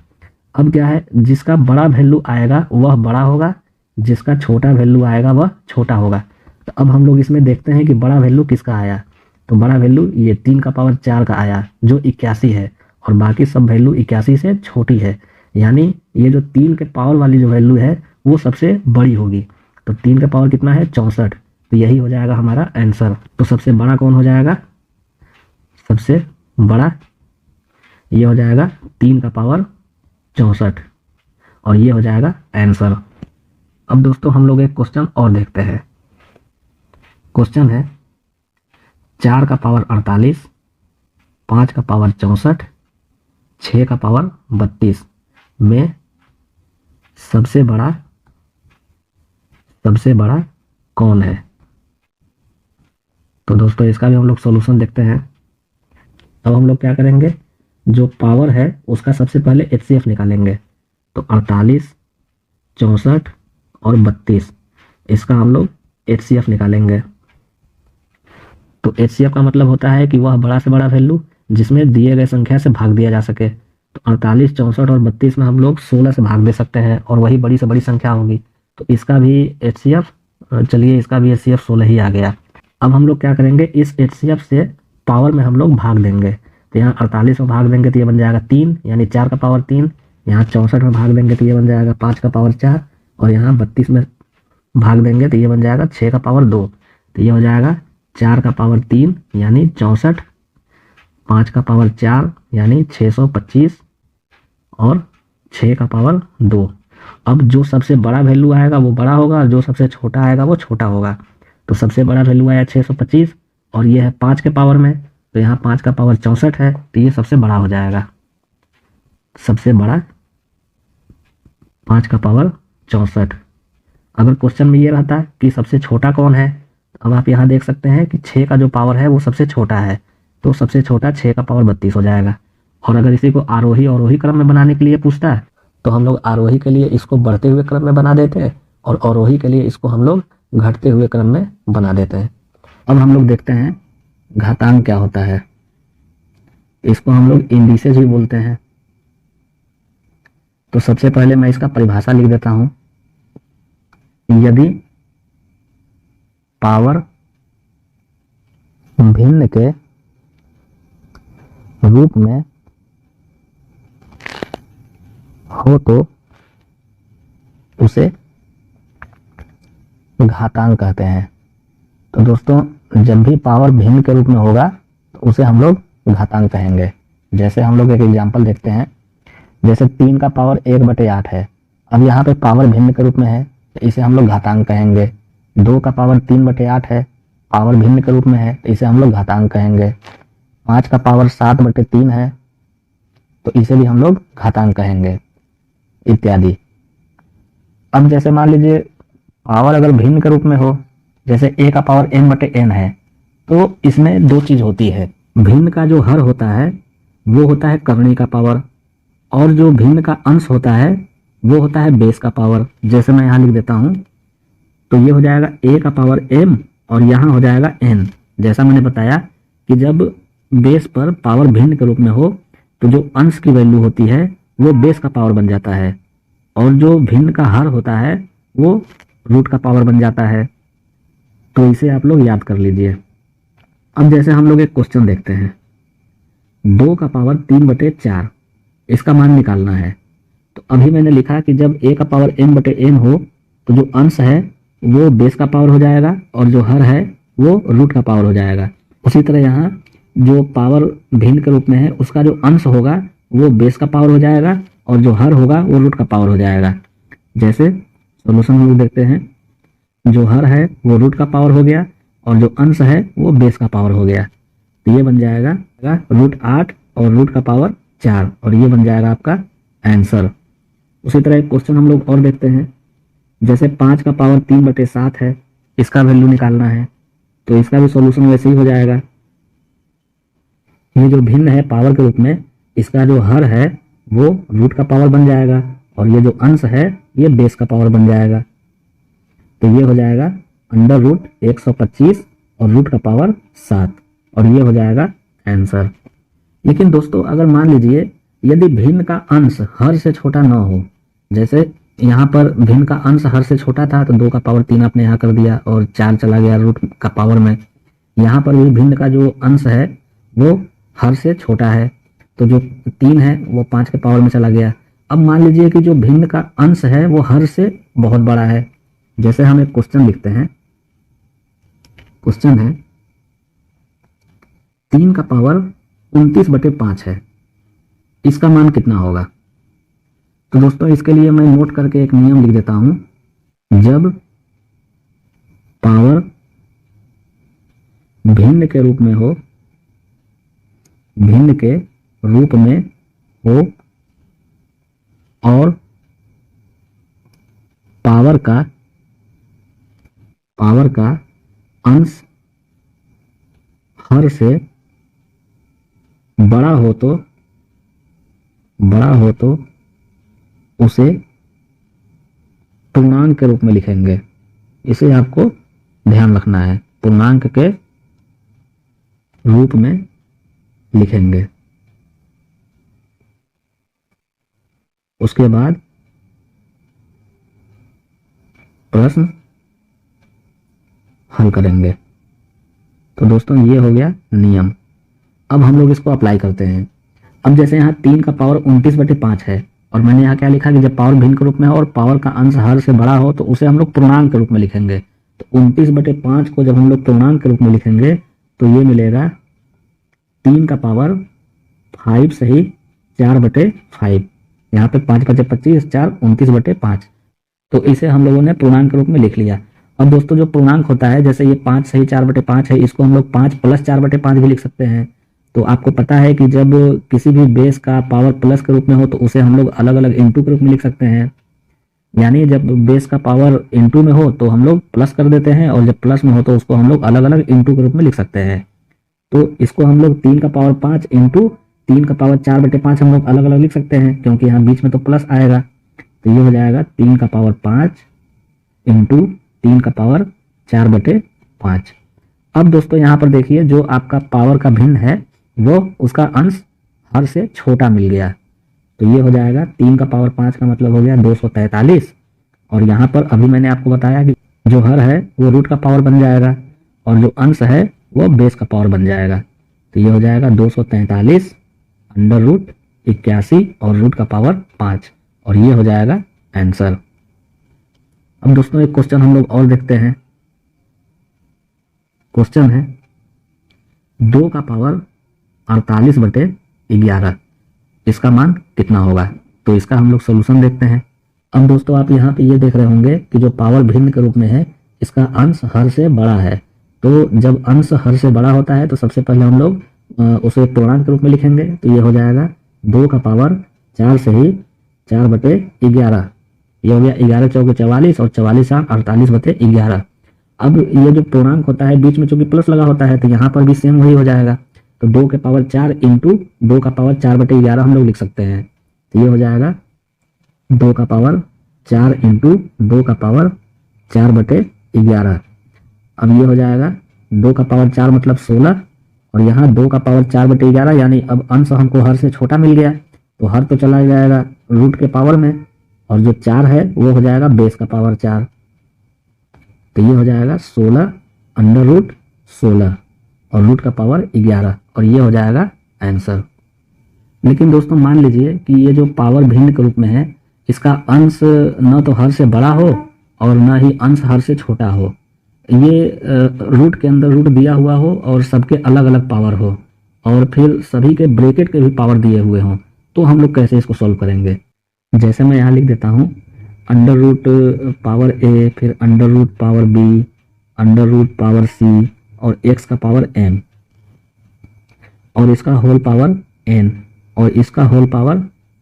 अब क्या है, जिसका बड़ा वैल्यू आएगा वह बड़ा होगा, जिसका छोटा वैल्यू आएगा वह छोटा होगा। तो अब हम लोग इसमें देखते हैं कि बड़ा वैल्यू किसका आया। तो बड़ा वैल्यू ये 3 का पावर 4 का आया जो 81 है, और बाकी सब वैल्यू 81 से छोटी है, यानी ये जो 3 के पावर वाली जो वैल्यू है वो सबसे बड़ी होगी। तो 3 का पावर कितना है 64, तो यही हो जाएगा हमारा आंसर। तो सबसे बड़ा कौन हो जाएगा, सबसे बड़ा ये हो जाएगा 3 का पावर 64 और ये हो जाएगा आंसर। अब दोस्तों हम लोग एक क्वेश्चन और देखते हैं। क्वेश्चन है 4 का पावर 48, 5 का पावर 64, 6 का पावर 32 में सबसे बड़ा कौन है। तो दोस्तों इसका भी हम लोग सॉल्यूशन देखते हैं। अब हम लोग क्या करेंगे, जो पावर है उसका सबसे पहले एचसीएफ निकालेंगे। तो 48, 64 और 32 इसका हम लोग एचसीएफ निकालेंगे। तो एचसीएफ का मतलब होता है कि वह बड़ा से बड़ा वैल्यू जिसमें दिए गए संख्या से भाग दिया जा सके। तो 48, 64 और 32 में हम लोग 16 से भाग दे सकते हैं और वही बड़ी से बड़ी संख्या होगी। तो इसका भी एचसीएफ, चलिए इसका भी एचसीएफ 16 ही आ गया। अब हम लोग क्या करेंगे, इस एचसीएफ से पावर में हम लोग भाग देंगे। तो यहाँ 48 में भाग देंगे तो ये बन जाएगा 3, यानी 4 का पावर 3। यहाँ 64 में भाग देंगे तो ये बन जाएगा 5 का पावर 4 और यहाँ 32 में भाग देंगे तो ये बन जाएगा 6 का पावर 2। तो ये हो जाएगा 4 का पावर 3 यानी 64, 5 का पावर 4 यानी 625 और 6 का पावर 2। अब जो सबसे बड़ा वैल्यू आएगा वो बड़ा होगा, जो सबसे छोटा आएगा वो छोटा होगा। तो सबसे बड़ा वैल्यू आया 625 और ये है 5 के पावर में, तो यहाँ 5 का पावर 64 है तो ये सबसे बड़ा हो जाएगा। सबसे बड़ा 5 का पावर 64। अगर क्वेश्चन में ये रहता कि सबसे छोटा कौन है, अब आप यहाँ देख सकते हैं कि 6 का जो पावर है वो सबसे छोटा है, तो सबसे छोटा 6 का पावर 32 हो जाएगा। और अगर इसी को आरोही अवरोही क्रम में बनाने के लिए पूछता है तो हम लोग आरोही के लिए इसको बढ़ते हुए क्रम में बना देते हैं और अवरोही के लिए इसको हम लोग घटते हुए क्रम में बना देते हैं। अब हम लोग देखते हैं घातांक क्या होता है। इसको हम लोग इंडिसेस भी बोलते हैं। तो सबसे पहले मैं इसका परिभाषा लिख देता हूं। यदि पावर भिन्न के रूप में हो तो उसे घातांक कहते हैं। तो दोस्तों जब भी पावर भिन्न के रूप में होगा तो उसे हम लोग घातांक कहेंगे। जैसे हम लोग एक एग्जांपल देखते हैं जैसे 3 का पावर 1/8 है, अब यहाँ पे पावर भिन्न के रूप में है तो इसे हम लोग घातांक कहेंगे। 2 का पावर 3/8 है, पावर भिन्न के रूप में है तो इसे हम लोग घातांक कहेंगे। 5 का पावर 7/3 है तो इसे भी हम लोग घातांक कहेंगे, इत्यादि। अब जैसे मान लीजिए पावर अगर भिन्न के रूप में हो, जैसे a का पावर n/n है, तो इसमें दो चीज होती है। भिन्न का जो हर होता है वो होता है करनी का पावर, और जो भिन्न का अंश होता है वो होता है बेस का पावर। जैसे मैं यहाँ लिख देता हूँ, तो ये हो जाएगा a का पावर m और यहाँ हो जाएगा n। जैसा मैंने बताया कि जब बेस पर पावर भिन्न के रूप में हो तो जो अंश की वैल्यू होती है वो बेस का पावर बन जाता है, और जो भिन्न का हर होता है वो रूट का पावर बन जाता है। तो इसे आप लोग याद कर लीजिए। अब जैसे हम लोग एक क्वेश्चन देखते हैं, 2 का पावर 3/4, इसका मान निकालना है। तो अभी मैंने लिखा कि जब a का पावर m/n हो तो जो अंश है वो बेस का पावर हो जाएगा और जो हर है वो रूट का पावर हो जाएगा। उसी तरह यहाँ जो पावर भिन्न के रूप में है उसका जो अंश होगा वो बेस का पावर हो जाएगा और जो हर होगा वो रूट का पावर हो जाएगा। जैसे सॉल्यूशन हम लोग देखते हैं, जो हर है वो रूट का पावर हो गया और जो अंश है वो बेस का पावर हो गया। तो ये बन जाएगा √8 और रूट का पावर 4, और ये बन जाएगा आपका आंसर। उसी तरह एक क्वेश्चन हम लोग और देखते हैं, जैसे 5 का पावर 3/7 है, इसका वैल्यू निकालना है। तो इसका भी सॉल्यूशन वैसे ही हो जाएगा। ये जो भिन्न है पावर के रूप में, इसका जो हर है वो रूट का पावर बन जाएगा और ये जो अंश है ये बेस का पावर बन जाएगा। तो ये हो जाएगा √125 और रूट का पावर 7, और ये हो जाएगा आंसर। लेकिन दोस्तों अगर मान लीजिए यदि भिन्न का अंश हर से छोटा ना हो, जैसे यहाँ पर भिन्न का अंश हर से छोटा था तो 2 का पावर 3 आपने यहाँ कर दिया और 4 चला गया रूट का पावर में। यहाँ पर भी भिन्न का जो अंश है वो हर से छोटा है, तो जो 3 है वो 5 के पावर में चला गया। अब मान लीजिए कि जो भिन्न का अंश है वो हर से बहुत बड़ा है। जैसे हम एक क्वेश्चन लिखते हैं, क्वेश्चन है 3 का पावर 29/5 है, इसका मान कितना होगा। तो दोस्तों इसके लिए मैं नोट करके एक नियम लिख देता हूं, जब पावर भिन्न के रूप में हो, भिन्न के रूप में हो और पावर का अंश हर से बड़ा हो तो उसे पूर्णांक के रूप में लिखेंगे। इसे आपको ध्यान रखना है, पूर्णांक के रूप में लिखेंगे। उसके बाद प्रश्न हल करेंगे। तो दोस्तों ये हो गया नियम। अब हम लोग इसको अप्लाई करते हैं। अब जैसे यहाँ 3 का पावर 29/5 है और मैंने यहाँ क्या लिखा कि जब पावर भिन्न के रूप में हो और पावर का अंश हर से बड़ा हो तो उसे हम लोग पूर्णांक के रूप में लिखेंगे। तो 29/5 को जब हम लोग पूर्णांक के रूप में लिखेंगे तो ये मिलेगा 3 का पावर 5 सही 4/5। यहाँ पे 5 × 5 = 25, 4 29/5। तो इसे हम लोगों ने पूर्णांक के रूप में लिख लिया। अब दोस्तों जो पूर्णांक होता है, जैसे ये 5 सही 4/5 है, इसको हम लोग 5 + 4/5 भी लिख सकते हैं। तो आपको पता है कि जब किसी भी बेस का पावर प्लस के रूप में हो तो उसे हम लोग अलग अलग इंटू के रूप में लिख सकते हैं। यानी जब बेस का पावर इंटू में हो तो हम लोग प्लस कर देते हैं और जब प्लस में हो तो उसको हम लोग अलग अलग इंटू के रूप में लिख सकते हैं। तो इसको हम लोग 3 का पावर 5 इंटू 3 का पावर 4/5 हम लोग अलग अलग लिख सकते हैं, क्योंकि यहाँ बीच में तो प्लस आएगा। तो ये हो जाएगा 3 का पावर 5 इंटू 3 का पावर 4/5। अब दोस्तों यहाँ पर देखिए, जो आपका पावर का भिन्न है वो उसका अंश हर से छोटा मिल गया। तो ये हो जाएगा 3 का पावर 5 का मतलब हो गया 243। और यहाँ पर अभी मैंने आपको बताया कि जो हर है वो रूट का पावर बन जाएगा और जो अंश है वो बेस का पावर बन जाएगा। तो ये हो जाएगा 243 √81 और रूट का पावर 5, और ये हो जाएगा आंसर। अब दोस्तों एक क्वेश्चन हम लोग और देखते हैं। क्वेश्चन है 2 का पावर 48/11, इसका मान कितना होगा। तो इसका हम लोग सोल्यूशन देखते हैं। अब दोस्तों आप यहाँ पे ये देख रहे होंगे कि जो पावर भिन्न के रूप में है इसका अंश हर से बड़ा है। तो जब अंश हर से बड़ा होता है तो सबसे पहले हम लोग उसे पूर्णांक के रूप में लिखेंगे। तो ये हो जाएगा 2 का पावर 4 से ही 4/11। ये हो गया 11 चौके 44 और 44 8 48/11। अब ये जो पूर्णांक होता है बीच में चूंकि प्लस लगा होता है तो यहाँ पर भी सेम वही हो जाएगा। तो 2 के पावर 4 इंटू 2 का पावर 4/11 हम लोग लिख सकते हैं। तो ये हो जाएगा 2 का पावर 4 इंटू 2 का पावर 4/11। अब ये हो जाएगा 2 का पावर 4 मतलब 16 और यहाँ 2 का पावर 4/11, यानी अब अंश हमको हर से छोटा मिल गया तो हर तो चला जाएगा रूट के पावर में और जो 4 है वो हो जाएगा बेस का पावर 4। तो ये हो जाएगा 16√16 और रूट का पावर 11 और ये हो जाएगा आंसर। लेकिन दोस्तों मान लीजिए कि ये जो पावर भिन्न के रूप में है इसका अंश न तो हर से बड़ा हो और न ही अंश हर से छोटा हो, ये रूट के अंदर रूट दिया हुआ हो और सबके अलग अलग पावर हो और फिर सभी के ब्रैकेट के भी पावर दिए हुए हों, तो हम लोग कैसे इसको सॉल्व करेंगे। जैसे मैं यहाँ लिख देता हूँ अंडर रूट पावर ए, फिर under root power B, under root power C और एक्स का पावर एम और इसका होल पावर एन और इसका होल पावर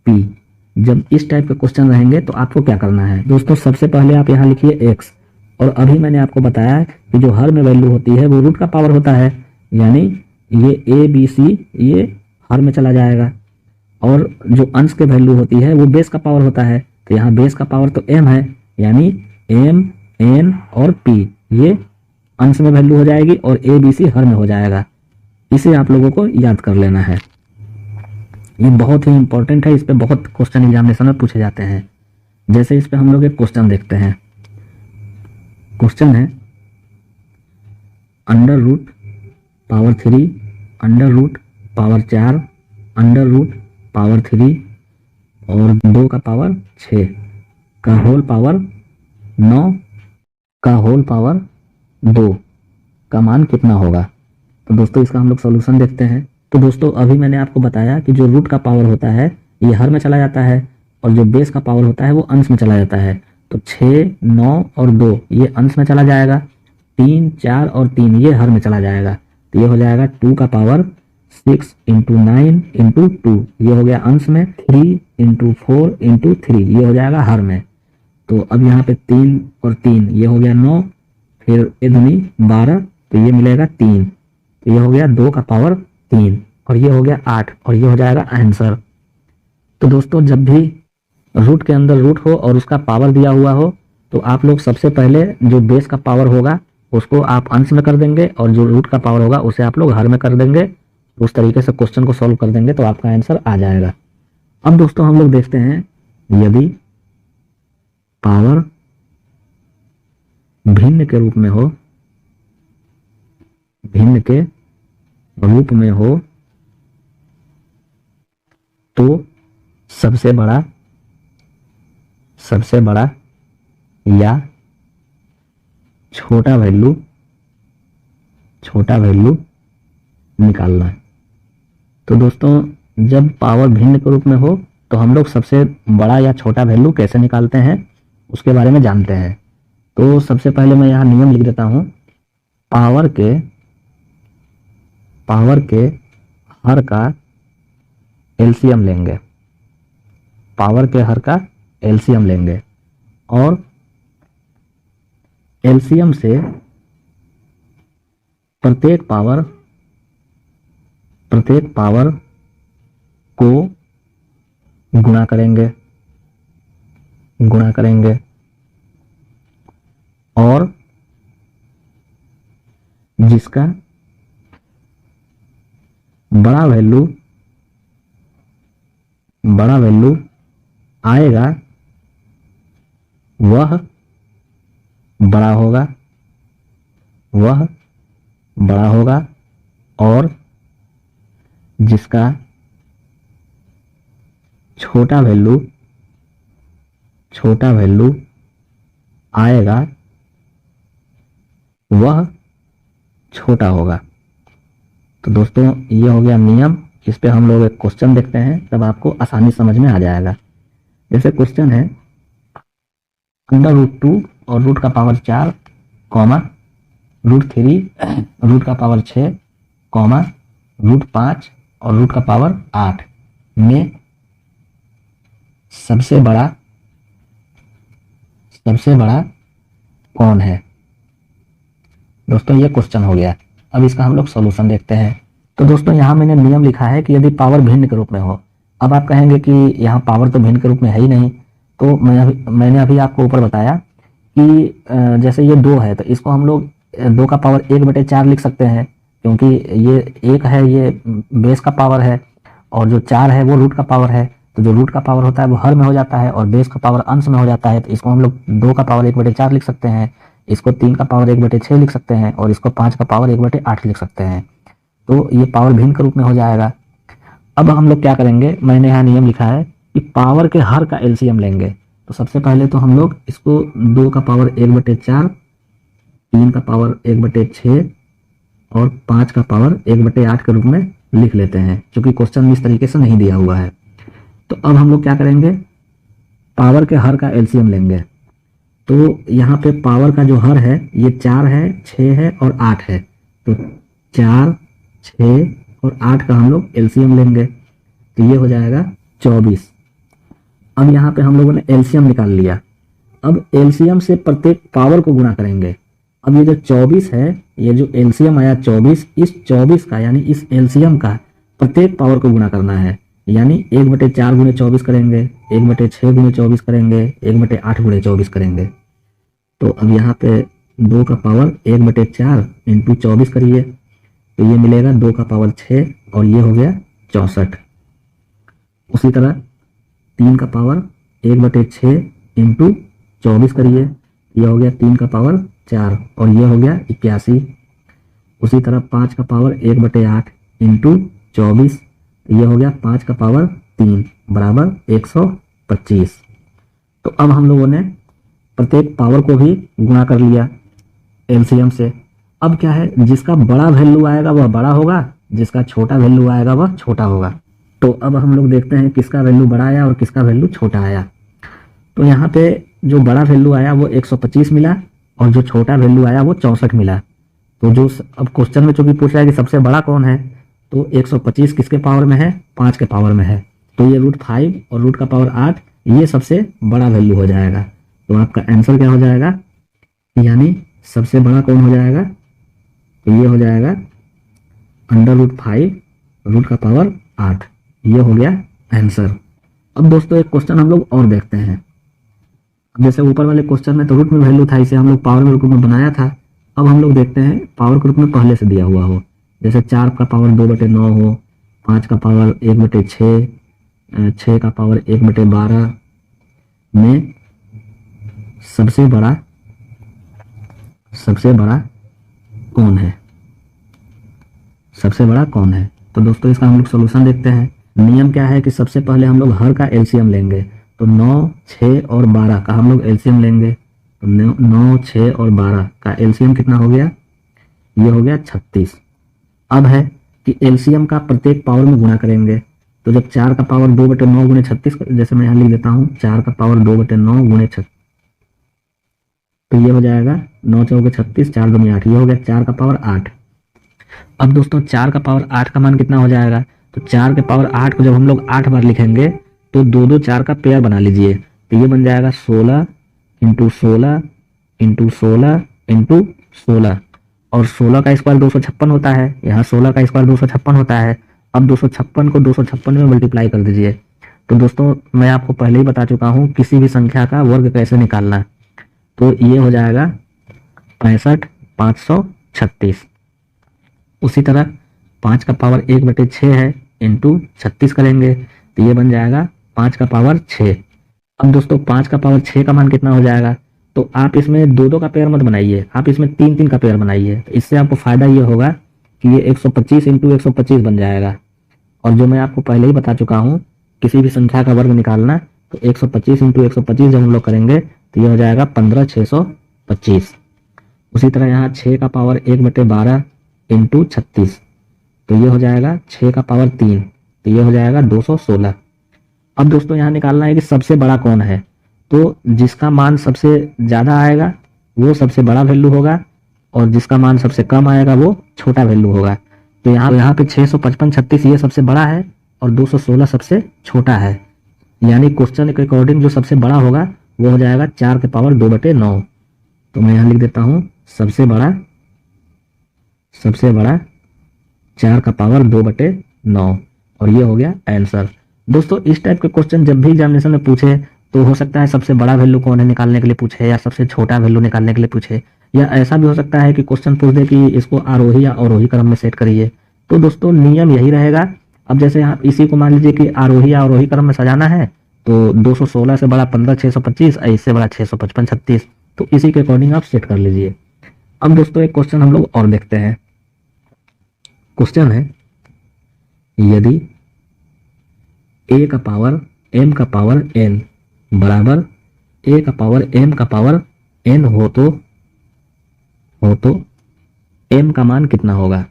पी। जब इस टाइप के क्वेश्चन रहेंगे तो आपको क्या करना है दोस्तों, सबसे पहले आप यहाँ लिखिए एक्स और अभी मैंने आपको बताया कि जो हर में वैल्यू होती है वो रूट का पावर होता है, यानी ये ए बी सी ये हर में चला जाएगा और जो अंश के वैल्यू होती है वो बेस का पावर होता है। तो यहाँ बेस का पावर तो m है, यानी m n और p ये अंश में वैल्यू हो जाएगी और a b c हर में हो जाएगा। इसे आप लोगों को याद कर लेना है, ये बहुत ही इंपॉर्टेंट है, इस पे बहुत क्वेश्चन एग्जामिनेशन में पूछे जाते हैं। जैसे इस पे हम लोग एक क्वेश्चन देखते हैं। क्वेश्चन है under root power 3 under root power 4 under root power 3 और 2 का पावर 6 का होल पावर 9 का होल पावर 2 का मान कितना होगा। तो दोस्तों इसका हम लोग सॉल्यूशन देखते हैं। तो दोस्तों अभी मैंने आपको बताया कि जो रूट का पावर होता है ये हर में चला जाता है और जो बेस का पावर होता है वो अंश में चला जाता है। तो 6 9 और 2 ये अंश में चला जाएगा, 3 4 और 3 ये हर में चला जाएगा। तो ये हो जाएगा 2 का पावर 6 इंटू 9 इंटू 2 ये हो गया अंश में, 3 इंटू 4 इंटू 3 ये हो जाएगा हर में। तो अब यहाँ पे 3 और 3 ये हो गया 9, फिर ए दूनी 12 तो ये मिलेगा 3, तो ये हो गया 2 का पावर 3 और ये हो गया 8 और ये हो जाएगा आंसर। तो दोस्तों जब भी रूट के अंदर रूट हो और उसका पावर दिया हुआ हो तो आप लोग सबसे पहले जो बेस का पावर होगा उसको आप अंश में कर देंगे और जो रूट का पावर होगा उसे आप लोग हर में कर देंगे। उस तरीके से क्वेश्चन को सॉल्व कर देंगे तो आपका आंसर आ जाएगा। अब दोस्तों हम लोग देखते हैं यदि पावर भिन्न के रूप में हो, भिन्न के रूप में हो तो सबसे बड़ा या छोटा वैल्यू निकालना है। तो दोस्तों जब पावर भिन्न के रूप में हो तो हम लोग सबसे बड़ा या छोटा वैल्यू कैसे निकालते हैं उसके बारे में जानते हैं। तो सबसे पहले मैं यहाँ नियम लिख देता हूँ, पावर के हर का एलसीएम लेंगे, पावर के हर का एलसीएम लेंगे और एलसीएम से प्रत्येक पावर को गुणा करेंगे और जिसका बड़ा वैल्यू आएगा वह बड़ा होगा और जिसका छोटा वैल्यू आएगा वह छोटा होगा। तो दोस्तों ये हो गया नियम, इस पे हम लोग एक क्वेश्चन देखते हैं तब आपको आसानी समझ में आ जाएगा। जैसे क्वेश्चन है अंडर रूट 2 और रूट का पावर 4 कॉमा √3 रूट का पावर 6 कॉमा √5 और रूट का पावर 8 में सबसे बड़ा कौन है। दोस्तों ये क्वेश्चन हो गया। अब इसका हम लोग सॉल्यूशन देखते हैं। तो दोस्तों यहाँ मैंने नियम लिखा है कि यदि पावर भिन्न के रूप में हो। अब आप कहेंगे कि यहाँ पावर तो भिन्न के रूप में है ही नहीं, तो मैंने अभी आपको ऊपर बताया कि जैसे ये 2 है तो इसको हम लोग 2 का पावर 1/4 लिख सकते हैं, क्योंकि ये 1 है ये बेस का पावर है और जो 4 है वो रूट का पावर है। तो जो रूट का पावर होता है वो हर में हो जाता है और बेस का पावर अंश में हो जाता है। तो इसको हम लोग 2 का पावर 1/4 लिख सकते हैं, इसको 3 का पावर 1/6 लिख सकते हैं और इसको 5 का पावर 1/8 लिख सकते हैं। तो ये पावर भिन्न के रूप में हो जाएगा। अब हम लोग क्या करेंगे, मैंने यहाँ नियम लिखा है कि पावर के हर का एलसीएम लेंगे। तो सबसे पहले तो हम लोग इसको 2 का पावर 1/4, 3 का पावर 1/6 और 5 का पावर 1/8 के रूप में लिख लेते हैं, क्योंकि क्वेश्चन इस तरीके से नहीं दिया हुआ है। तो अब हम लोग क्या करेंगे, पावर के हर का एलसीएम लेंगे। तो यहाँ पे पावर का जो हर है ये 4 है, 6 है और 8 है। तो 4, 6 और 8 का हम लोग एलसीएम लेंगे, तो ये हो जाएगा 24। अब यहाँ पे हम लोगों ने एलसीएम निकाल लिया। अब एलसीएम से प्रत्येक पावर को गुणा करेंगे। अब ये जो 24 है, ये जो एलसीएम आया 24, इस 24 का यानी इस एलसीएम का प्रत्येक पावर को गुणा करना है। यानी 1/4 गुणे 24 करेंगे, 1/6 गुणे 24 करेंगे, 1/8 गुणे 24 करेंगे। तो अब यहाँ पे 2 का पावर 1/4 इंटू 24 करिए, तो ये मिलेगा 2 का पावर 6 और ये हो गया 64। उसी तरह 3 का पावर 1/6 इंटू 24 करिए, ये हो गया 3 का पावर 4 और ये हो गया 81। उसी तरह 5 का पावर 1/8 इंटू 24, ये हो गया 5 का पावर 3 बराबर 125। तो अब हम लोगों ने प्रत्येक पावर को भी गुणा कर लिया एलसीएम से। अब क्या है, जिसका बड़ा वैल्यू आएगा वह बड़ा होगा, जिसका छोटा वैल्यू आएगा वह छोटा होगा। तो अब हम लोग देखते हैं किसका वैल्यू बड़ा आया और किसका वैल्यू छोटा आया। तो यहाँ पे जो बड़ा वैल्यू आया वो 125 मिला और जो छोटा वैल्यू आया वो 64 मिला। तो जो अब क्वेश्चन में चूंकि पूछ रहा है कि सबसे बड़ा कौन है, तो 125 किसके पावर में है, 5 के पावर में है। तो ये √5 और रूट का पावर 8 ये सबसे बड़ा वैल्यू हो जाएगा। तो आपका आंसर क्या हो जाएगा, यानी सबसे बड़ा कौन हो जाएगा, तो ये हो जाएगा √5 रूट का पावर 8। ये हो गया आंसर। अब दोस्तों एक क्वेश्चन हम लोग और देखते हैं। जैसे ऊपर वाले क्वेश्चन में तो रूट में वैल्यू था, इसे हम लोग पावर के रूप में बनाया था। अब हम लोग देखते हैं पावर के रूप में पहले से दिया हुआ हो, जैसे 4 का पावर 2/9 हो, 5 का पावर 1/6, 6 का पावर 1/12 में सबसे बड़ा कौन है, सबसे बड़ा कौन है। तो दोस्तों इसका हम लोग सोल्यूशन देखते हैं। नियम क्या है कि सबसे पहले हम लोग हर का एलसीएम लेंगे। तो 9, 6 और 12 का हम लोग एलसीएम लेंगे। तो 9, 6 और 12 का एलसीएम कितना हो गया, ये हो गया 36। अब है कि एलसीएम का प्रत्येक पावर में गुणा करेंगे। तो जब 4 का पावर 2/9 गुणे 36, जैसे मैं यहाँ लिख देता हूँ 4 का पावर 2/9 गुणे 36, तो ये हो जाएगा 9 चौके 36, 4 दूनी 8, ये हो गया 4 का पावर 8। अब दोस्तों 4 का पावर 8 का मान कितना हो जाएगा, तो 4 के पावर 8 को जब हम लोग 8 बार लिखेंगे तो 2 4 का पेयर बना लीजिए। तो ये बन जाएगा 16 इंटू 16 इंटू 16 इंटू 16 और 16 का स्क्वायर 256 होता है, यहाँ 16 का स्क्वायर 256 होता है। अब 256 को 256 में मल्टीप्लाई कर दीजिए। तो दोस्तों मैं आपको पहले ही बता चुका हूँ किसी भी संख्या का वर्ग कैसे निकालना। तो ये हो जाएगा 65,536। उसी तरह 5 का पावर 1/6 है इंटू 36 करेंगे, तो ये बन जाएगा 5 का पावर 6। अब दोस्तों 5 का पावर 6 का मान कितना हो जाएगा, तो आप इसमें 2 का पेयर मत बनाइए, आप इसमें 3 का पेयर बनाइए। तो इससे आपको फायदा ये होगा कि ये 125 इंटू 125 बन जाएगा। और जो मैं आपको पहले ही बता चुका हूँ किसी भी संख्या का वर्ग निकालना, तो 125 इंटू 125 जब हम लोग करेंगे तो ये हो जाएगा 15,625। उसी तरह यहाँ 6 का पावर 1/12 इंटू 36, तो ये हो जाएगा 6 का पावर 3, तो ये हो जाएगा 216। अब दोस्तों यहाँ निकालना है कि सबसे बड़ा कौन है, तो जिसका मान सबसे ज़्यादा आएगा वो सबसे बड़ा वैल्यू होगा और जिसका मान सबसे कम आएगा वो छोटा वैल्यू होगा। तो यहाँ पे 655 36 ये सबसे बड़ा है और 216 सबसे छोटा है, यानी क्वेश्चन के अकॉर्डिंग जो सबसे बड़ा होगा वो हो जाएगा 4 के पावर 2/9। तो मैं यहाँ लिख देता हूँ सबसे बड़ा 4 का पावर 2/9 और ये हो गया आंसर। दोस्तों इस टाइप के क्वेश्चन जब भी एग्जामिनेशन में पूछे तो हो सकता है सबसे बड़ा वैल्यू कौन है निकालने के लिए पूछे, या सबसे छोटा वैल्यू निकालने के लिए पूछे, या ऐसा भी हो सकता है कि क्वेश्चन पूछ दे कि इसको आरोही या अवरोही क्रम में सेट करिए। तो दोस्तों नियम यही रहेगा। अब जैसे आप इसी को मान लीजिए कि आरोही या अवरोही क्रम में सजाना है तो 216 से बड़ा 15 625 और इससे बड़ा 655 36, तो इसी के अकॉर्डिंग आप सेट कर लीजिए। अब दोस्तों एक क्वेश्चन हम लोग और देखते हैं। क्वेश्चन है यदि a का पावर m का पावर n बराबर a का पावर m का पावर n हो तो m का मान कितना होगा।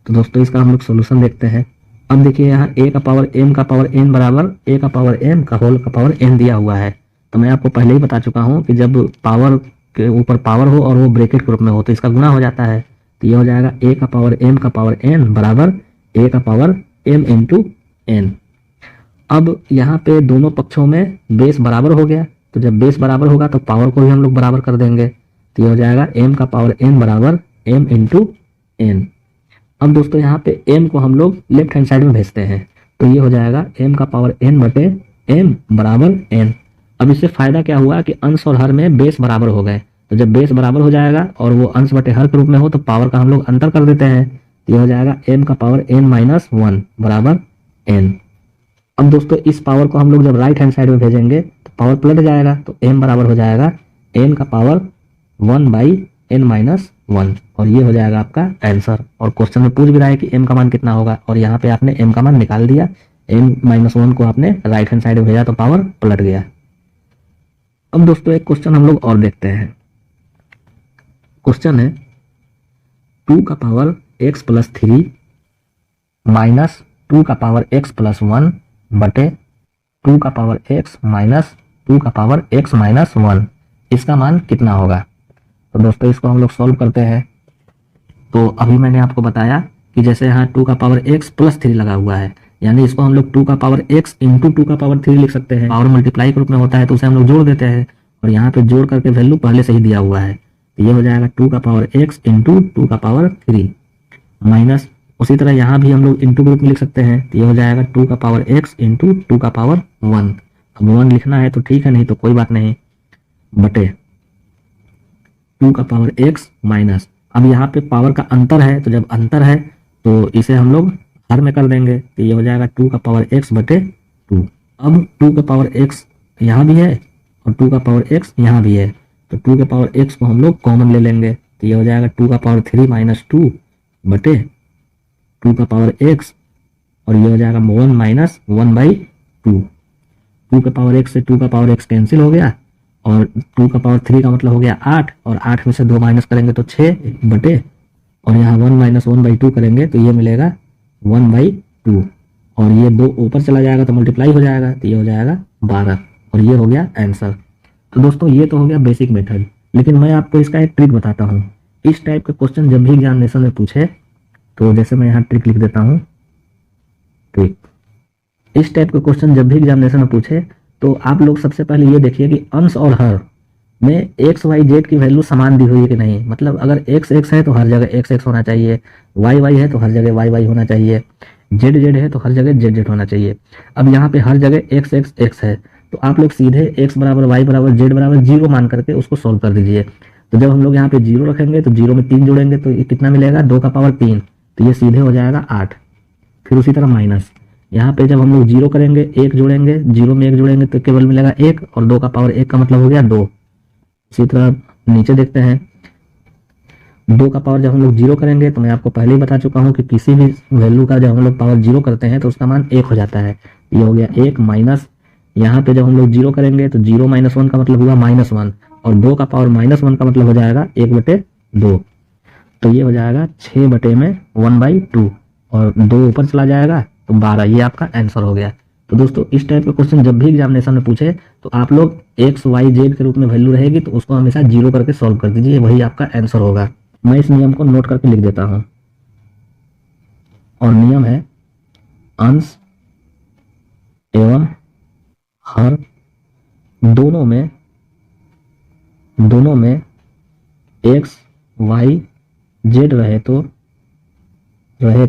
तो दोस्तों इसका हम लोग सोल्यूशन देखते हैं। अब देखिए यहाँ a का पावर m का पावर n बराबर a का पावर m का होल का पावर n दिया हुआ है। तो मैं आपको पहले ही बता चुका हूँ कि जब पावर के ऊपर पावर हो और वो ब्रैकेट के रूप में हो तो इसका गुना हो जाता है। तो ये हो जाएगा a का पावर m का पावर n बराबर a का पावर m इंटू n। अब यहाँ पे दोनों पक्षों में बेस बराबर हो गया, तो जब बेस बराबर होगा तो पावर को भी हम लोग बराबर कर देंगे। तो ये हो जाएगा m का पावर n बराबर m इंटू n। अब दोस्तों यहाँ पे m को हम लोग लेफ्ट हैंड साइड में भेजते हैं, तो ये हो जाएगा m का पावर n बटे m बराबर n। अब इससे फायदा क्या हुआ कि अंश और हर में बेस बराबर हो गए, तो जब बेस बराबर हो जाएगा और वो अंश बटे हर के रूप में हो तो पावर का हम लोग अंतर कर देते हैं। तो ये हो जाएगा m का पावर n-1 बराबर n। अब दोस्तों इस पावर को हम लोग जब राइट हैंड साइड में भेजेंगे तो पावर पलट जाएगा, तो m बराबर हो जाएगा n का पावर 1/n-1 और ये हो जाएगा आपका आंसर। और क्वेश्चन में पूछ भी रहा है कि m का मान कितना होगा और यहाँ पे आपने m का मान निकाल दिया, n-1 को आपने राइट हैंड साइड में भेजा तो पावर पलट गया। अब दोस्तों एक क्वेश्चन हम लोग और देखते हैं। क्वेश्चन है 2 का पावर x प्लस 3 माइनस 2 का पावर x प्लस 1 बटे 2 का पावर x माइनस 2 का पावर x माइनस 1, इसका मान कितना होगा। तो दोस्तों इसको हम लोग सॉल्व करते हैं। तो अभी मैंने आपको बताया कि जैसे यहाँ 2 का पावर x प्लस 3 लगा हुआ है, यानी इसको हम लोग 2 का पावर x इंटू 2 का पावर 3 लिख सकते हैं। पावर मल्टीप्लाई के रूप में होता है तो उसे हम लोग जोड़ देते हैं और यहाँ पे जोड़ करके वैल्यू पहले से ही दिया हुआ है। तो ये हो जाएगा 2 का पावर x इंटू 2 का पावर 3 माइनस, उसी तरह यहाँ भी हम लोग इंटू ग्रुप में लिख सकते हैं। तो ये हो जाएगा 2 का पावर x इंटू 2 का पावर 1। अब 1 लिखना है तो ठीक है, नहीं तो कोई बात नहीं, बटे 2 का पावर x माइनस, अब यहाँ पे पावर का अंतर है तो जब अंतर है तो इसे हम लोग हर में कर देंगे। तो ये हो जाएगा 2 का पावर x बटे 2। अब 2 का पावर x यहाँ भी है और 2 का पावर x यहाँ भी है, तो 2 के पावर x को हम लोग कॉमन ले लेंगे। तो ये हो जाएगा 2 का पावर 3 माइनस 2 बटे 2 का पावर x और ये हो जाएगा 1 माइनस 1/2। 2 के पावर x से 2 का पावर x कैंसिल हो गया और 2 का पावर 3 का मतलब हो गया 8 और 8 में से 2 माइनस करेंगे तो 6 बटे, और यहाँ 1 माइनस 1/2 करेंगे तो ये मिलेगा 1/2 और ये 2 ऊपर चला जाएगा तो मल्टीप्लाई हो जाएगा, तो ये हो जाएगा 12 और ये हो गया आंसर। तो दोस्तों ये तो हो गया बेसिक मेथड, लेकिन मैं आपको इसका एक ट्रिक बताता हूँ। इस टाइप के क्वेश्चन जब भी एग्जामिनेशन में पूछे तो जैसे मैं यहाँ ट्रिक लिख देता हूँ, ट्रिक। इस टाइप के क्वेश्चन जब भी एग्जामिनेशन में पूछे तो आप लोग सबसे पहले ये देखिए कि अंश और हर में एक्स वाई जेड की वैल्यू समान दी हुई है कि नहीं। मतलब अगर एक्स एक्स है तो हर जगह एक्स एक्स होना चाहिए, वाई वाई है तो हर जगह वाई वाई होना चाहिए, जेड जेड है तो हर जगह जेड जेड होना चाहिए। अब यहाँ पे हर जगह एक्स एक्स एक्स है तो आप लोग सीधे एक्स बराबर वाई बराबर जेड बराबर 0 मान करके उसको सोल्व कर दीजिए। तो जब हम लोग यहाँ पे 0 रखेंगे तो 0 में 3 जोड़ेंगे तो ये कितना मिलेगा, 2 का पावर 3, तो ये सीधे हो जाएगा 8। फिर उसी तरह माइनस, यहाँ पे जब हम लोग 0 करेंगे 1 जोड़ेंगे, 0 में 1 जोड़ेंगे तो केवल मिलेगा 1 और 2 का पावर 1 का मतलब हो गया 2। इसी तरह नीचे देखते हैं, 2 का पावर जब हम लोग 0 करेंगे तो मैं आपको पहले ही बता चुका हूँ कि किसी भी वैल्यू का जब हम लोग पावर 0 करते हैं तो उसका मान 1 हो जाता है। ये हो गया 1 माइनस, यहाँ पे जब हम लोग 0 करेंगे तो 0 माइनस 1 का मतलब हुआ -1 और 2 का पावर -1 का मतलब हो जाएगा 1/2। तो ये हो जाएगा 6 बटे में 1/2 और 2 ऊपर चला जाएगा तो 12, ये आपका आंसर हो गया। तो दोस्तों इस टाइप के क्वेश्चन जब भी एग्जामिनेशन में पूछे तो आप लोग एक्स वाई जेड के रूप में वैल्यू रहेगी तो उसको हमेशा जीरो करके सॉल्व कर दीजिए, वही आपका आंसर होगा। मैं इस नियम को नोट करके लिख देता हूं, और नियम है अंश एवं हर दोनों में एक्स वाई जेड रहे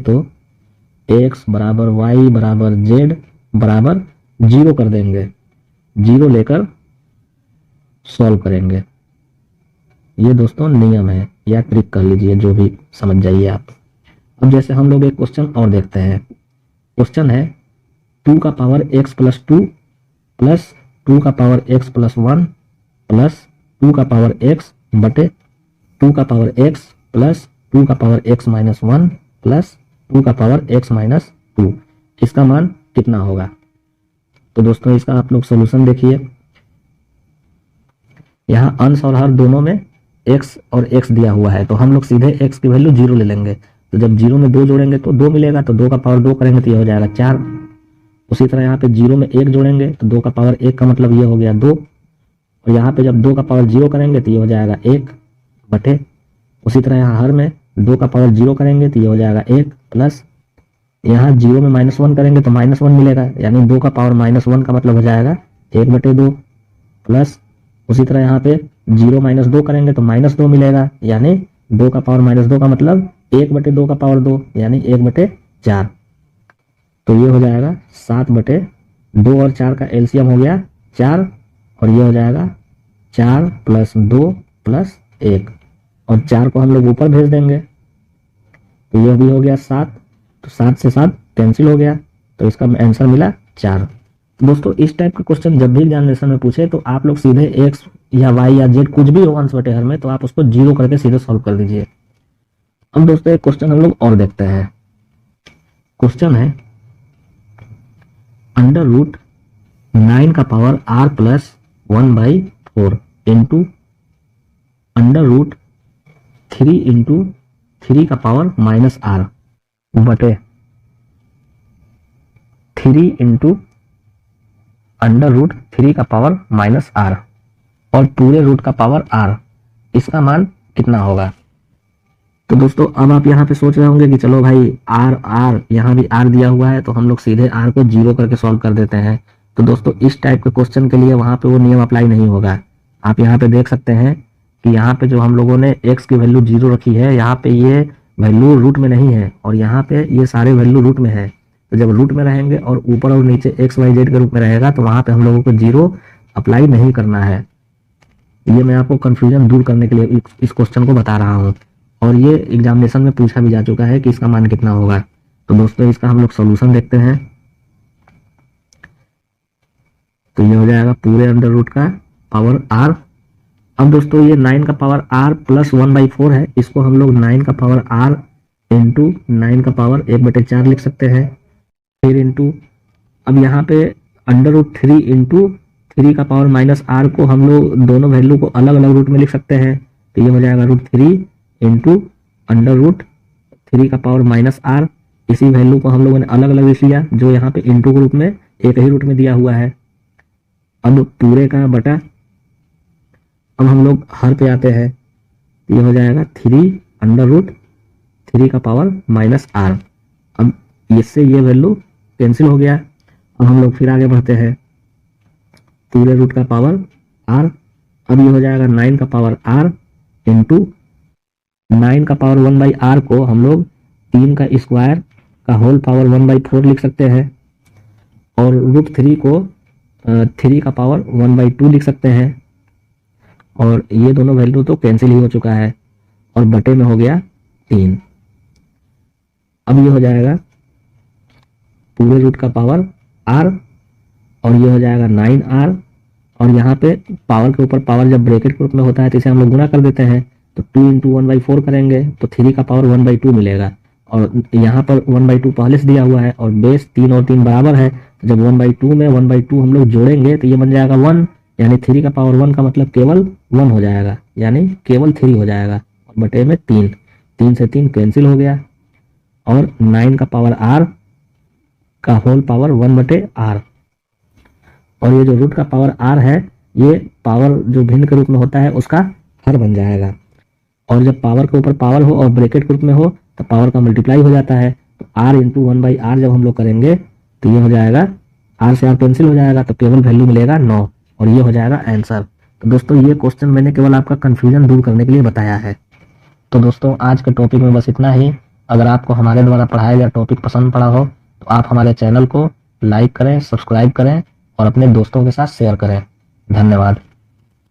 तो एक्स बराबर वाई बराबर जेड बराबर जीरो कर देंगे, जीरो लेकर सॉल्व करेंगे। ये दोस्तों नियम है, या ट्रिक कर लीजिए, जो भी समझ जाइए आप। अब जैसे हम लोग एक क्वेश्चन और देखते हैं। क्वेश्चन है 2 का पावर x प्लस 2 प्लस 2 का पावर x प्लस 1 प्लस 2 का पावर x बटे 2 का पावर x प्लस 2 का पावर x माइनस 1 प्लस 2 का पावर x माइनस 2, इसका मान कितना होगा? तो दोस्तों इसका आप लोग सोल्यूशन देखिए। यहाँ अंश और हर दोनों में x और x दिया हुआ है, तो हम लोग सीधे x की वैल्यू जीरो ले लेंगे। तो जब जीरो में 2 जोड़ेंगे तो 2 मिलेगा, तो 2 का पावर 2 करेंगे तो ये हो जाएगा 4। उसी तरह यहाँ पे जीरो में 1 जोड़ेंगे तो 2 का पावर 1 का मतलब ये हो गया 2, और यहाँ पे जब 2 का पावर 0 करेंगे तो ये हो जाएगा 1 बटे, उसी तरह यहाँ हर में 2 का पावर 0 करेंगे तो ये हो जाएगा 1 प्लस, यहाँ 0 में -1 करेंगे तो -1 मिलेगा, यानी 2 का पावर -1 का मतलब हो जाएगा 1 बटे 2 प्लस, उसी तरह यहाँ पे 0 - 2 करेंगे तो -2 मिलेगा, यानी 2 का पावर -2 का मतलब 1 बटे 2 का पावर 2, यानी 1 बटे 4। तो ये हो जाएगा 7 बटे 2 और 4 का एलसीएम हो गया 4, और ये हो जाएगा 4 प्लस 2 प्लस 1, और 4 को हम लोग ऊपर भेज देंगे तो ये भी हो गया 7, तो 7 से 7 कैंसिल हो गया, तो इसका आंसर मिला 4। दोस्तों इस टाइप का क्वेश्चन जब भी एग्जामिनेशन में पूछे तो आप लोग सीधे एक्स या वाई या जेड कुछ भी हो अंश बटे हर में, तो आप उसको जीरो करके सीधे सॉल्व कर दीजिए। अब दोस्तों एक क्वेश्चन हम लोग और देखते हैं। क्वेश्चन है अंडर रूट 9 का power r plus 1/4 into under root 3 into 3 का पावर -r बटे 3 इंटू अंडर रूट 3 का पावर -r और पूरे रूट का पावर r, इसका मान कितना होगा? तो दोस्तों अब आप यहाँ पे सोच रहे होंगे कि चलो भाई r यहाँ भी r दिया हुआ है तो हम लोग सीधे r को जीरो करके सॉल्व कर देते हैं। तो दोस्तों इस टाइप के क्वेश्चन के लिए वहां पे वो नियम अप्लाई नहीं होगा। आप यहाँ पे देख सकते हैं कि यहाँ पे जो हम लोगों ने x की वैल्यू जीरो रखी है, यहाँ पे ये वैल्यू रूट में नहीं है और यहाँ पे ये सारे वैल्यू रूट में है। तो जब रूट में रहेंगे और ऊपर और नीचे एक्स वाई जेड के रूप में रहेगा तो वहां पे हम लोगों को जीरो अप्लाई नहीं करना है। ये मैं आपको कंफ्यूजन दूर करने के लिए इस क्वेश्चन को बता रहा हूँ, और ये एग्जामिनेशन में पूछा भी जा चुका है कि इसका मान कितना होगा। तो दोस्तों इसका हम लोग सोल्यूशन देखते हैं। तो ये हो जाएगा पूरे अंडर रूट का पावर r। अब दोस्तों ये 9 का पावर r प्लस 1/4 है, इसको हम लोग 9 का पावर r इंटू 9 का पावर 1/4 लिख सकते हैं। फिर इंटू, अब यहाँ पे अंडर रूट 3 इंटू 3 का पावर -r को हम लोग दोनों वैल्यू को अलग अलग रूट में लिख सकते हैं। तो ये हो जाएगा √3 इंटू अंडर रूट 3 का पावर -r। इसी वैल्यू को हम लोगों ने अलग अलग लिख लिया, जो यहाँ पे इंटू के रूप में एक ही रूट में दिया हुआ है। अब पूरे का बटा, अब हम लोग हर पे आते हैं, ये हो जाएगा 3 अंडर रूट 3 का पावर -r। अब इससे ये वैल्यू कैंसिल हो गया। अब हम लोग फिर आगे बढ़ते हैं, पूरे रूट का पावर r। अब ये हो जाएगा 9 का पावर r इंटू 9 का पावर 1/r को हम लोग 3 का स्क्वायर का होल पावर 1/4 लिख सकते हैं, और √3 को 3 का पावर 1/2 लिख सकते हैं। और ये दोनों वैल्यू तो कैंसिल ही हो चुका है, और बटे में हो गया 3। अब ये हो जाएगा पूरे रूट का पावर r, और ये हो जाएगा 9r, और यहाँ पे पावर के ऊपर पावर जब ब्रैकेट के रूप में होता है तो इसे हम लोग गुणा कर देते हैं। तो 2 इंटू 1/4 करेंगे तो 3 का पावर 1/2 मिलेगा, और यहाँ पर 1/2 पहले से दिया हुआ है और बेस 3 और 3 बराबर है। तो जब 1/2 में 1/2 हम लोग जोड़ेंगे तो ये बन जाएगा 1, यानी 3 का पावर 1 का मतलब केवल 1 हो जाएगा, यानी केवल 3 हो जाएगा, और बटे में 3 से 3 कैंसिल हो गया, और 9 का पावर r का होल पावर 1/r, और ये जो रूट का पावर r है ये पावर जो भिन्न के रूप में होता है उसका हर बन जाएगा। और जब पावर के ऊपर पावर हो और ब्रैकेट के रूप में हो तो पावर का मल्टीप्लाई हो जाता है। तो r इंटू 1/r जब हम लोग करेंगे तो ये हो जाएगा, r से r कैंसिल हो जाएगा तो केवल वैल्यू मिलेगा 9 और ये हो जाएगा आंसर। तो दोस्तों ये क्वेश्चन मैंने केवल आपका कंफ्यूजन दूर करने के लिए बताया है। तो दोस्तों आज के टॉपिक में बस इतना ही। अगर आपको हमारे द्वारा पढ़ाया गया टॉपिक पसंद पड़ा हो तो आप हमारे चैनल को लाइक करें, सब्सक्राइब करें और अपने दोस्तों के साथ शेयर करें। धन्यवाद।